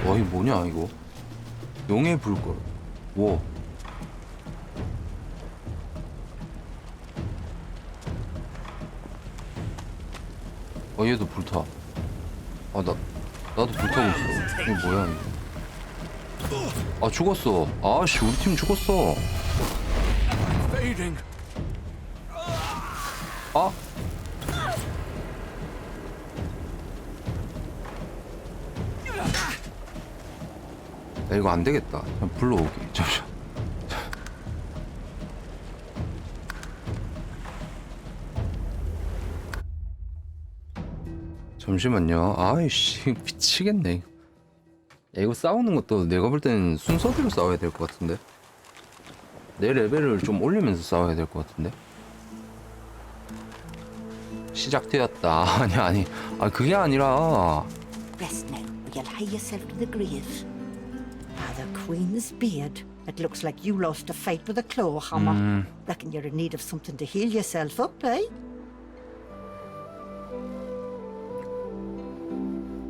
와, 이거 뭐냐 이거? 용의 불꽃. 와. 얘도 불타. 나도 불타고 있어. 이거 뭐야 이거? 죽었어. 아씨, 우리 팀 죽었어. 야, 이거 안 되겠다. 그냥 불러오기. 잠시만요. 아이씨, 미치겠네. 야, 이거 싸우는 것도 내가 볼 때는 순서대로 싸워야 될 것 같은데. 내 레벨을 좀 올리면서 싸워야 될 것 같은데. 시작되었다. 아니. 그게 아니라. Rest now, or you'll hie yourself to the grave. The Queen's beard. It looks like you lost a fight with a claw hammer. Reckon you're in need of something to heal yourself up, eh?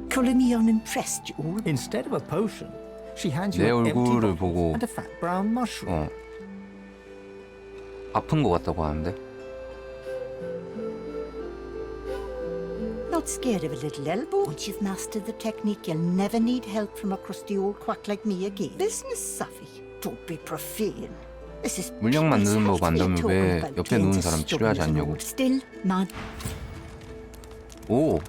Colour me unimpressed, you. Instead of a potion, she hands you 내 an empty 얼굴을 bottle 보고 and a fat brown mushroom. 아픈 것 같다고 하는데. Not scared of a little elbow? Once you've mastered the technique, you'll never need help from a crusty old quack like me again. Business savvy. Don't be profane. This is 물약 만드는 법 안다면 왜 옆에 누운 사람 치료하지 않냐고. Still, man. 오,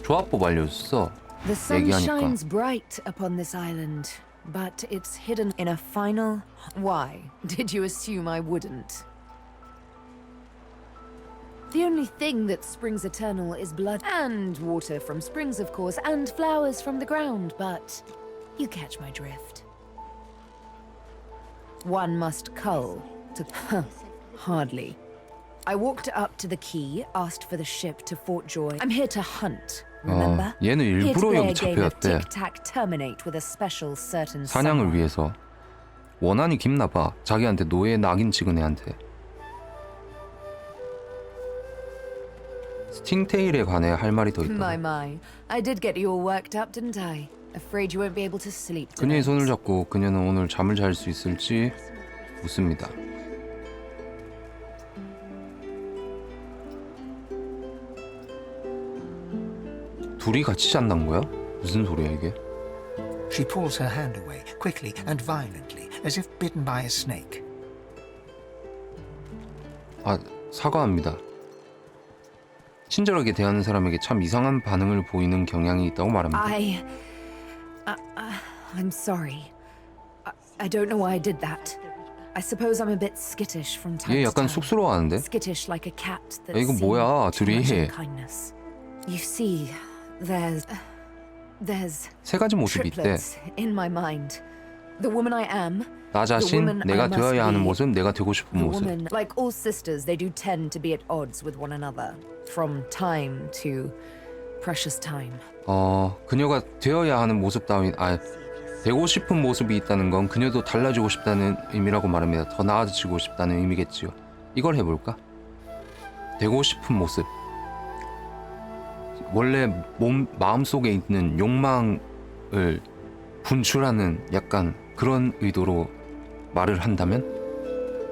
조합법 알려줬어. The sun 얘기하니까. shines bright upon this island, but it's hidden in a final... Why? Did you assume I wouldn't? The only thing that springs eternal is blood and water from springs, of course, and flowers from the ground, but you catch my drift. One must cull to... Hardly. I walked up to the quay, asked for the ship to Fort Joy. I'm here to hunt, remember? 얘는 Here to 일부러 play 여기 a game of 잡혀왔대. tic-tac terminate with a special certain 사냥을 someone. 위해서. 원한이 깊나 봐. 자기한테 노예 낙인 찍은 애한테. 팅테일에 관해 할 말이 더 있다. My. I did get you all worked up, didn't I? Afraid you won't be able to sleep 그녀의 tonight. 손을 잡고 그녀는 오늘 잠을 잘 수 있을지 묻습니다. 둘이 같이 잔다는 거야? 무슨 소리야 이게? She pulls her hand away, quickly and violently, as if bitten by a snake. 아, 사과합니다. 친절하게 대하는 사람에게 참 이상한 반응을 보이는 경향이 있다고 말합니다. I'm sorry. I don't know why I did that. I suppose I'm a bit skittish from time 얘 to 약간 time. 쑥스러워하는데? Skittish like a cat 야, that's 이거 seen 뭐야, too 둘이. much unkindness. You see, there's 세 가지 모습이 있대. triplets in my mind. The woman I am, 나 the 자신, woman 내가 I must 되어야 하는 be, 모습, 내가 되고 싶은 the 모습. woman, like all sisters, they do tend to be at odds with one another, from time to precious time. 그녀가 되어야 하는 모습 따윈 되고 싶은 모습이 있다는 건 그녀도 달라지고 싶다는 의미라고 말합니다. 더 나아지고 싶다는 의미겠지요. 이걸 해볼까? 되고 싶은 모습. 원래 마음속에 있는 욕망을 분출하는 약간 그런 의도로 말을 한다면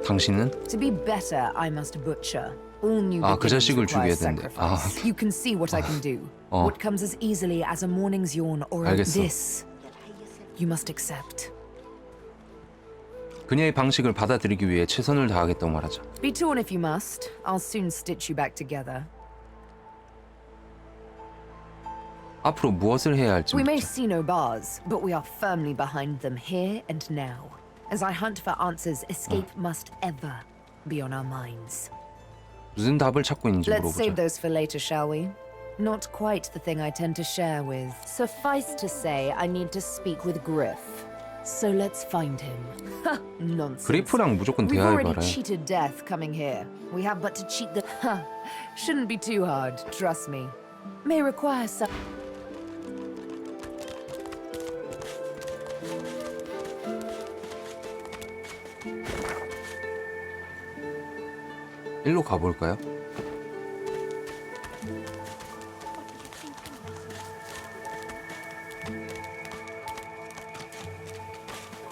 당신은 To be better, I must butcher. All new 그 beginnings 자식을 require 죽여야 된대. sacrifice. You can see what I can do. What comes as easily as a morning's yawn or 알겠어. this. You must accept. 그녀의 방식을 받아들이기 위해 최선을 다하겠다고 말하자. Be torn if you must. I'll soon stitch you back together. 앞으로 무엇을 해야 할지 We may 묻자. see no bars, but we are firmly behind them here and now. As I hunt for answers, escape must ever be on our minds. 무슨 답을 찾고 있는지 Let's save 물어보자. those for later, shall we? Not quite the thing I tend to share with. Suffice to say, I need to speak with Griff. So let's find him. Ha! Nonsense. 그리프랑 무조건 We've already 대화해봐라. cheated death coming here. We have but to cheat the... Ha! Shouldn't be too hard, trust me. May require some... 일로 가볼까요?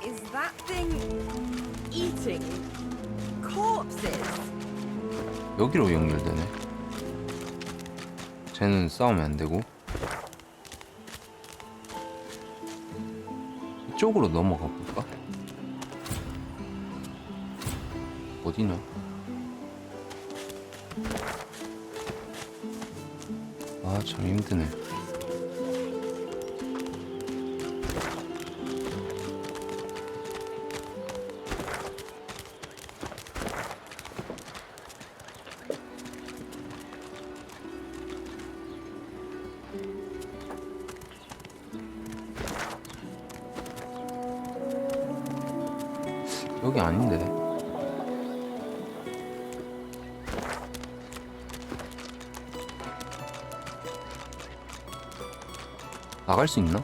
Is that thing eating corpses? 여기로 연결되네. 쟤는 싸우면 안 되고 이쪽으로 넘어가 볼까? 어디냐? 참 힘드네. 여기 아닌데. 나갈 수 있나?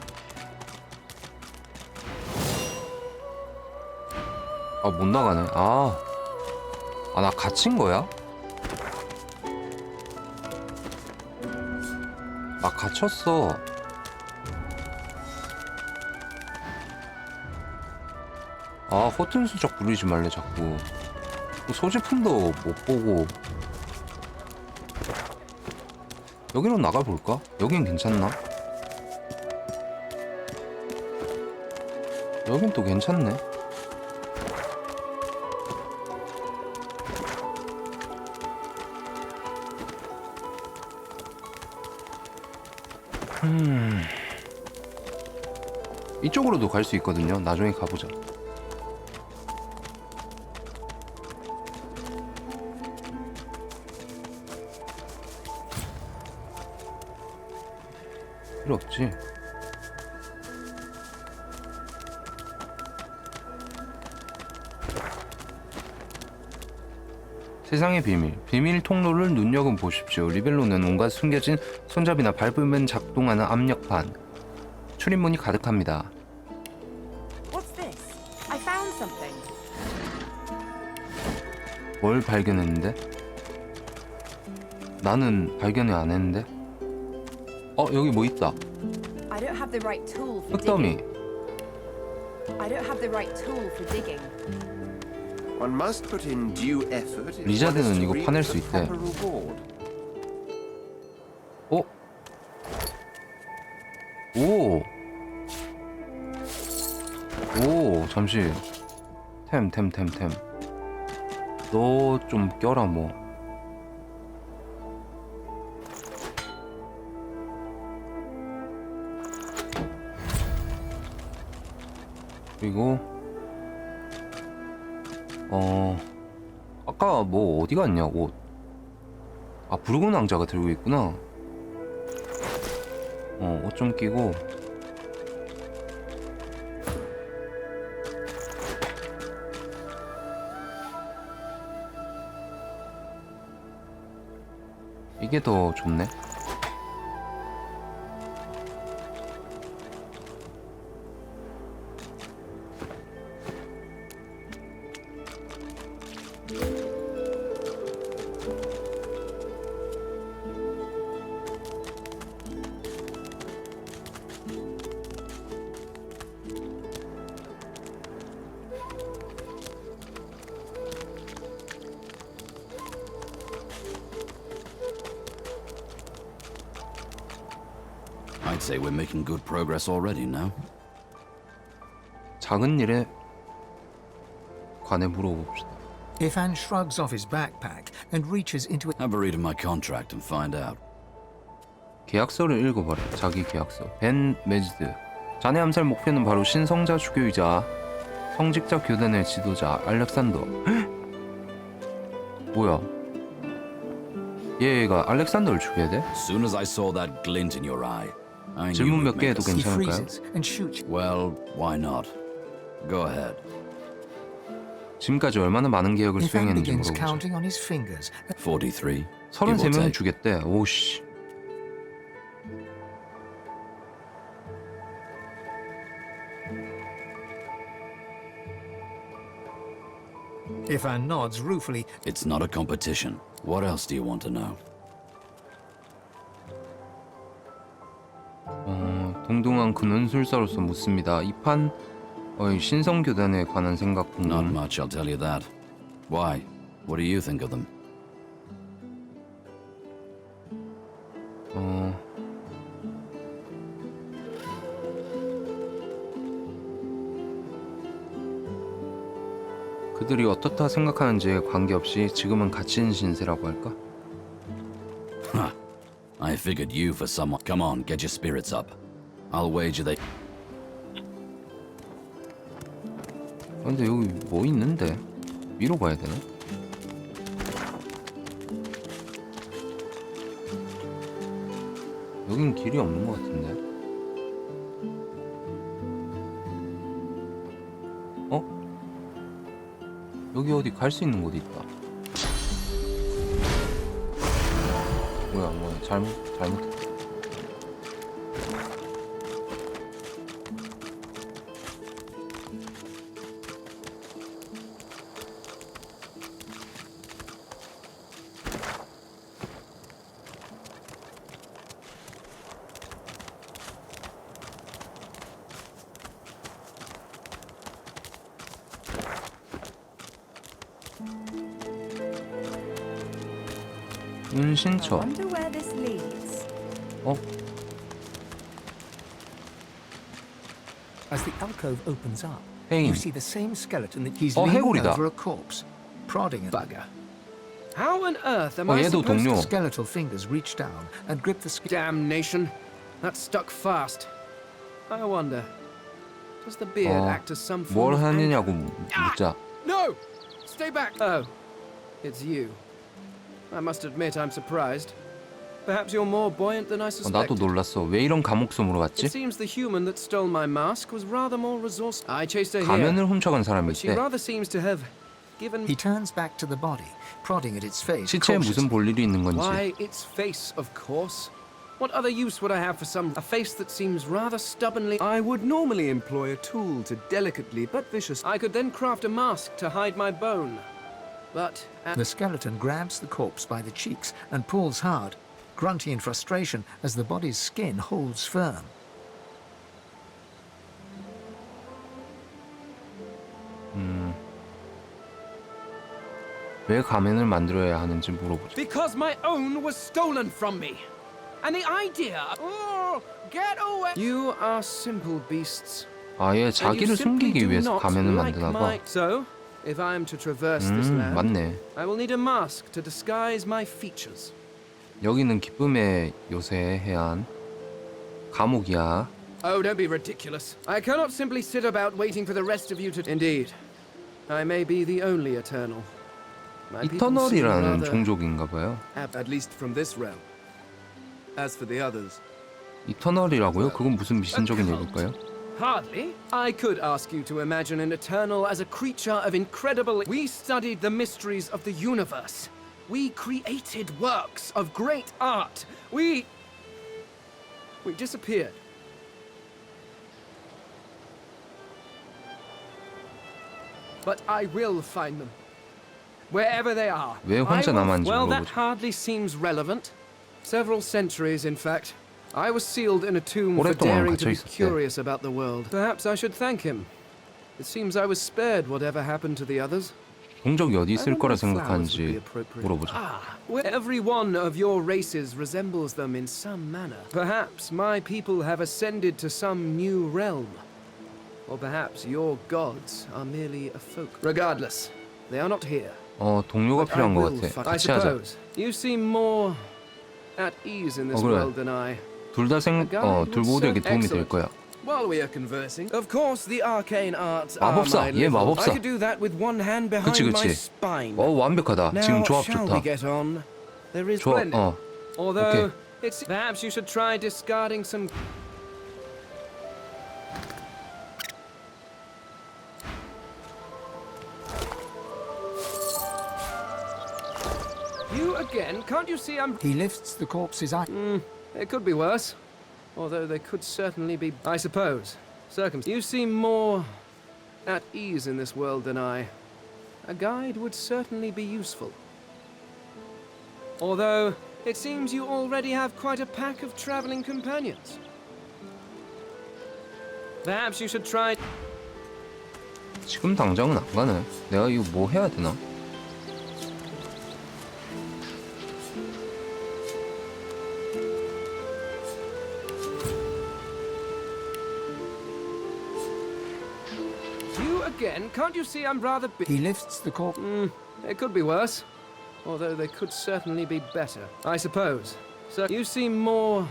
못 나가네. 나 갇힌 거야? 나 갇혔어. 허튼 수작 부리지 말래 자꾸. 소지품도 못 보고. 여기로 나가볼까? 여긴 괜찮나? 여긴 또 괜찮네. 이쪽으로도 갈 수 있거든요. 나중에 가보자. 필요 없지. 세상의 비밀. 비밀 통로를 눈여겨보십시오. 리벨로는 온갖 숨겨진 손잡이나 밟으면 작동하는 압력판. 출입문이 가득합니다. What's this? I found something. 뭘 발견했는데? 나는 발견을 안 했는데. 여기 뭐 있다. I don't have the right tool for 흙더미. digging. I don't have the right tool for digging. One must put in due effort. 리자드는 이거 파낼 수 있대. 오, 잠시. 템. 너 좀 껴라 뭐. 그리고 아까 뭐 어디 갔냐 옷. 붉은 왕자가 들고 있구나. 옷 좀 끼고. 이게 더 좋네. I'd say we're making good progress already now. 작은 일에 관해 물어봅시다. Ifan shrugs off his backpack and reaches into it. Have a read of my contract and find out. 계약서를 읽어봐라. 자기 계약서. 벤 메지드. 자네 암살 목표는 바로 신성자 주교이자 성직자 교단의 지도자 알렉산더. 뭐야? 얘가 알렉산더를 죽여야 돼? As soon as I saw that glint in your eye, I knew 질문 we'd 몇 개 make 해도 a 괜찮을까요? Well, why not? Go ahead. 지금까지 얼마나 많은 계획을 Ifan 수행했는지 begins 물어보자. counting on his fingers. 43. 33명 주겠대. 오씨. Ifan nods ruefully. It's not a competition. What else do you want to know? 동등한 근원술사로서 묻습니다. 이 판 신성교단에 관한 생각 궁금. Not much, I'll tell you that. Why? What do you think of them? 그들이 어떻다 생각하는지에 관계없이 지금은 갇힌 신세라고 할까? I figured you for someone. Come on, get your spirits up. I'll wager they. 근데 여기 뭐 있는데? 위로 가야 되나? 여긴 길이 없는 것 같은데. 여기 어디 갈 수 있는 곳이 있다. 뭐야 잘못했다. 은신처. Wonder where this leads. As the alcove opens up, Hey. you see the same skeleton that he's Oh, leaning 해골이다. over a corpse, prodding a bugger. How on earth am I 얘도 supposed 동료. Skeletal fingers reach down and grip the Damnation. That's stuck fast. I wonder, does the beard act as some form 뭘 of 하느냐고 묻자. No! Stay back! Oh, it's you. I must admit I'm surprised. Perhaps you're more buoyant than I 나도 suspected. 놀랐어. 왜 이런 감옥섬으로 갔지? It seems the human that stole my mask was rather more resourceful. I chased her here. 가면을 훔쳐간 사람이 She 있대. rather seems to have given. He turns back to the body, prodding at its face. 시체에 무슨 볼 일이 있는 건지. Why, its face, of course. What other use would I have for a face that seems rather stubbornly? I would normally employ a tool to delicately but vicious. I could then craft a mask to hide my bone. But The skeleton grabs the corpse by the cheeks and pulls hard, grunting in frustration as the body's skin holds firm. 왜 가면을 만들어야 하는지 물어보죠. because my own was stolen from me. And the idea... Oh, get away! You are simple beasts. 아예 자기를 숨기기 위해서 가면을 만드나 봐. So, if I am to traverse this land, 맞네. I will need a mask to disguise my features. 여기는 기쁨의 요새 해안. 감옥이야. Oh, don't be ridiculous. I cannot simply sit about waiting for the rest of you to... Indeed. I may be the only eternal. My people seem 이터널이라는 rather... 종족인가 봐요. At least from this realm. As for the others... 이터널이라고요? 그건 무슨 미신적인 얘기일까요? Hardly. I could ask you to imagine an eternal as a creature of incredible... We studied the mysteries of the universe. We created works of great art. We disappeared. But I will find them. Wherever they are. 왜 혼자 남았는지 Well, that 물어보죠. hardly seems relevant. Several centuries, in fact. I was sealed in a tomb for 오랫동안 daring to 갇혀 be 있었대. curious about the world. Perhaps I should thank him. It seems I was spared whatever happened to the others. 종족이 어디 있을 거라 생각하는지 물어보죠. Well, every one of your races resembles them in some manner. Perhaps my people have ascended to some new realm. Or perhaps your gods are merely a folk. Regardless, they are not here. 동료가 But I 필요한 것 will 같아. find- I 같이 하자. suppose you seem more at ease in this 그래. world than I. 둘 모두에게 도움이 될 거야. While we are conversing, of course the arcane arts 마법사, are my 얘 level. 마법사. I could do that with one hand behind 그치, my 그치. spine. 완벽하다. Now, 지금 조합 shall 좋다. we get on? There is 좋아, splendid. Although 오케이. it's perhaps you should try discarding some. You again? Can't you see I'm... He lifts the corpse's eye. It could be worse. Although they could certainly be... I suppose. You seem more at ease in this world than I. A guide would certainly be useful. Although, it seems you already have quite a pack of traveling companions. Perhaps you should try... 지금 당장은 안 가네. 내가 이거 뭐 해야 되나? Again, can't you see I'm rather big? He lifts the corpse. It could be worse. Although they could certainly be better. I suppose. So you seem more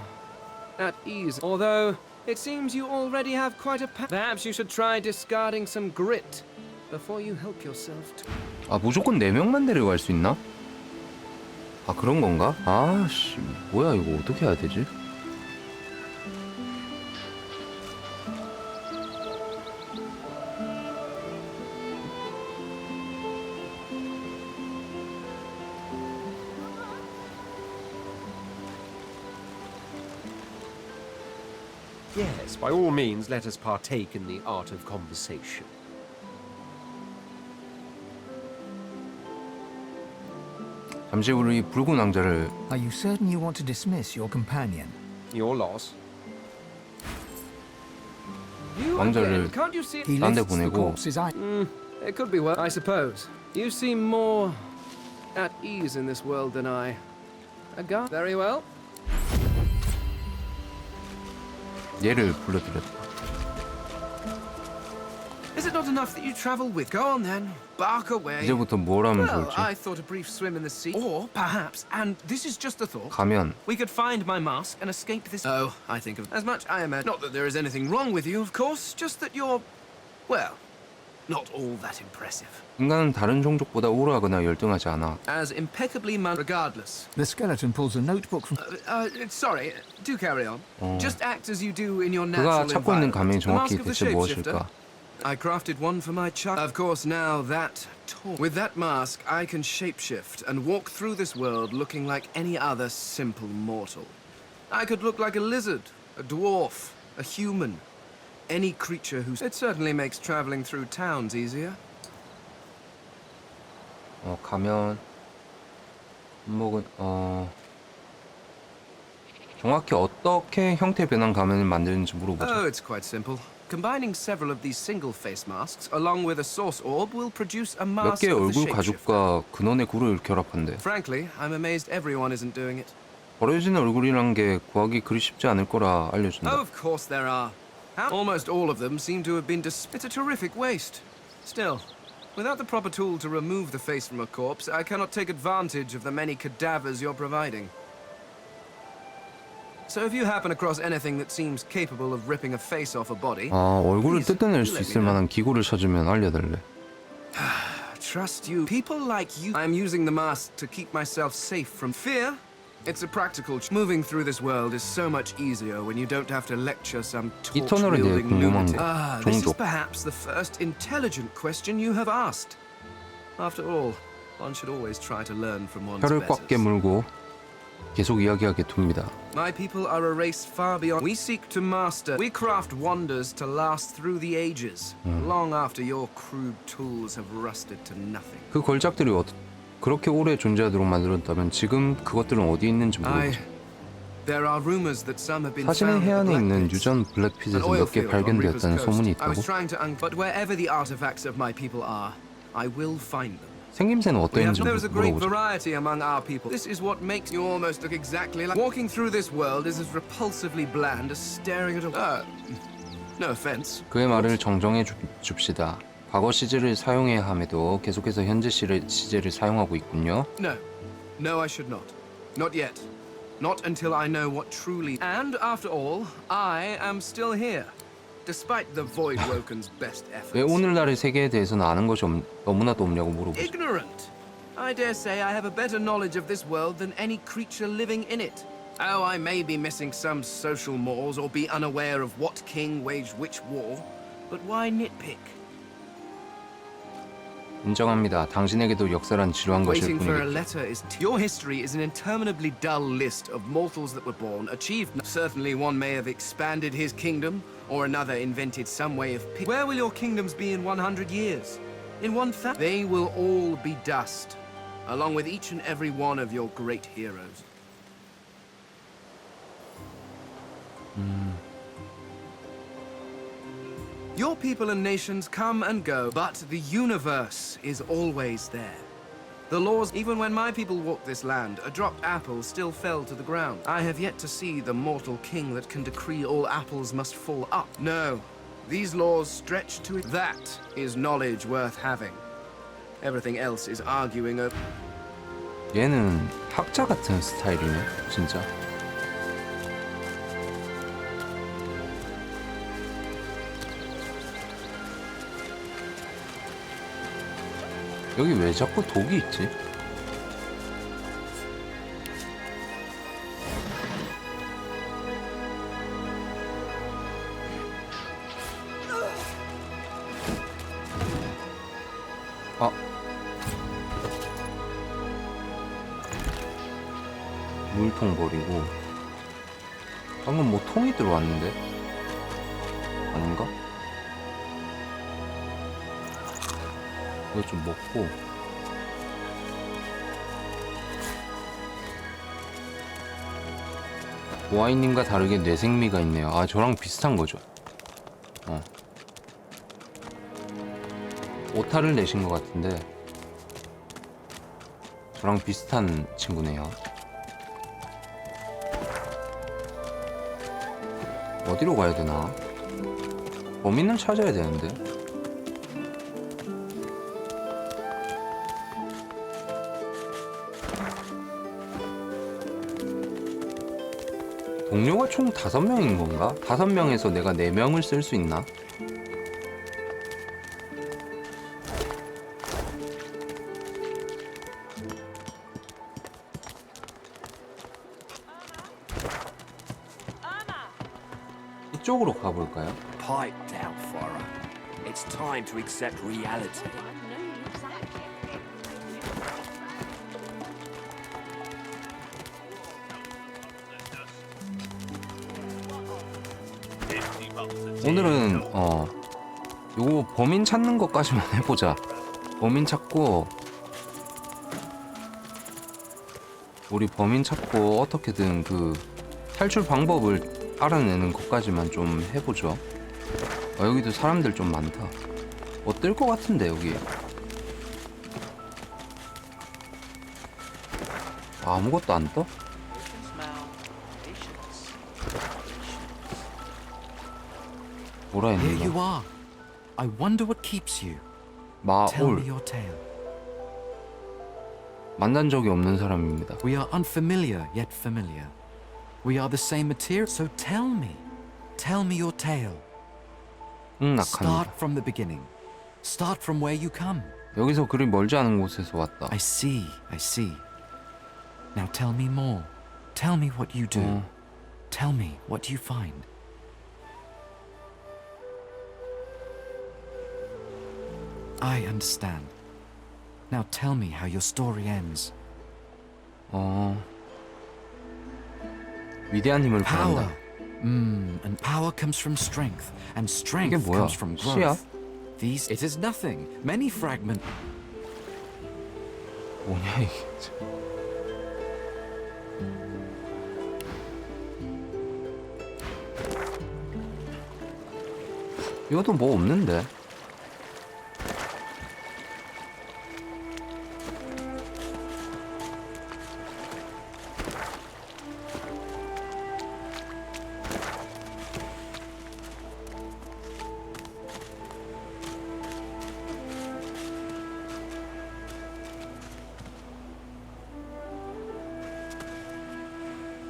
at ease. Although it seems you already have quite a Perhaps you should try discarding some grit before you help yourself to... 무조건 4명만 데려갈 수 있나? 그런 건가? 씨, 뭐야 이거 어떻게 해야 되지? Yes, by all means, let us partake in the art of conversation. 잠시 우리 붉은 왕자를 Are you certain you want to dismiss your companion? Your loss. 왕자를 Can't you see? He 딴 데 lifts the 보내고 corpse's eye. It could be worse. I suppose. You seem more at ease in this world than I. A guy. Very well. 얘를 불러들였다. Is it not enough that you travel with? Go on then. Bark away. 이제부터 뭘 하면 Well, 좋을지. I thought a brief swim in the sea. Or perhaps, and this is just a thought, 가면 we could find my mask and escape this. Oh, I think of as much I imagine. Not that there is anything wrong with you, of course, just that you're, well, not all that impressive. 인간은 다른 종족보다 우월하거나 열등하지 않아. As impeccably regardless. The skeleton pulls a notebook from... Sorry, do carry on. Just act as you do in your 그가 natural 찾고 있는 가면이 environment. The mask 정확히 of the 대체 무엇일까? shapeshifter. I crafted one for my child. Of course, now that with that mask, I can shapeshift and walk through this world looking like any other simple mortal. I could look like a lizard, a dwarf, a human, any creature who... It certainly makes traveling through towns easier. 가면 목은 정확히 어떻게 형태 변한 가면을 만드는지 물어보죠. Oh, it's quite simple. Combining several of these single face masks along with a source orb will produce a 몇 mask 개의 of the 얼굴 shapeshifter. 가죽과 근원의 굴을 결합한대. Frankly, I'm amazed everyone isn't doing it. 버려진 얼굴이란 게 구하기 그리 쉽지 않을 거라 알려준다. Oh, of course there are. Almost all of them seem to have been it's a terrific waste. Still, without the proper tool to remove the face from a corpse, I cannot take advantage of the many cadavers you're providing. So if you happen across anything that seems capable of ripping a face off a body, 얼굴을 뜯어낼 수 있을 만한 기구를 찾으면 알려달래. Trust you. People like you. I'm using the mask to keep myself safe from fear. It's a practical. Moving through this world is so much easier when you don't have to lecture some 이 터널에 대해 torch-wielding 궁금한 lunatic. 거. This is 종족. perhaps the first intelligent question you have asked. After all, one should always try to learn from one's 혀를 꽉 betters. 깨물고 계속 이야기하게 둡니다. My people are a race far beyond. We seek to master. We craft wonders to last through the ages, long after your crude tools have rusted to nothing. 그 걸작들이 그렇게 오래 존재하도록 만들었다면 지금 그것들은 어디 있는지 모르겠죠. There are rumors that some have been 사실은 found at 해안에 the 있는 Black Pits, 유전 an 블랙핏에서 oil 몇 개 field on Reaper's 발견되었다는 소문이 coast. I was 있다고? trying to but wherever the artifacts of my people are, I will find them. 생김새는 어땠는지 There is a great 물어보죠. variety among our people. This is what makes you almost look exactly like. Walking through this world is as repulsively bland as staring at a. No offense. 그의 말을 정정해 줍시다. 과거 시제를 사용해야 함에도 계속해서 현재 시제를 사용하고 있군요. No, I should not. Not yet. Not until I know what truly. And after all, I am still here, despite the Voidwoken's best efforts. 왜 오늘날의 세계에 대해서는 아는 것이 너무나도 없냐고 물어보죠. Ignorant. I dare say I have a better knowledge of this world than any creature living in it. Oh, I may be missing some social mores or be unaware of what king waged which war, but why nitpick? 인정합니다. 당신에게도 역사란 지루한 것일 Waiting for a 뿐이겠죠. letter is your history is an interminably dull list of mortals that were born, achieved. Certainly, one may have expanded his kingdom, or another invented some way of. Where will your kingdoms be in 100 years? In 1,000? They will all be dust, along with each and every one of your great heroes. Your people and nations come and go, but the universe is always there. The laws, even when my people walked this land, a dropped apple still fell to the ground. I have yet to see the mortal king that can decree all apples must fall up. No, these laws stretch to it. That is knowledge worth having. Everything else is arguing over. 얘는 학자 같은 스타일이네, 진짜. 여기 왜 자꾸 독이 있지? 아. 물통 버리고. 방금 뭐 통이 들어왔는데? 아닌가? 이거 좀 먹고. 모아이님과 다르게 뇌생미가 있네요. 아, 저랑 비슷한 거죠. 오타를 내신 것 같은데 저랑 비슷한 친구네요. 어디로 가야 되나? 범인을 찾아야 되는데. 동료가 총 5명인 건가? 5명에서 내가 4명을 쓸 수 있나? 이쪽으로 가볼까요? Pipe down, Farah. It's time to accept reality. 오늘은 요거 범인 찾는 것까지만 해보자. 범인 찾고 우리 범인 찾고 어떻게든 그 탈출 방법을 알아내는 것까지만 좀 해보죠. 여기도 사람들 좀 많다. 뭐 뜰 것 같은데 여기. 아무것도 안 떠? 뭐라 Here 했는가? you are. I wonder what keeps you. Tell me 마올. your tale. 만난 적이 없는 사람입니다. We are unfamiliar yet familiar. We are the same material. So tell me your tale. 낙합니다. Start from the beginning. Start from where you come. 여기서 그리 멀지 않은 곳에서 왔다. I see. Now tell me more. Tell me what you do. Tell me what you find. I understand. Now tell me how your story ends. 위대한 힘을 Power. 바란다. And power comes from strength, and strength 이게 뭐야? comes from growth. 씨앗? It is nothing. Many fragment. 뭐냐 이게. 이것도 뭐 없는데.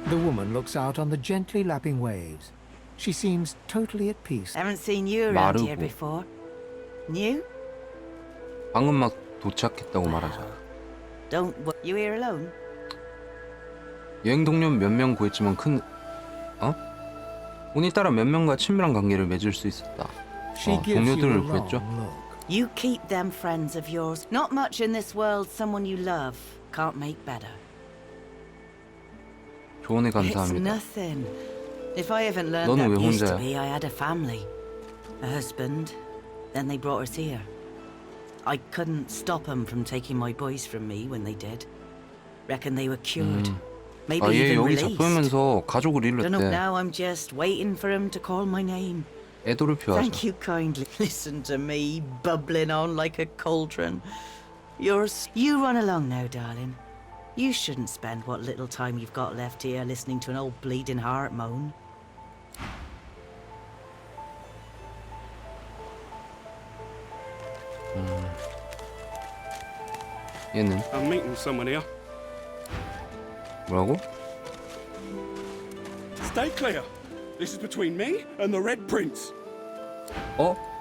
The woman looks out on the gently lapping waves. She seems totally at peace. Haven't seen you around here 마르고. before. New? 방금 막 도착했다고 말하자. You here alone? 여행 동료 몇 명 구했지만 오늘따라 몇 명과 친밀한 관계를 맺을 수 있었다. She gives you a 동료들을 long 구했죠. look. You keep them friends of yours. Not much in this world someone you love can't make better. 조언에 It's 감사합니다. nothing. If I haven't learned 너는 왜 that used to 혼자야? be, I had a family. A husband. Then they brought us here. I couldn't stop them from taking my boys from me when they did. Reckon they were cured. Maybe 얘 even 여기 released. 잡히면서 가족을 Don't know, 잃었대. now I'm just waiting for him to call my name. 애도를 표하자. Thank you kindly. Listen to me, bubbling on like a cauldron. You run along now, darling. You shouldn't spend what little time you've got left here listening to an old bleeding heart moan. 얘는 I'm meeting someone here. 뭐라고? Stay clear. This is between me and the Red Prince.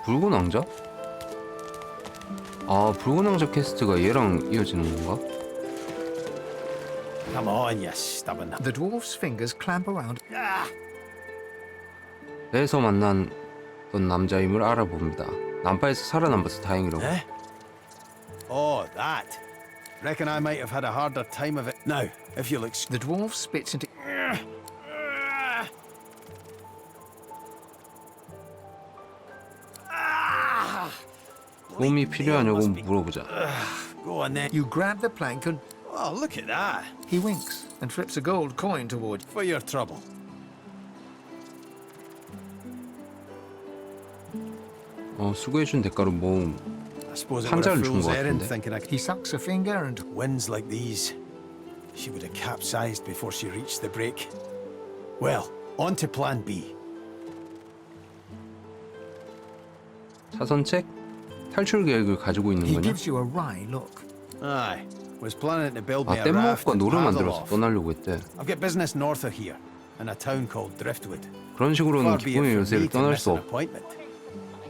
붉은 왕자? 붉은 왕자 퀘스트가 얘랑 이어지는 건가? Come on, you stubborn. The dwarf's fingers clamp around. 배에서 만난 남자임을 알아봅니다. 난파에서 살아남아서 다행이라고. Oh, that. Reckon I might have had a harder time of it. Now, if you'll The dwarf spits into. 도움이 필요하냐고 물어보자. Go on then. You grab the plank and. Oh, look at that. He winks and trips a gold coin toward. For your trouble. 수고해준 대가로 뭐 I suppose it were a 상자를 준 fool's 것 errand 같은데. thinking He sucks a finger and. winds like these. She would have capsized before she reached the break. Well, on to plan B. 사선책? 탈출 계획을 가지고 있는 He 거냐? gives you a wry look. Aye, was planning to build me a raft 뗏목과 and 노를 paddle 만들어서 off. 떠나려고 했대. I've got business north of here, in a town called Driftwood. 그런 식으로는 Far be it 기쁨의 from 요새를 me to 떠날 miss 수 an 없고 appointment.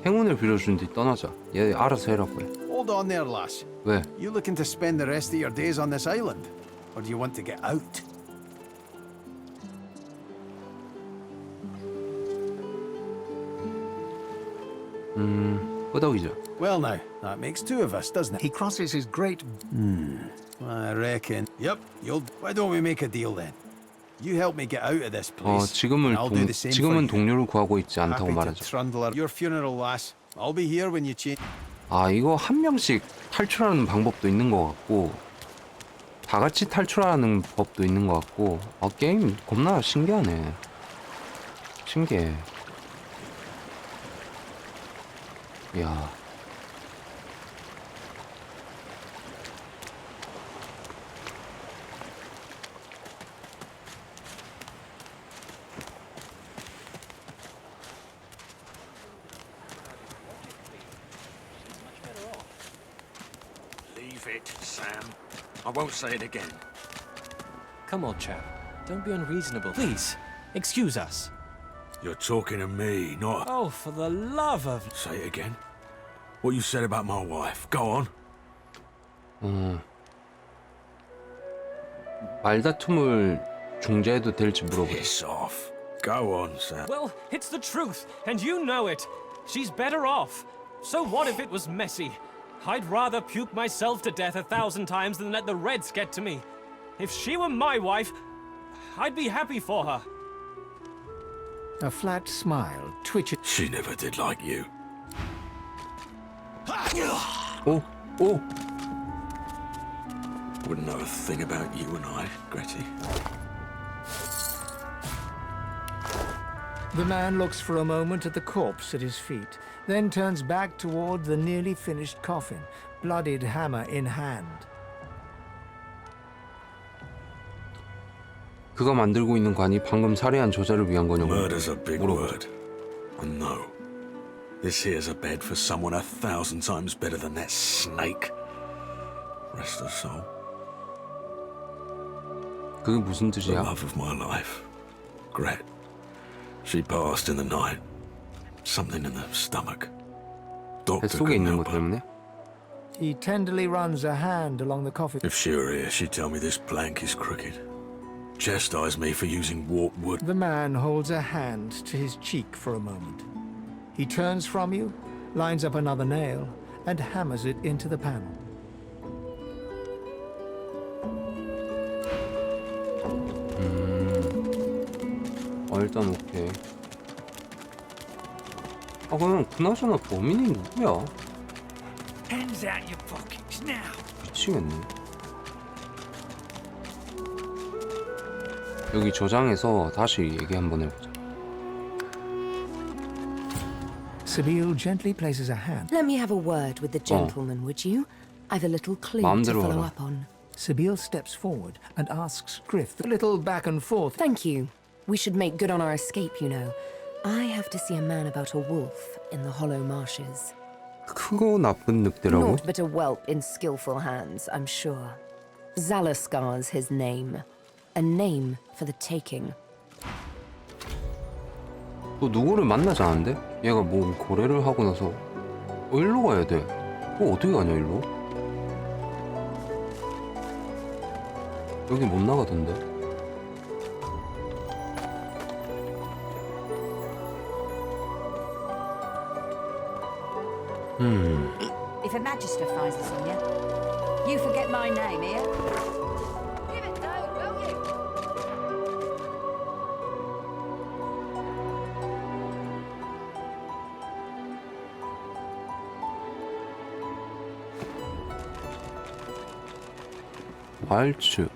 행운을 빌어준 뒤 떠나자. 얘 알아서 해라고 해. Hold on there, lass. 왜? You looking to spend the rest of your days on this island? Or do you want to get out? 끄덕이자. Well now, that makes two of us, doesn't it? He crosses his great. I reckon. Yep, why don't we make a deal then? You help me get out of this place. and I'll do the same for 지금은 you. 동료를 구하고 있지 않다고 Happy to 말하죠. trundle your funeral, lass. I'll be here when you change. 이거 한 명씩 탈출하는 방법도 있는 것 같고 다 같이 탈출하는 법도 있는 것 같고. 게임 겁나 신기하네. 신기해. 이야. Leave it, Sam. I won't say it again. Come on, chap. Don't be unreasonable. Please, excuse us. You're talking to me, not... Oh, for the love of... Say it again. What you said about my wife. Go on. 말다툼을 중재해도 될지 물어보래. Piss off. Go on, Sam. Well, it's the truth, and you know it. She's better off. So what if it was messy? I'd rather puke myself to death 1,000 times than let the Reds get to me. If she were my wife, I'd be happy for her. A flat smile twitches. She never did like you. Oh. Wouldn't know a thing about you and I, Gretty. The man looks for a moment at the corpse at his feet, then turns back toward the nearly finished coffin, bloodied hammer in hand. 그가 만들고 있는 관이 방금 살해한 저자를 위한 거냐고. Murder's a big word. And no, this here's a bed for someone 1,000 times better than that snake. Rest her soul. 그게 무슨 The 뜻이야? love of my life. Gret. She passed in the night. Something in the stomach. Doctor 뱃속에 couldn't 있는 help 것 her. 때문에? He tenderly runs a hand along the coffin. If she were here, she'd tell me this plank is crooked. Chastise me for using warped wood. The man holds a hand to his cheek for a moment. He turns from you, lines up another nail, and hammers it into the panel. 일단 오케이. 그럼 그나저나 범인이 누구야? Hands out your pockets now. 미치겠네. 여기 저장해서 다시 얘기 한번 해보자. Sibyl gently places a hand. Let me have a word with the gentleman, would you? I've a little clue to 마음대로 follow 하라. up on. Sibyl steps forward and asks Griff a little back and forth. Thank you. We should make good on our escape, you know. I have to see a man about a wolf in the hollow marshes. 크고 나쁜 늑대라고? Naught but a whelp in skillful hands, I'm sure. Zalaskar's his name. A name for the taking. 또 누구를 만나지 않은데? 얘가 뭐 거래를 하고 나서 일로 가야 돼. 어떻게 가냐 일로? 여기 못 나가던데. If Her Magister finds us on you, you forget my name here. Give it down, will you? 왈츠.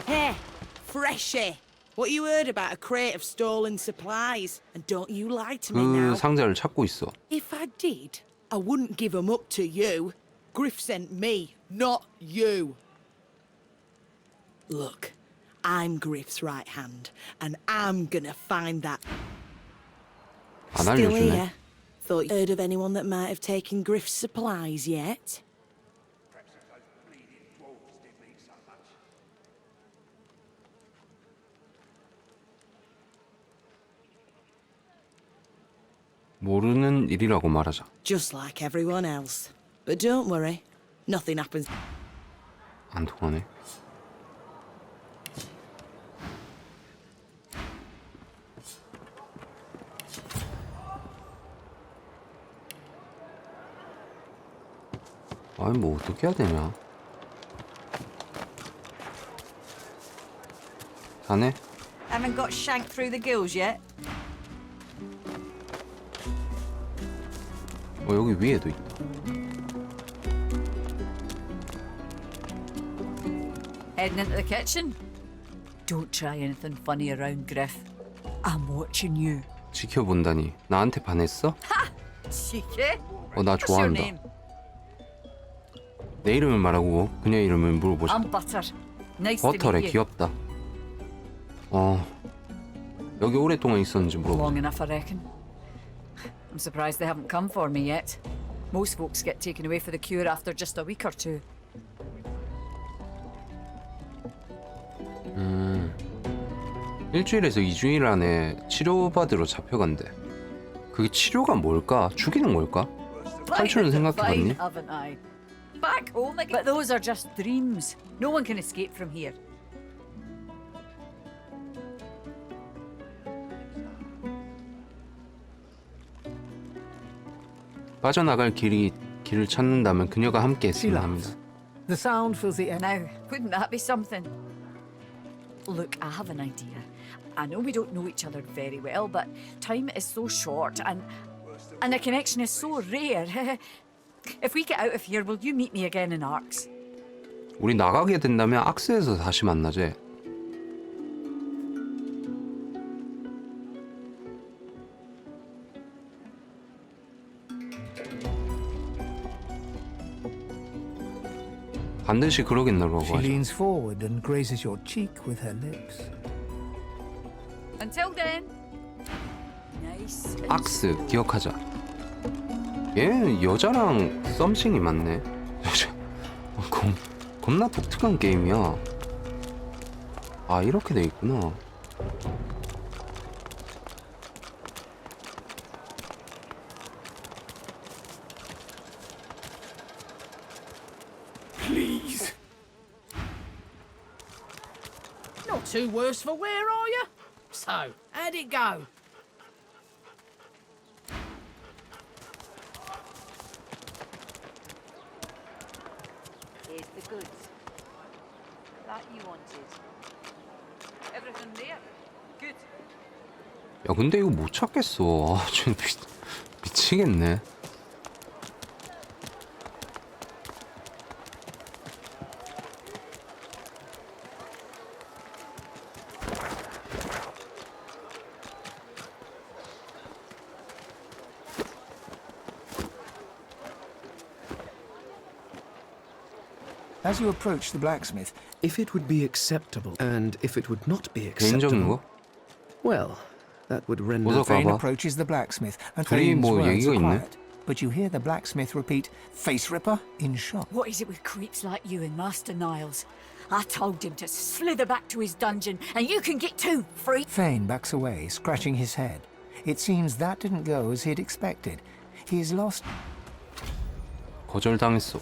Hey, Freshie. What you heard about a crate of stolen supplies? And don't you lie to me 그 now. 상자를 찾고 있어. If I did, I wouldn't give them up to you. Griff sent me, not you. Look, I'm Griff's right hand, and I'm gonna find that. 안 Still 알려주네. here? Thought you heard of anyone that might have taken Griff's supplies yet? 모르는 일이라고 말하자. Just like everyone else. But don't worry, nothing happens. 안 통하네. 아니 뭐 어떻게 해야 되냐? 자네? Haven't got shanked through the gills yet? 여기 위에도 있다. Heading into the kitchen? Don't try anything funny around, Griff. I'm watching you. 지켜본다니. 나한테 반했어? Cheeky. 나 What's your 좋아한다. name? 내 이름을 말하고 그녀 이름을 물어보자. I'm Butter. Nice to 버터래, meet you. 귀엽다. 여기 오랫동안 있었는지 물어보자. Long enough, I reckon. I'm surprised they haven't come for me yet. Most folks get taken away for the cure after just a week or two. 일주일에서 2주일 안에 치료받으러 잡혀간대. 그게 치료가 뭘까? 죽이는 걸까? 탈출은 생각해봤니? Fine, haven't I? Back home again. But those are just dreams. No one can escape from here. 빠져나갈 길을 찾는다면 그녀가 함께 She 했으면 합니다. laughs. The sound fills the air. Now, wouldn't that be something? Look, I have an idea. I know we don't know each other very well, but time is so short and a connection is so rare. If we get out of here, will you meet me again in Arcs? 우리 나가게 된다면 악스에서 다시 만나재. 반드시 그러겠나라고 She 하죠. leans forward and grazes your cheek with her lips. Until then. Nice. 악스 기억하자. 얘 여자랑 썸씽이 많네. 겁나 독특한 게임이야. 아, 이렇게 돼 있구나. Please. Not too worse for wear, are you? So, how'd it go? Here's the goods. That you wanted. Everything there? Good. 야, 근데 이거 못 찾겠어. 아, 쟤 미치겠네. As you approach the blacksmith, If it would be acceptable, and if it would not be 개인적인 acceptable, 거? well, that would render. 어서 Thane 가봐. approaches the blacksmith, and 둘이 Thane's 뭐 words 얘기가 are 있네? quiet. But you hear the blacksmith repeat, "Face ripper," in shock. What is it with creeps like you and Master Niles? I told him to slither back to his dungeon, and you can get too free. Thane backs away, scratching his head. It seems that didn't go as he'd expected. He's lost. 거절당했어.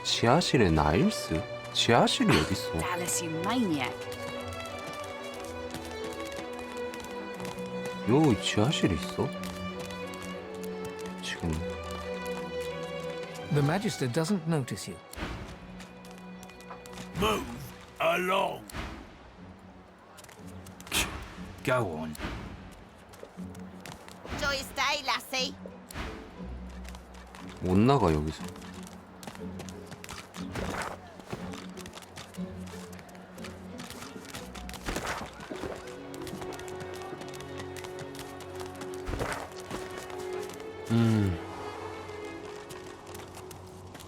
지하실에 나일스? 지하실이 어딨어? Dallas, you maniac. 요 지하실이 있어? 미치겠네. The Magister doesn't notice you. Move along. Go on. Enjoy your stay, lassie. 못 나가 여기서.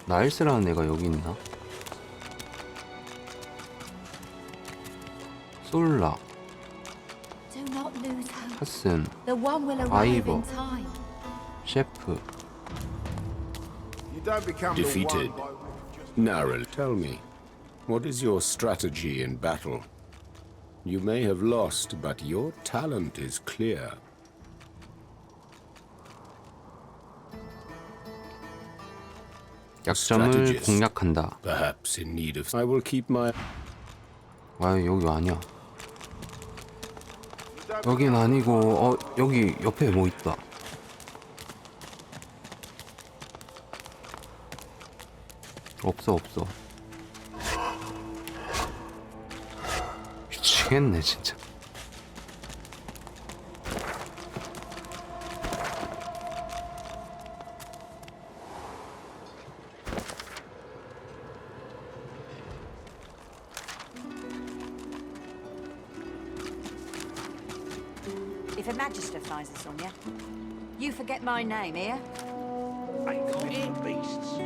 나일스라는 애가 여기 있나? 솔라, Do not lose hope. 하슨, The one will arrive 아이버, in time. 셰프. Defeated. Narl, tell me, what is your strategy in battle? You may have lost, but your talent is clear. 약점을 Strategist. 공략한다. Perhaps in need of. I will keep my. 아, 여기 아니야. 여긴 아니고, 여기 옆에 뭐 있다. 없어. 미치겠네 진짜. If a magister finds this on you, you forget my name, here? Ain't got any beasts.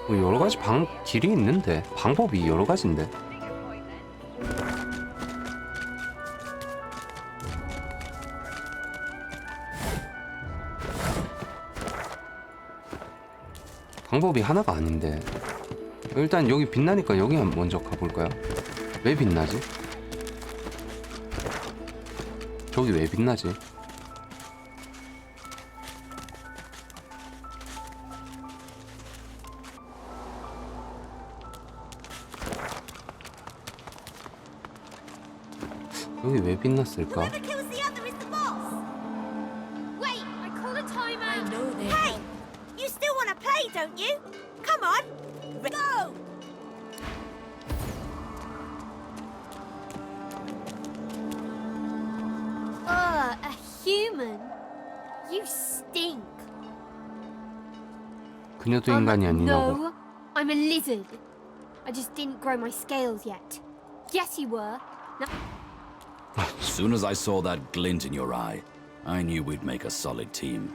뭐 여러 가지 길이 있는데 방법이 여러 가지인데. 방법이 하나가 아닌데. 일단 여기 빛나니까 여기 먼저 가볼까요? 왜 빛나지? 저기 왜 빛나지? 여기 왜 빛났을까? Whoever kills the other is the boss. Wait, I call a timer. I know they. Hey, you still want to play, don't you? Come on, go. A human? You stink. 그녀도 인간이 아니냐고. No, I'm a lizard. I just didn't grow my scales yet. Yes, you were. Now As soon as I saw that glint in your eye, I knew we'd make a solid team.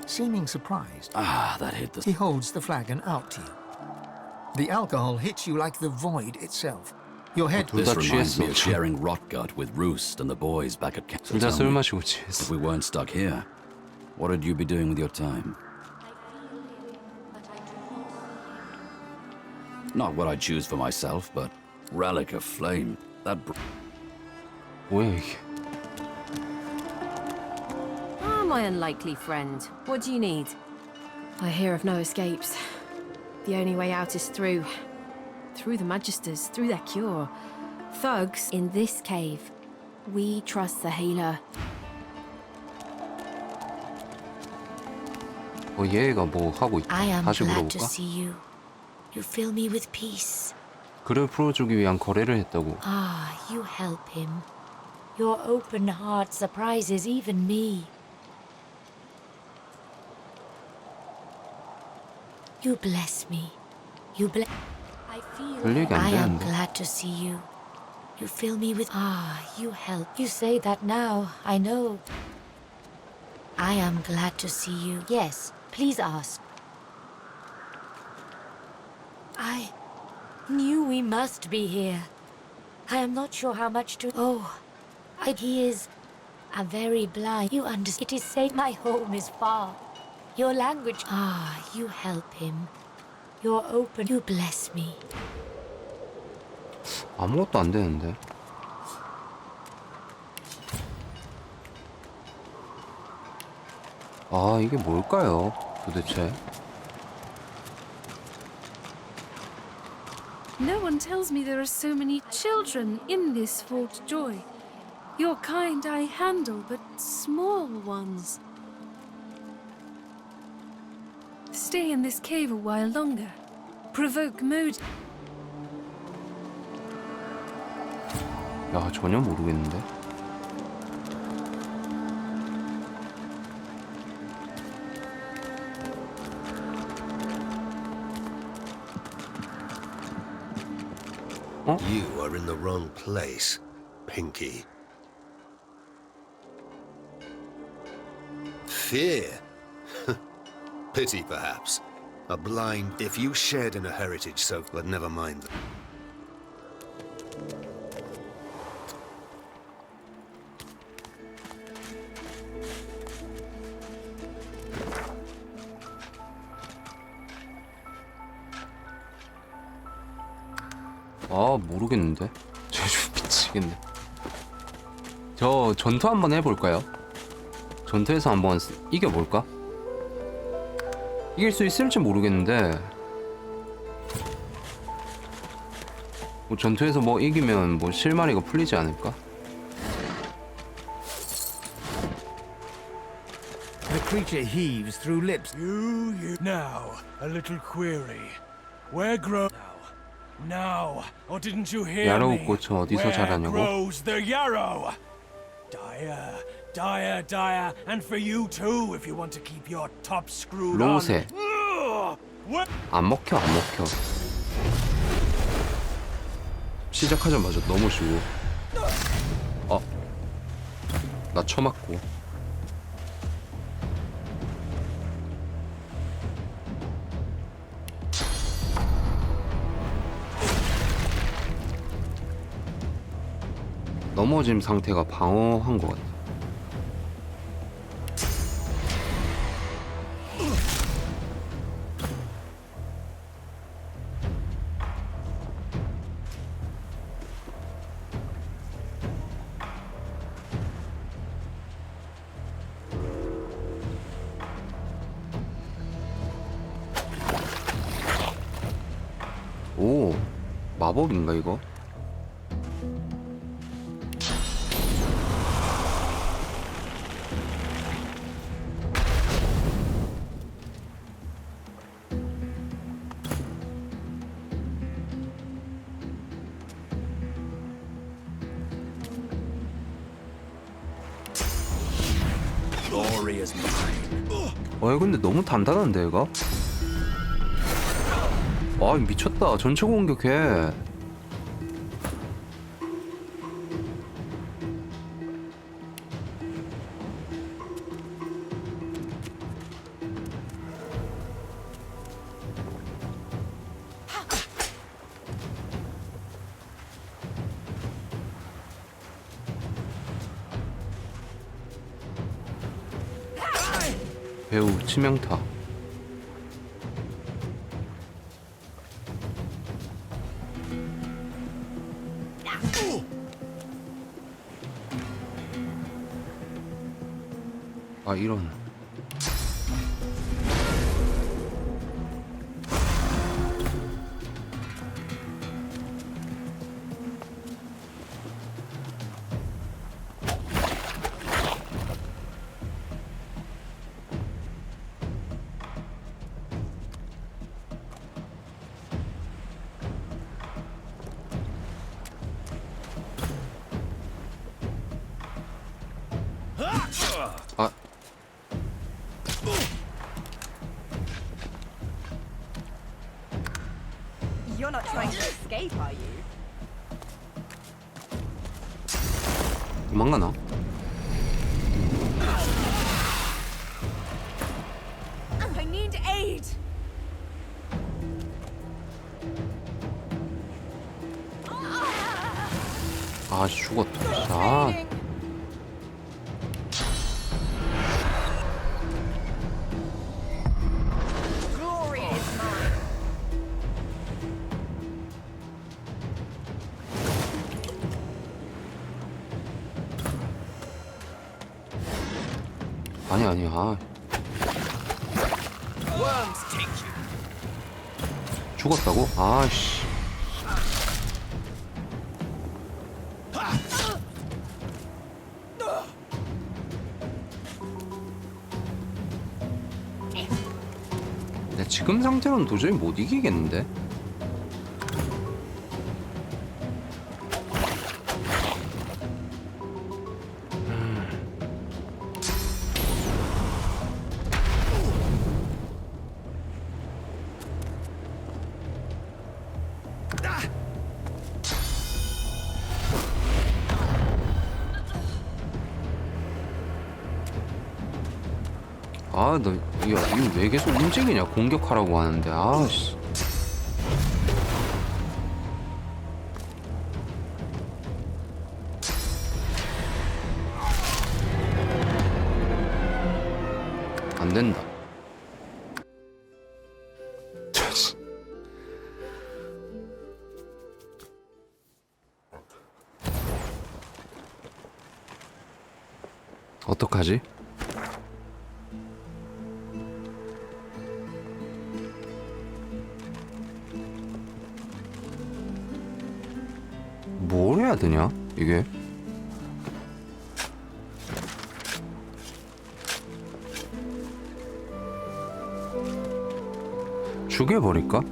Seeming surprised, That hit the... he holds the flagon out to you. The alcohol hits you like the void itself. Your head... This reminds me of sharing Rotgut with Roost and the boys back at camp. 둘 다 술 마시고 취했어. If we weren't stuck here, what would you be doing with your time? Not what I'd choose for myself, but relic of flame. That... 뭐야 이게? Ah, my unlikely friend. What do you need? I hear of no escapes. The only way out is through. Through the Magisters, through their cure. Thugs in this cave. We trust the healer. 얘가 뭐 하고 있다. I am 다시 glad to 물어볼까? see you. You fill me with peace. 그를 풀어주기 위한 거래를 했다고. Ah, you help him. Your open heart surprises even me. You bless me. You bless. I feel. 별 얘기 안 I am 되는데. glad to see you. You fill me with. Ah, you help. You say that now. I know. I am glad to see you. Yes, please ask. I knew we must be here. I am not sure how much to. Oh, he is a very blind. You understand? It is said my home is far. Your language. Ah, you help him. You're open. You bless me. 아무것도 안 되는데. 아, 이게 뭘까요? 도대체. No one tells me there are so many children in this Fort Joy. Your kind I handle, but small ones. Stay in this cave a while longer. Provoke mood. 야, 전혀 모르겠는데. You are in the wrong place, Pinky. Fear? Pity, perhaps. A blind... If you shared in a heritage so... But never mind. 아, 모르겠는데. 저 미치겠네. 저 전투 한번 해볼까요? 전투에서 한번 이겨볼까? 이길 수 있을지 모르겠는데. 뭐 전투에서 뭐 이기면 뭐 실마리가 풀리지 않을까? The creature heaves through lips. Now, a little query. Where grow now? Or didn't you hear 야로우 me? 꽃은 어디서 Where 자라냐고? grows the yarrow? Dire, and for you too, if you want to keep your top screwed on. 로세. 안 먹혀. 시작하자마자 너무 쉬워. 나 쳐맞고. 넘어짐 상태가 방어한 것 같아. 오, 마법인가 이거? 근데 너무 단단한데 얘가? 아 미쳤다. 전체 공격해. 배우 치명타. 아 이런. 아. You're not trying to escape, are you? 도망가나? I need aid. 아 죽었다. 아. Glory is mine. 아니 아. Worms take you. 죽었다고? 아씨. 지금 상태로는 도저히 못 이기겠는데? 아, 너, 이거 왜 계속 움직이냐? 공격하라고 하는데, 아씨. 안 된다. 어떡하지? 해야 되냐 이게? 죽여버릴까?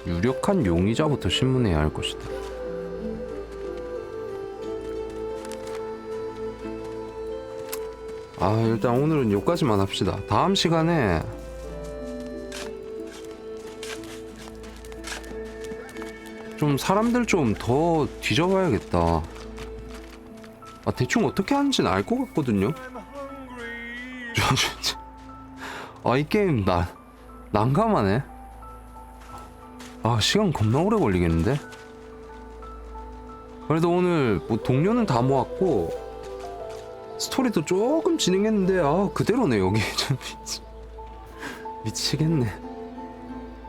유력한 용의자부터 신문해야 할 것이다. 아, 일단 오늘은 여기까지만 합시다. 다음 시간에 좀 사람들 좀 더 뒤져봐야겠다. 아, 대충 어떻게 하는지는 알 것 같거든요. 아, 이 게임 난감하네. 아, 시간 겁나 오래 걸리겠는데? 그래도 오늘 뭐 동료는 다 모았고 스토리도 조금 진행했는데 아, 그대로네 여기. 미치겠네.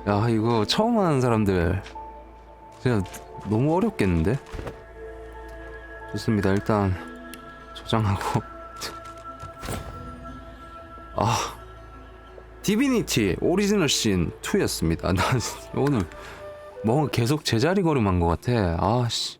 야, 이거 처음 하는 사람들 진짜 너무 어렵겠는데? 좋습니다. 일단 저장하고 아, 디비니티 오리지널 씬 2였습니다. 나 오늘 뭔가 계속 제자리 걸음한 것 같아. 아씨.